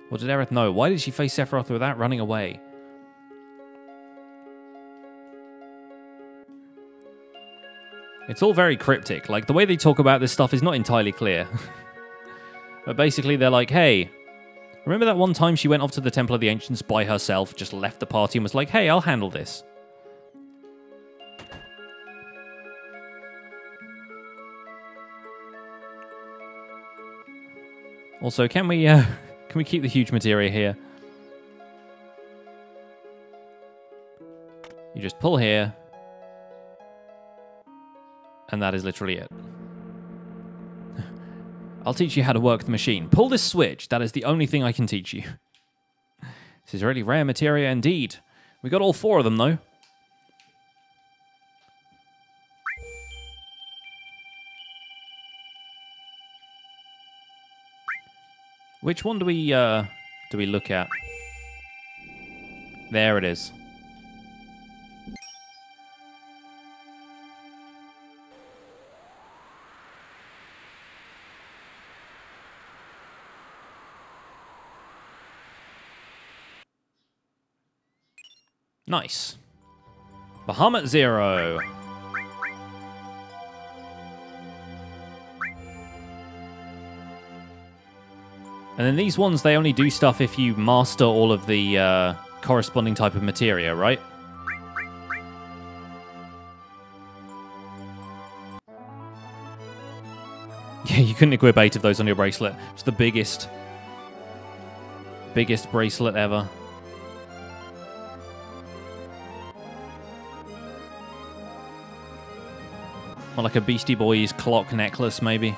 What did Aerith know? Why did she face Sephiroth without running away? It's all very cryptic. Like, the way they talk about this stuff is not entirely clear. But basically, they're like, hey, remember that one time she went off to the Temple of the Ancients by herself, just left the party and was like, hey, I'll handle this. Also, can we keep the huge materia here? You just pull here, and that is literally it. I'll teach you how to work the machine. Pull this switch. That is the only thing I can teach you. This is really rare materia indeed. We got all 4 of them, though. Which one do we look at? There it is. Nice. Bahamut 0. And then these ones, they only do stuff if you master all of the corresponding type of materia, right? Yeah, you couldn't equip 8 of those on your bracelet. It's the biggest bracelet ever. Or like a Beastie Boys clock necklace, maybe.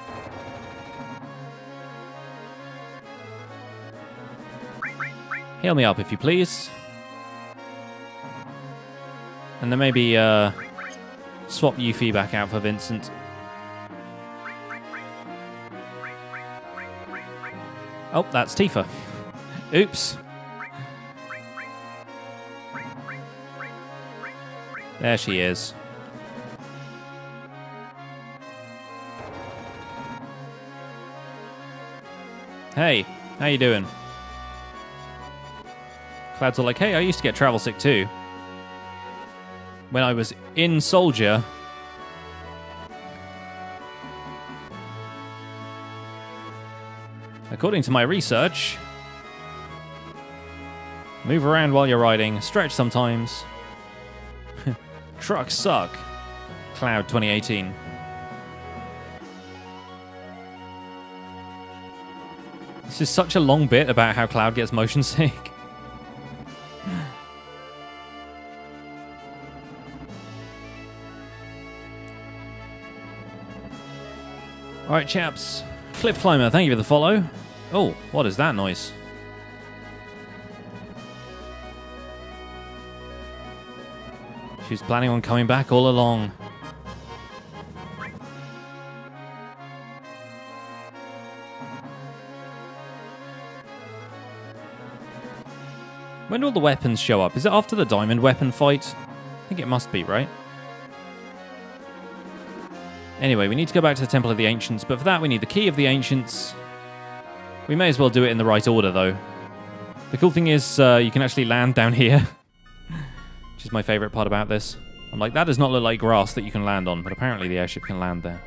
Heal me up, if you please. And then maybe swap Yuffie back out for Vincent. Oh, that's Tifa. Oops. There she is. Hey, how you doing? Cloud's all like, hey, I used to get travel sick too. When I was in Soldier. According to my research, move around while you're riding, stretch sometimes. Trucks suck. Cloud 2018. This is such a long bit about how Cloud gets motion sick. Alright, chaps. Cliff Climber, thank you for the follow. Oh, what is that noise? She's planning on coming back all along. When do all the weapons show up? Is it after the diamond weapon fight? I think it must be, right? Anyway, we need to go back to the Temple of the Ancients, but for that we need the Key of the Ancients. We may as well do it in the right order, though. The cool thing is you can actually land down here, which is my favourite part about this. I'm like, that does not look like grass that you can land on, but apparently the airship can land there.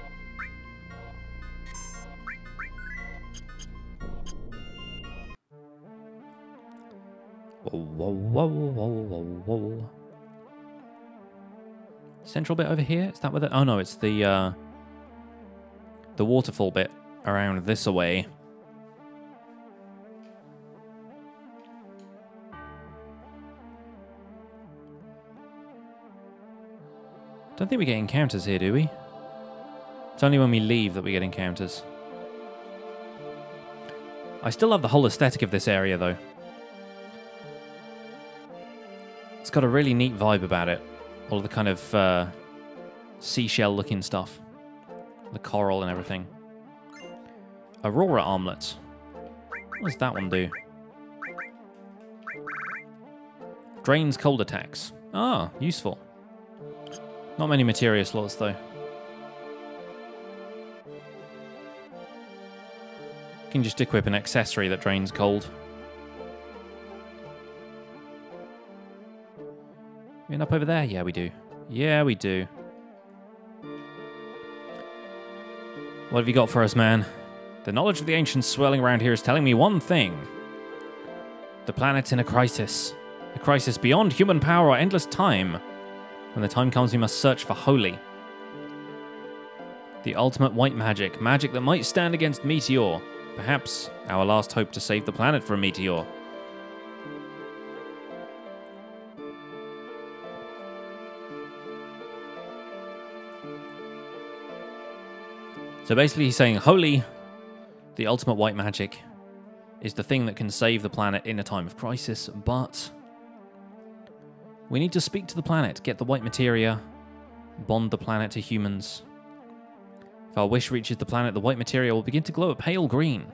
Whoa, whoa, whoa, whoa, whoa, whoa. Central bit over here? Is that where the... Oh, no, it's the waterfall bit around this away. Don't think we get encounters here, do we? It's only when we leave that we get encounters. I still love the whole aesthetic of this area, though. It's got a really neat vibe about it. All the kind of seashell-looking stuff. The coral and everything. Aurora armlet. What does that one do? Drains cold attacks. Ah, useful. Not many materia slots, though. You can just equip an accessory that drains cold. We end up over there? Yeah, we do. Yeah, we do. What have you got for us, man? The knowledge of the ancients swirling around here is telling me one thing. The planet's in a crisis. A crisis beyond human power or endless time. When the time comes, we must search for Holy. The ultimate white magic. Magic that might stand against Meteor. Perhaps our last hope to save the planet from Meteor. So basically he's saying Holy, the ultimate white magic, is the thing that can save the planet in a time of crisis, but we need to speak to the planet, get the white materia, bond the planet to humans. If our wish reaches the planet, the white materia will begin to glow a pale green.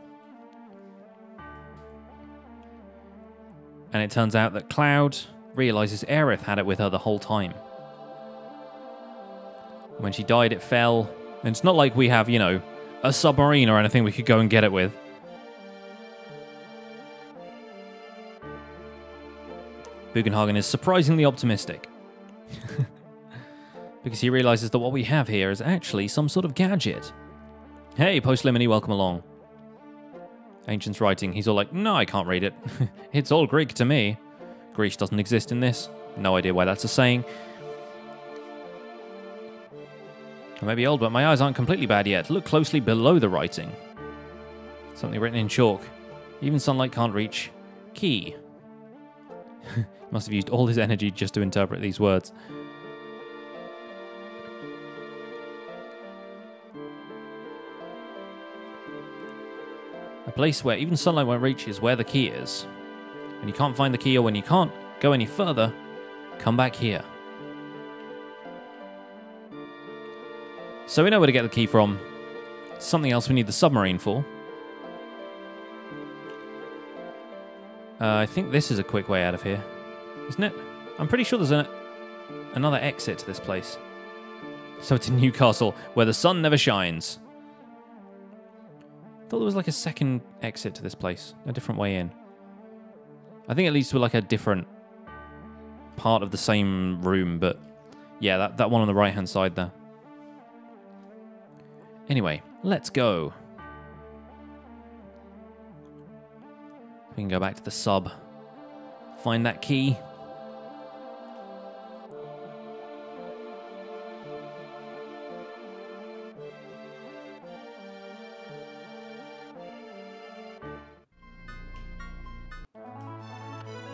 And it turns out that Cloud realizes Aerith had it with her the whole time. When she died, it fell. And it's not like we have, you know, a submarine or anything we could go and get it with. Bugenhagen is surprisingly optimistic. Because he realizes that what we have here is actually some sort of gadget. Hey, Post Lemony, welcome along. Ancient's writing. He's all like, no, I can't read it. It's all Greek to me. Greece doesn't exist in this. No idea why that's a saying. I may be old, but my eyes aren't completely bad yet. Look closely below the writing. Something written in chalk. Even sunlight can't reach. Key. Must have used all his energy just to interpret these words. A place where even sunlight won't reach is where the key is. When you can't find the key or when you can't go any further, come back here. So we know where to get the key from. Something else we need the submarine for. I think this is a quick way out of here. Isn't it? I'm pretty sure there's another exit to this place. So it's in Newcastle, where the sun never shines. I thought there was like a second exit to this place. A different way in. I think it leads to like a different part of the same room, but yeah, that one on the right-hand side there. Anyway, let's go. We can go back to the sub. Find that key.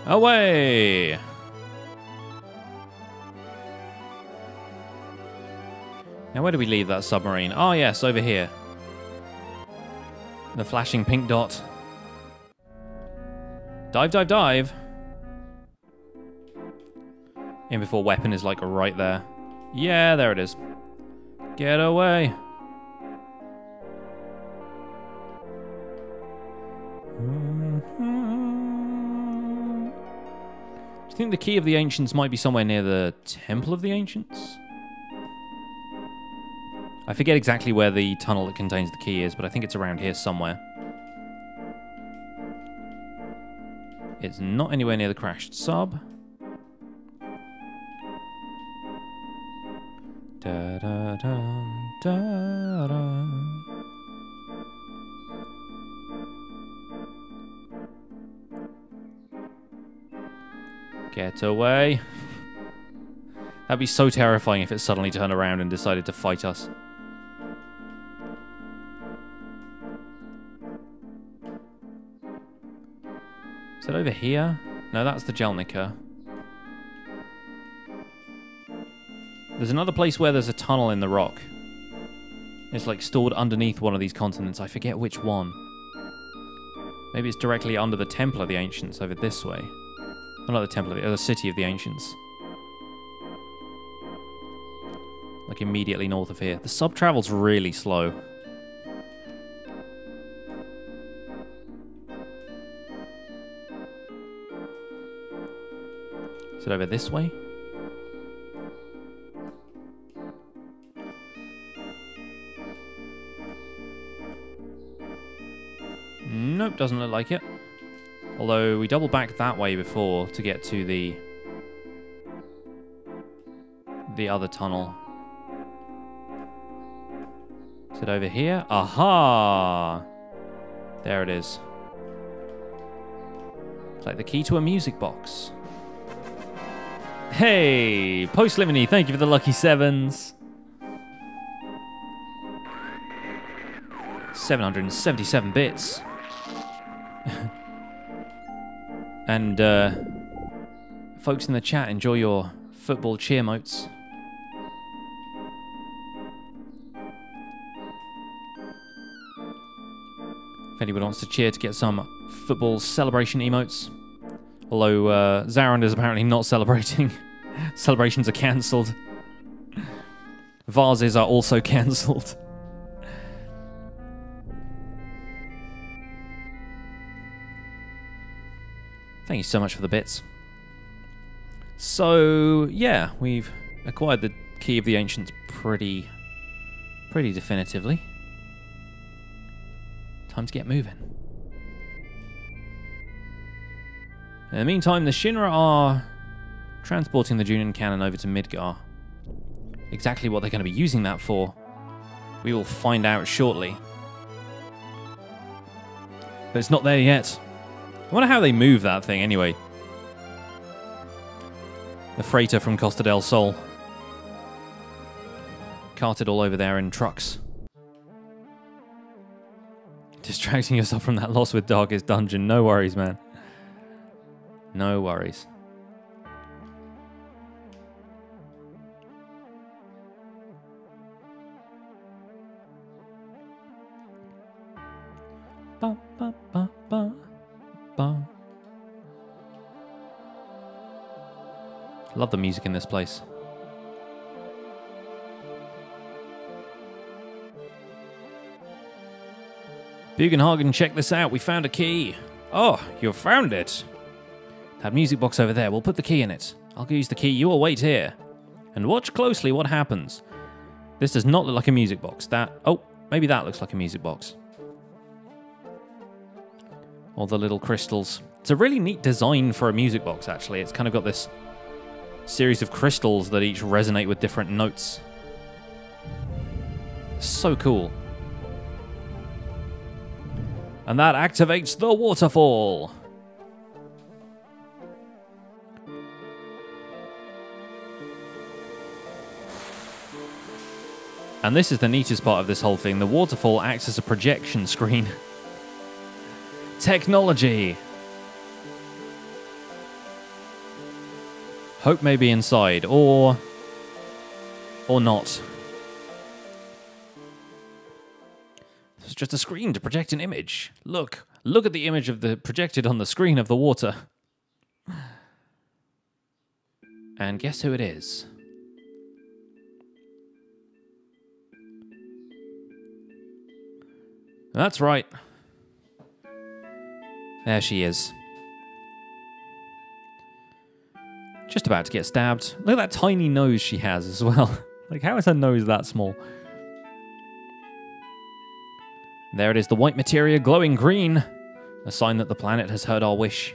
Away! Now where do we leave that submarine? Oh yes, over here. The flashing pink dot. Dive, dive, dive. In before weapon is like right there. Yeah, there it is. Get away. Do you think the key of the Ancients might be somewhere near the Temple of the Ancients? I forget exactly where the tunnel that contains the key is, but I think it's around here somewhere. It's not anywhere near the crashed sub. Da, da, da, da, da. Get away. That'd be so terrifying if it suddenly turned around and decided to fight us. Is it over here? No, that's the Jelnica. There's another place where there's a tunnel in the rock. It's like stored underneath one of these continents. I forget which one. Maybe it's directly under the Temple of the Ancients over this way. Oh, not the Temple of the City of the Ancients. Like immediately north of here. The sub travel's really slow. Is it over this way? Nope, doesn't look like it. Although we doubled back that way before to get to the other tunnel. Is it over here? Aha! There it is. It's like the key to a music box. Hey! Post Limony, thank you for the lucky 7s. 777 bits. And folks in the chat, enjoy your football cheer motes. If anybody wants to cheer to get some football celebration emotes. Although Zaron is apparently not celebrating. Celebrations are cancelled. Vases are also cancelled. Thank you so much for the bits. So, yeah, we've acquired the Key of the Ancients pretty definitively. Time to get moving. In the meantime, the Shinra are transporting the Junon cannon over to Midgar. Exactly what they're going to be using that for, we will find out shortly. But it's not there yet. I wonder how they move that thing anyway. The freighter from Costa del Sol. Carted all over there in trucks. Distracting yourself from that Lost with Darkest Dungeon. No worries, man. No worries. Ba, ba, ba, ba, ba. Love the music in this place. Bugenhagen, check this out. We found a key. Oh, you found it. That music box over there. We'll put the key in it. I'll use the key. You will wait here. And watch closely what happens. This does not look like a music box. Oh, maybe that looks like a music box. All the little crystals. It's a really neat design for a music box, actually. It's kind of got this series of crystals that each resonate with different notes. So cool. And that activates the waterfall. And this is the neatest part of this whole thing. The waterfall acts as a projection screen. Technology! Hope may be inside, or not. It's just a screen to project an image. Look at the image of the projected on the screen of the water. And guess who it is? That's right. There she is. Just about to get stabbed. Look at that tiny nose she has as well. Like, how is her nose that small? There it is, the white materia glowing green. A sign that the planet has heard our wish.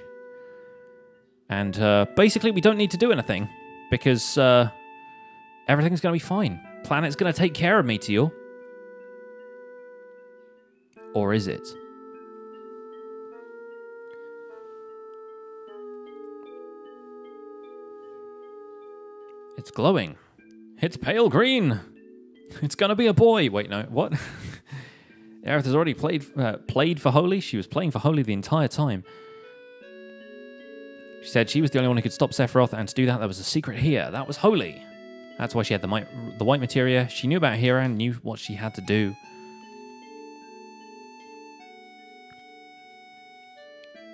And basically, we don't need to do anything. Because everything's going to be fine. Planet's going to take care of Meteor. Or is it? It's glowing. It's pale green. It's gonna be a boy. Wait, no. What? Aerith has already played for Holy. She was playing for Holy the entire time. She said she was the only one who could stop Sephiroth, and to do that, there was a secret here. That was Holy. That's why she had the white materia. She knew about Hera and knew what she had to do.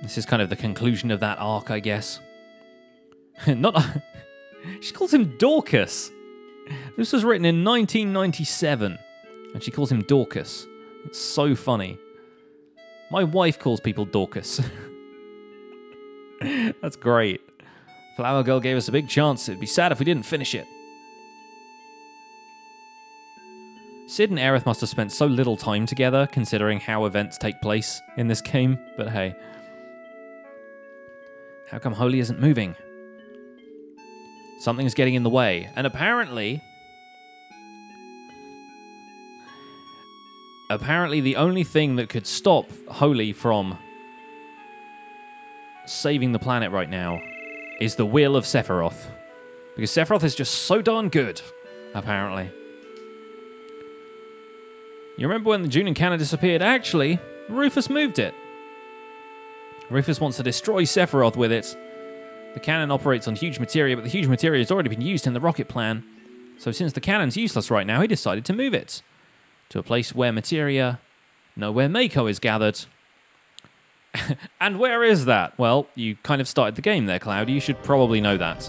This is kind of the conclusion of that arc, I guess. Not... She calls him Dorcas. This was written in 1997, and she calls him Dorcas. It's so funny. My wife calls people Dorcas. That's great. Flower Girl gave us a big chance. It'd be sad if we didn't finish it. Sid and Aerith must have spent so little time together, considering how events take place in this game, but hey. How come Holy isn't moving? Something's getting in the way. And apparently the only thing that could stop Holy from saving the planet right now is the will of Sephiroth. Because Sephiroth is just so darn good, apparently. You remember when the Junon cannon disappeared? Actually, Rufus moved it. Rufus wants to destroy Sephiroth with it. The cannon operates on Huge Materia, but the Huge Materia has already been used in the rocket plan. So since the cannon's useless right now, he decided to move it to a place where materia, no, where Mako is gathered. And where is that? Well, you kind of started the game there, Cloud. You should probably know that.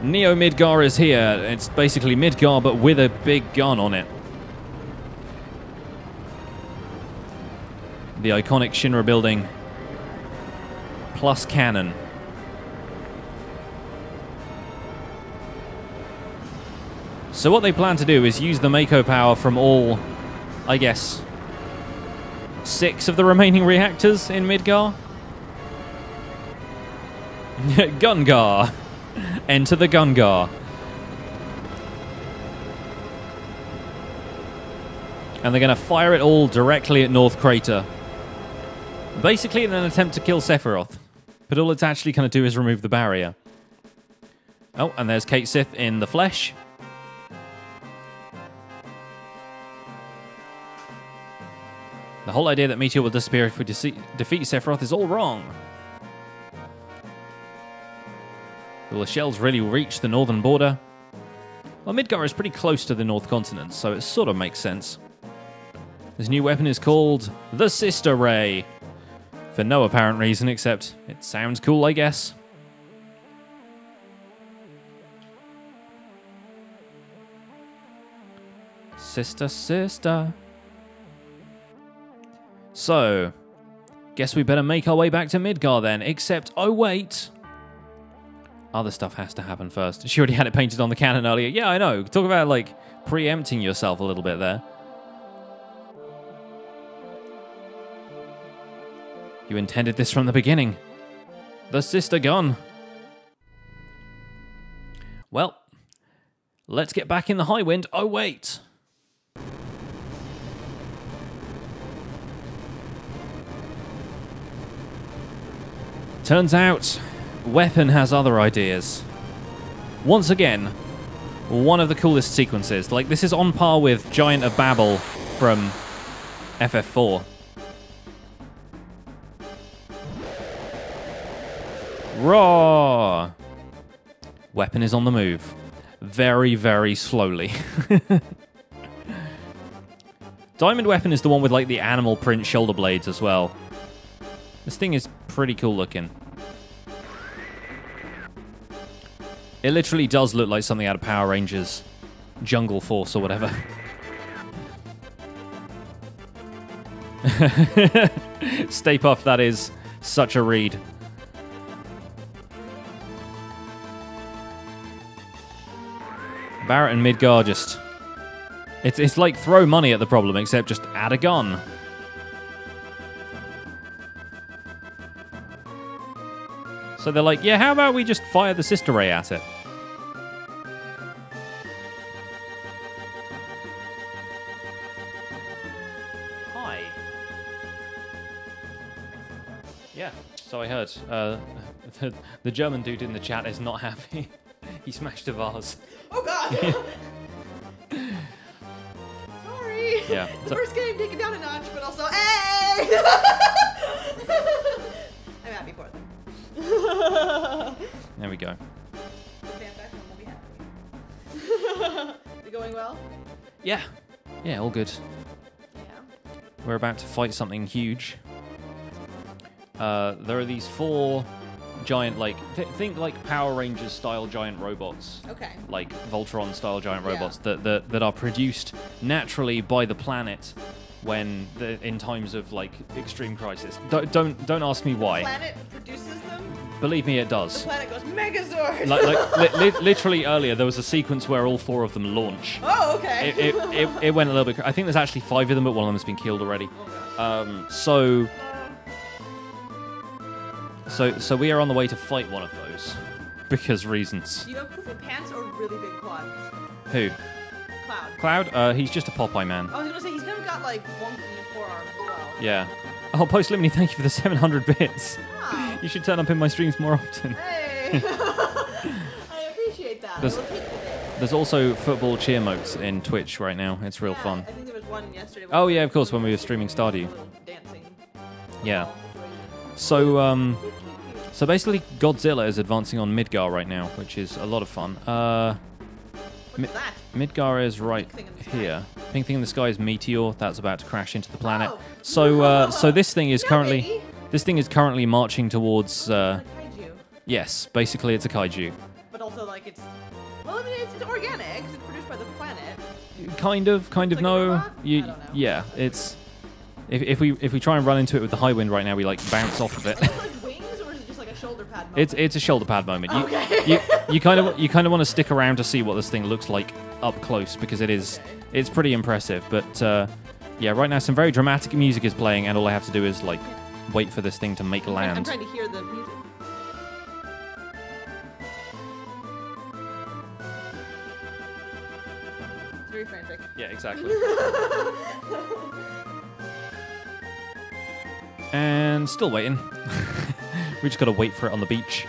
Neo Midgar is here. It's basically Midgar, but with a big gun on it. The iconic Shinra building. Plus cannon. So what they plan to do is use the Mako power from all, I guess, 6 of the remaining reactors in Midgar. Gungar. Enter the Gungar. And they're going to fire it all directly at North Crater. Basically in an attempt to kill Sephiroth. But all it's actually going to do is remove the barrier. Oh, and there's Kate Sith in the flesh. The whole idea that Meteor will disappear if we defeat Sephiroth is all wrong. Will the shells really reach the northern border? Well, Midgar is pretty close to the North Continent, so it sort of makes sense. This new weapon is called the Sister Ray. For no apparent reason, except it sounds cool, I guess. Sister, sister. So, guess we better make our way back to Midgar then, except, oh wait. Other stuff has to happen first. She already had it painted on the cannon earlier. Yeah, I know. Talk about, like, preempting yourself a little bit there. You intended this from the beginning. The sister gun. Well, let's get back in the high wind. Oh, wait. Turns out, Weapon has other ideas. Once again, one of the coolest sequences. Like, this is on par with Giant of Babel from FF4. Raw! Weapon is on the move. Very, very slowly. Diamond Weapon is the one with, like, the animal print shoulder blades as well. This thing is pretty cool looking. It literally does look like something out of Power Rangers Jungle Force or whatever. Stay Puft, that is such a read. Barrett and Midgar just... It's like throw money at the problem, except just add a gun. So they're like, yeah, how about we just fire the sister ray at it? Hi. Yeah, so I heard. The German dude in the chat is not happy. He smashed a vase. Oh god! Sorry. Yeah. The first game taken down a notch, but also, hey! I'm happy for them. There we go. The fan back home will be happy. You going well? Yeah. Yeah, all good. Yeah. We're about to fight something huge. There are these 4 giant, like, think like Power Rangers style giant robots. Okay. Like Voltron style giant robots that are produced naturally by the planet when in times of like extreme crisis. Don't ask me why. The planet produces them? Believe me, it does. The planet goes Megazord! Literally earlier, there was a sequence where all 4 of them launch. Oh, okay. It went a little bit... I think there's actually 5 of them, but one of them has been killed already. Oh, So we are on the way to fight one of those. Because reasons. Do you have poofy pants or really big quads? Who? Cloud. Cloud? He's just a Popeye man. I was gonna say, he's kind of got like wonky forearms as well. Yeah. Oh, Post Limini, thank you for the 700 bits. Wow. You should turn up in my streams more often. Hey! I appreciate that. There's- I will take the bits. There's also football cheer motes in Twitch right now. It's real fun. I think there was one yesterday. Oh, yeah, of course, when we were streaming Stardew. Dancing. Yeah. So, so basically, Godzilla is advancing on Midgar right now, which is a lot of fun. What's that? Midgar is right Pink thing in the sky. here. Pink thing in the sky is Meteor. That's about to crash into the planet. Oh. So this thing is No, currently baby. this thing is currently marching towards. Like kaiju. Yes, basically it's a kaiju. But also, like, it's... Well, I mean, it's organic, 'cause it's produced by the planet. Kind of, Like a no. robot? I don't know. Yeah, it's. If we try and run into it with the high wind right now, we like bounce off of it. Is it like wings, or is it just like a shoulder pad moment? It's a shoulder pad moment. Okay. You kind of want to stick around to see what this thing looks like up close because it's pretty impressive. But yeah, right now some very dramatic music is playing, and all I have to do is like wait for this thing to make I'm land. trying to hear the music. It's very frantic. Yeah, exactly. And still waiting. We just gotta wait for it on the beach.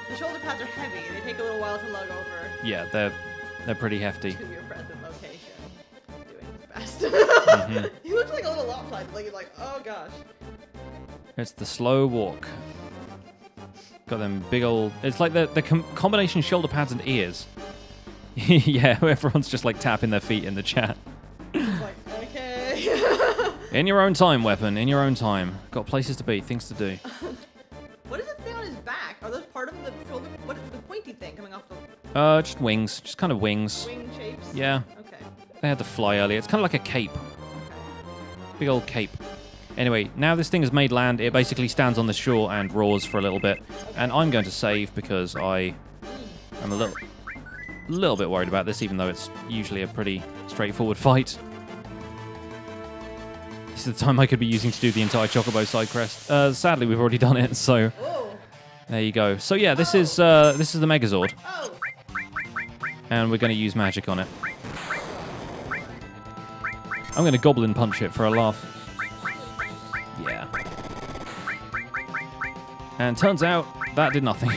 The shoulder pads are heavy. They take a little while to lug over Yeah, they're pretty hefty. to your present location. Doing his best. Mhm. He looks like a little lopsided. Like you're like, oh gosh. It's the slow walk. Got them big old... It's like the combination shoulder pads and ears. Yeah, everyone's just like tapping their feet in the chat. It's like, okay. In your own time, Weapon. In your own time. Got places to be, things to do. What is the thing on his back? Are those part of the shoulder? What is the pointy thing coming off the Just wings. Just kind of wings. wing shapes? Yeah. Okay. They had to fly earlier. It's kind of like a cape. Big old cape. Anyway, now this thing has made land. It basically stands on the shore and roars for a little bit. And I'm going to save because I am a little bit worried about this, even though it's usually a pretty straightforward fight. This is the time I could be using to do the entire Chocobo side quest. Sadly, we've already done it, so Whoa. there you go. So yeah, this is the Megazord, Oh. and we're going to use magic on it. I'm going to Goblin Punch it for a laugh. Yeah. And turns out that did nothing.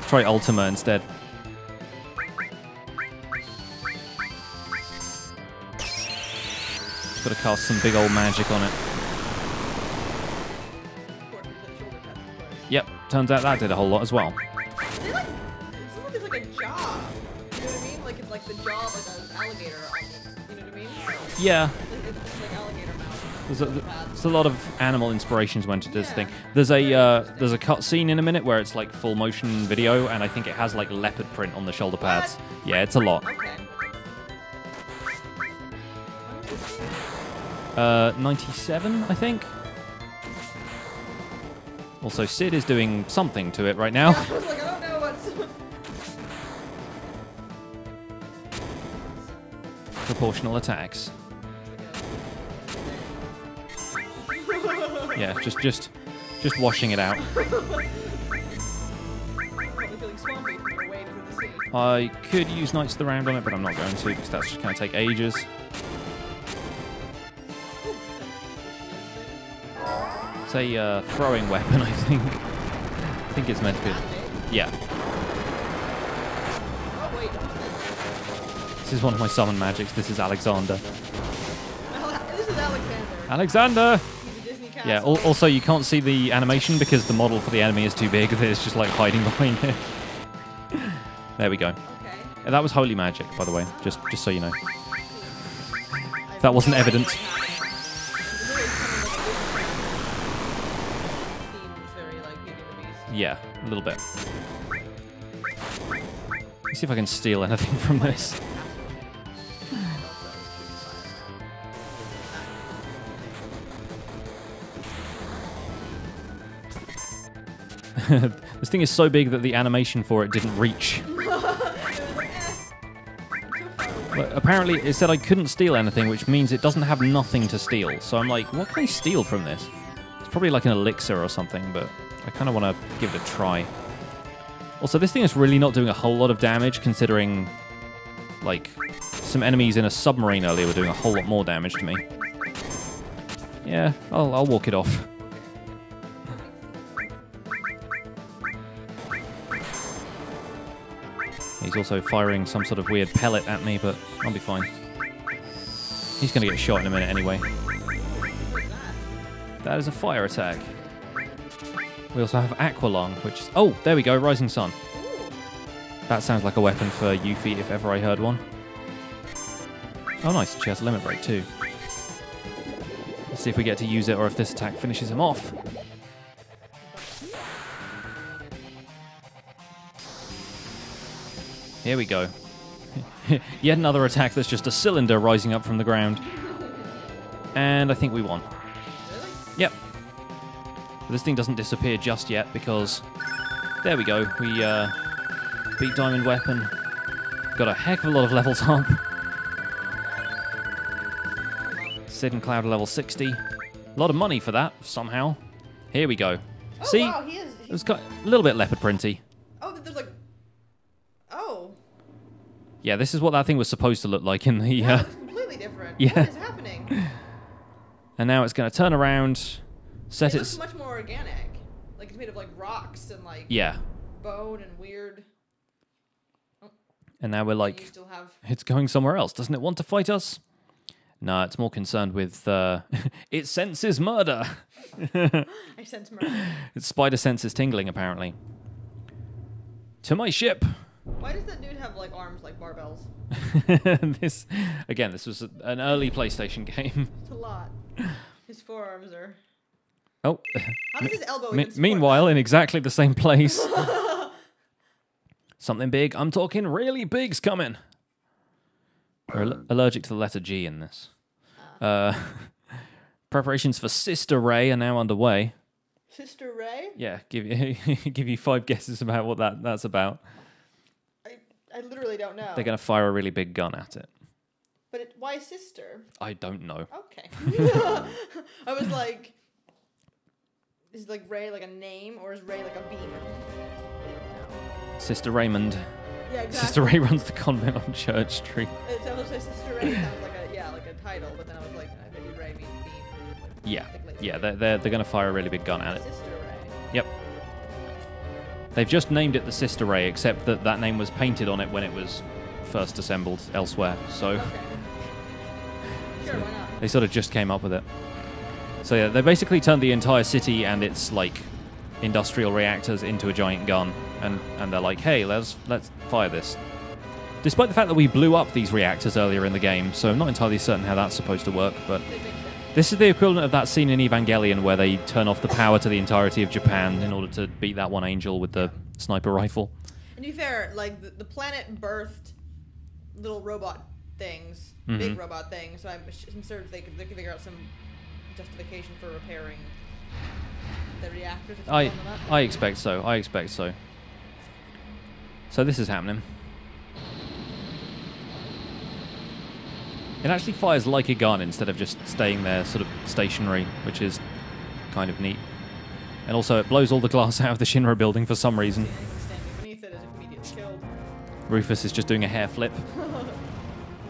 Try Ultima instead. Got to cast some big old magic on it. Yep, turns out that did a whole lot as well. They like, it's like it's like a job. You know what I mean? Like it's like the job like an alligator almost. You know what I mean? Yeah. It's like alligator mouth. There's a lot of animal inspirations went into this thing. There's a cutscene in a minute where it's like full motion video, and I think it has like leopard print on the shoulder pads. What? Yeah, it's a lot. Okay. 97, I think. Also, Sid is doing something to it right now. Yeah, I was like, I don't know what's... Proportional attacks. Yeah, just washing it out. Probably feeling swampy from your way through the sea. I could use Knights of the Round on it, but I'm not going to because that's just going to take ages. It's a throwing weapon, I think. I think it's meant to be. Yeah. Oh, wait, what's this? This is one of my summon magics. This is Alexander. This is Alexander. Alexander! He's a Disney castle. Yeah, also you can't see the animation because the model for the enemy is too big. It's just like hiding behind it. There we go. Okay. Yeah, that was holy magic, by the way, just so you know. That wasn't evident. Yeah, a little bit. Let's see if I can steal anything from this. This thing is so big that the animation for it didn't reach. But apparently it said I couldn't steal anything, which means it doesn't have nothing to steal. So I'm like, what can I steal from this? It's probably like an elixir or something, but I kind of want to give it a try. Also, this thing is really not doing a whole lot of damage, considering, like, some enemies in a submarine earlier were doing a whole lot more damage to me. Yeah, I'll walk it off. He's also firing some sort of weird pellet at me, but I'll be fine. He's going to get shot in a minute anyway. That is a fire attack. We also have Aqualung, which is... Oh, there we go, Rising Sun. That sounds like a weapon for Yuffie if ever I heard one. Oh, nice. She has a limit break too. Let's see if we get to use it or if this attack finishes him off. Here we go. Yet another attack that's just a cylinder rising up from the ground. And I think we won. Yep. But this thing doesn't disappear just yet because... There we go. We beat Diamond Weapon. Got a heck of a lot of levels up. Sid and Cloud are level 60. A lot of money for that, somehow. Here we go. Oh, see? wow, It was got a little bit leopard printy. Oh, there's like... Oh. Yeah, this is what that thing was supposed to look like in the... Yeah, it's completely different. Yeah. What is happening? And now it's going to turn around, set It its... looks much more organic. Like it's made of like rocks and like Yeah. bone and weird. Oh, And now we're you like, still have... it's going somewhere else. Doesn't it want to fight us? No, it's more concerned with... it senses murder. I sense murder. Its spider sense is tingling, apparently. To my ship. Why does that dude have like arms like barbells? This was an early PlayStation game. It's a lot. His forearms are... Oh. How does his elbow even support Meanwhile, that? in exactly the same place. Something big. I'm talking really big's coming. We're allergic to the letter G in this. Preparations for Sister Ray are now underway. Sister Ray? Yeah, give you 5 guesses about what that's about. I literally don't know. They're going to fire a really big gun at it. But why sister? I don't know. Okay. I was like, is like Ray like a name or is Ray like a beam? Sister Raymond. Yeah, exactly. Sister Ray runs the convent on Church Street. It sounds like Sister Ray sounds like a title, but then I was like, maybe Ray means beam. Like, Yeah, they're going to fire a really big gun at it. Sister Ray. Yep. They've just named it the Sister Ray, except that name was painted on it when it was first assembled elsewhere. So Okay. Sure, why not? They sort of just came up with it. So yeah, they basically turned the entire city and its like industrial reactors into a giant gun, and they're like, hey, let's fire this. Despite the fact that we blew up these reactors earlier in the game, so I'm not entirely certain how that's supposed to work, but this is the equivalent of that scene in Evangelion where they turn off the power to the entirety of Japan in order to beat that one angel with the sniper rifle. And to be fair, like the planet birthed little robot things, big robot things. So I'm certain they could figure out some justification for repairing the reactors. I expect so. I expect so. So this is happening. It actually fires like a gun instead of just staying there sort of stationary, which is kind of neat. And also it blows all the glass out of the Shinra building for some reason. Standing beneath it is immediately killed. Rufus is just doing a hair flip.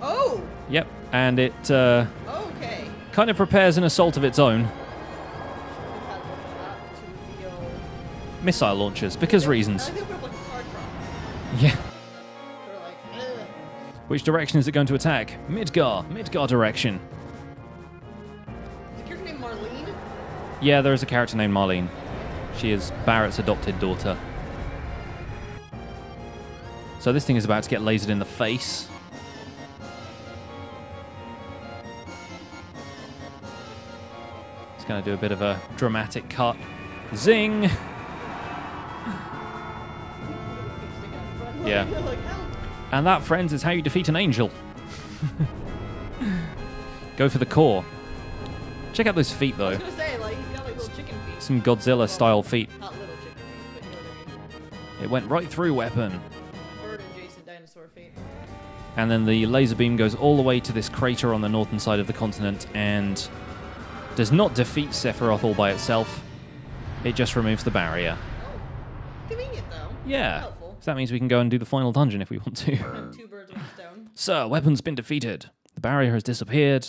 Oh! Yep, and it Okay. kind of prepares an assault of its own. Missile launchers, because reasons. I think they put up like a card prop. Yeah. They're like, ugh. Which direction is it going to attack? Midgar direction. Is the character named Marlene? Yeah, there is a character named Marlene. She is Barrett's adopted daughter. So this thing is about to get lasered in the face. It's going to do a bit of a dramatic cut. Zing! Yeah. Like, help. And that, friends, is how you defeat an angel. Go for the core. Check out those feet, I though. was gonna say, like, he's got like little chicken feet. Some Godzilla-style feet. Not little chicken feet, but you know what I mean. It went right through weapon. Bird adjacent dinosaur feet. And then the laser beam goes all the way to this crater on the northern side of the continent and does not defeat Sephiroth all by itself. It just removes the barrier. Oh. Convenient, though. Yeah. Helpful. So that means we can go and do the final dungeon if we want to. Two birds, one stone. Sir, weapon's been defeated. The barrier has disappeared.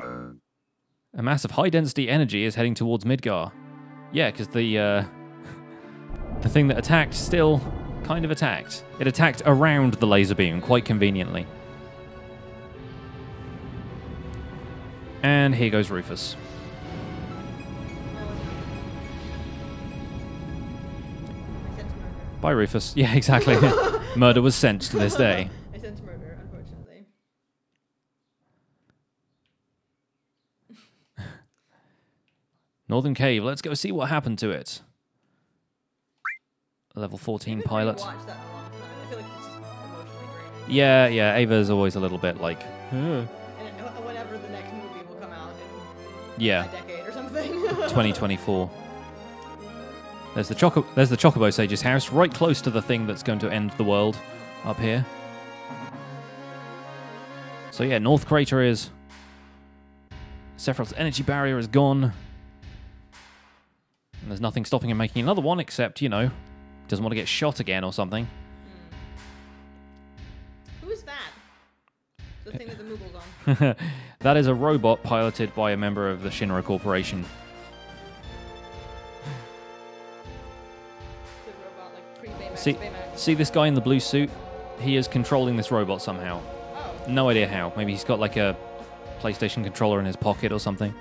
A mass of high-density energy is heading towards Midgar. Yeah, because the thing that attacked still kind of attacked. It attacked around the laser beam, quite conveniently. And here goes Rufus. Bye, Rufus. Yeah, exactly. Murder was sent to this day. I sense murder, unfortunately. Northern Cave, let's go see what happened to it. Level 14 pilot. I watched that in a long time. I feel like it's just emotionally draining. Yeah, Ava is always a little bit like, And whenever the next movie will come out in yeah, a decade or something. 2024. There's the Chocobo Sage's house, right close to the thing that's going to end the world up here. So yeah, North Crater is... Sephiroth's energy barrier is gone. And there's nothing stopping him making another one, except, you know, doesn't want to get shot again or something. Who is that? The thing that the Moogle's on. That is a robot piloted by a member of the Shinra Corporation. The robot, like pre-Baymax. See this guy in the blue suit? He is controlling this robot somehow. Oh. No idea how. Maybe he's got like a PlayStation controller in his pocket or something.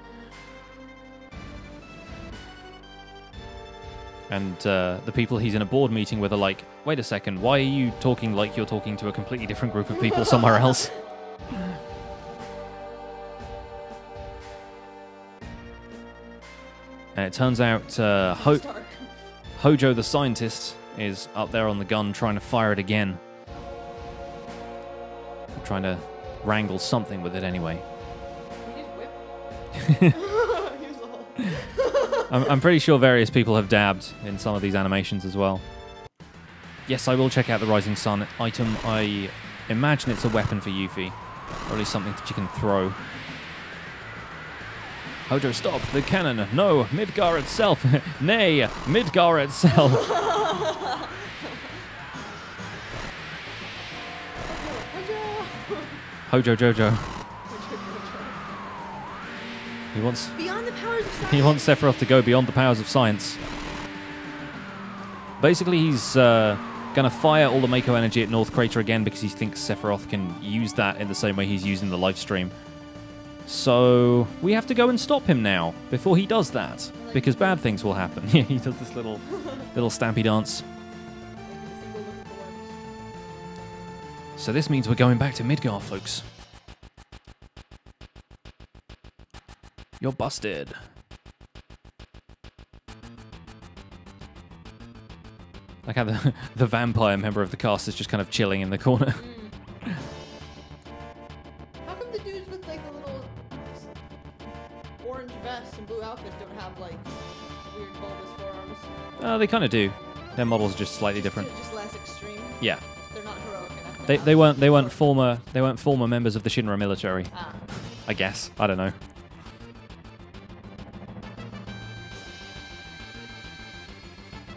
And the people he's in a board meeting with are like, wait a second, why are you talking like you're talking to a completely different group of people somewhere else? And it turns out Hojo the scientist is up there on the gun trying to fire it again. Trying to wrangle something with it anyway. Use the whole... I'm pretty sure various people have dabbed in some of these animations as well. Yes, I will check out the Rising Sun item. I imagine it's a weapon for Yuffie, or at least something that you can throw. Hojo, stop! The cannon! No! Midgar itself! Nay! Midgar itself! Hojo Jojo. He wants... Beyond the powers of science. He wants Sephiroth to go beyond the powers of science. Basically, he's Gonna fire all the Mako energy at North Crater again because he thinks Sephiroth can use that in the same way he's using the live stream. So we have to go and stop him now before he does that, because bad things will happen. Yeah, he does this little stampy dance. So this means we're going back to Midgar, folks. You're busted. Like how the vampire member of the cast is just kind of chilling in the corner. How come the dudes with like the little orange vests and blue outfits don't have like weird bulbous forearms? They kind of do. Their models are just slightly different. Just less extreme. Yeah. They're not heroic enough. They weren't former members of the Shinra military. Ah. I guess. I don't know.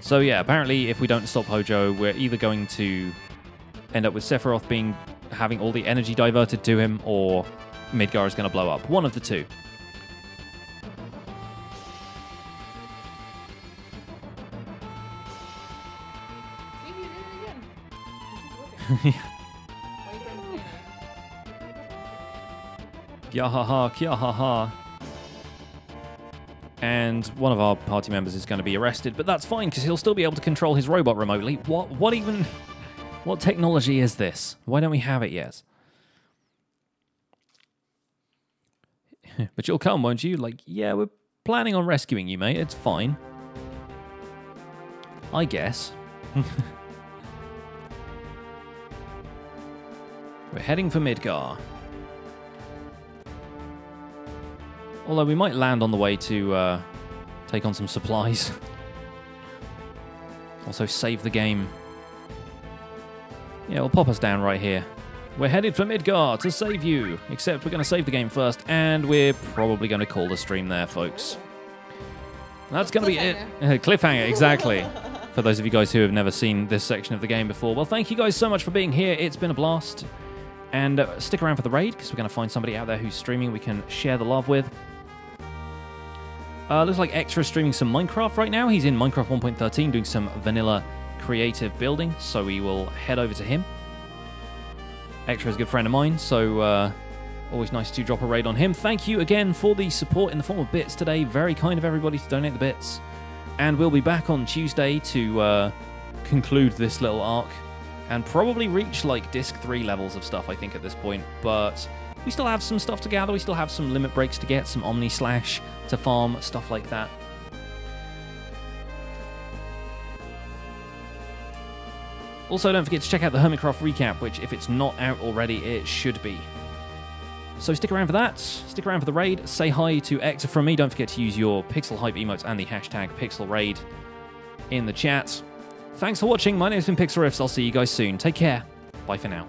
So yeah, apparently if we don't stop Hojo, we're either going to end up with Sephiroth having all the energy diverted to him, or Midgar is going to blow up. One of the two. See, you did it again. Yahaha, kyahaha. And one of our party members is going to be arrested, but that's fine because he'll still be able to control his robot remotely. What technology is this? Why don't we have it yet? But you'll come, won't you? Like, yeah, we're planning on rescuing you, mate. It's fine. I guess. We're heading for Midgar. Although we might land on the way to take on some supplies. Also save the game. Yeah, we'll pop us down right here. We're headed for Midgar to save you. Except we're going to save the game first, and we're probably going to call the stream there, folks. That's going to be it. Cliffhanger, exactly. For those of you guys who have never seen this section of the game before. Well, thank you guys so much for being here. It's been a blast. And stick around for the raid, because we're going to find somebody out there who's streaming we can share the love with. Looks like Extra is streaming some Minecraft right now. He's in Minecraft 1.13 doing some vanilla creative building, so we will head over to him. Extra is a good friend of mine, so always nice to drop a raid on him. Thank you again for the support in the form of bits today. Very kind of everybody to donate the bits. And we'll be back on Tuesday to conclude this little arc and probably reach like Disc 3 levels of stuff, I think, at this point. But we still have some stuff to gather. We still have some limit breaks to get, some Omni Slash to farm, stuff like that. Also, don't forget to check out the Hermitcraft recap, which, if it's not out already, it should be. So stick around for that. Stick around for the raid. Say hi to Ector from me. Don't forget to use your Pixel Hype emotes and the hashtag PixelRaid in the chat. Thanks for watching. My name's been Pixel Riffs. I'll see you guys soon. Take care. Bye for now.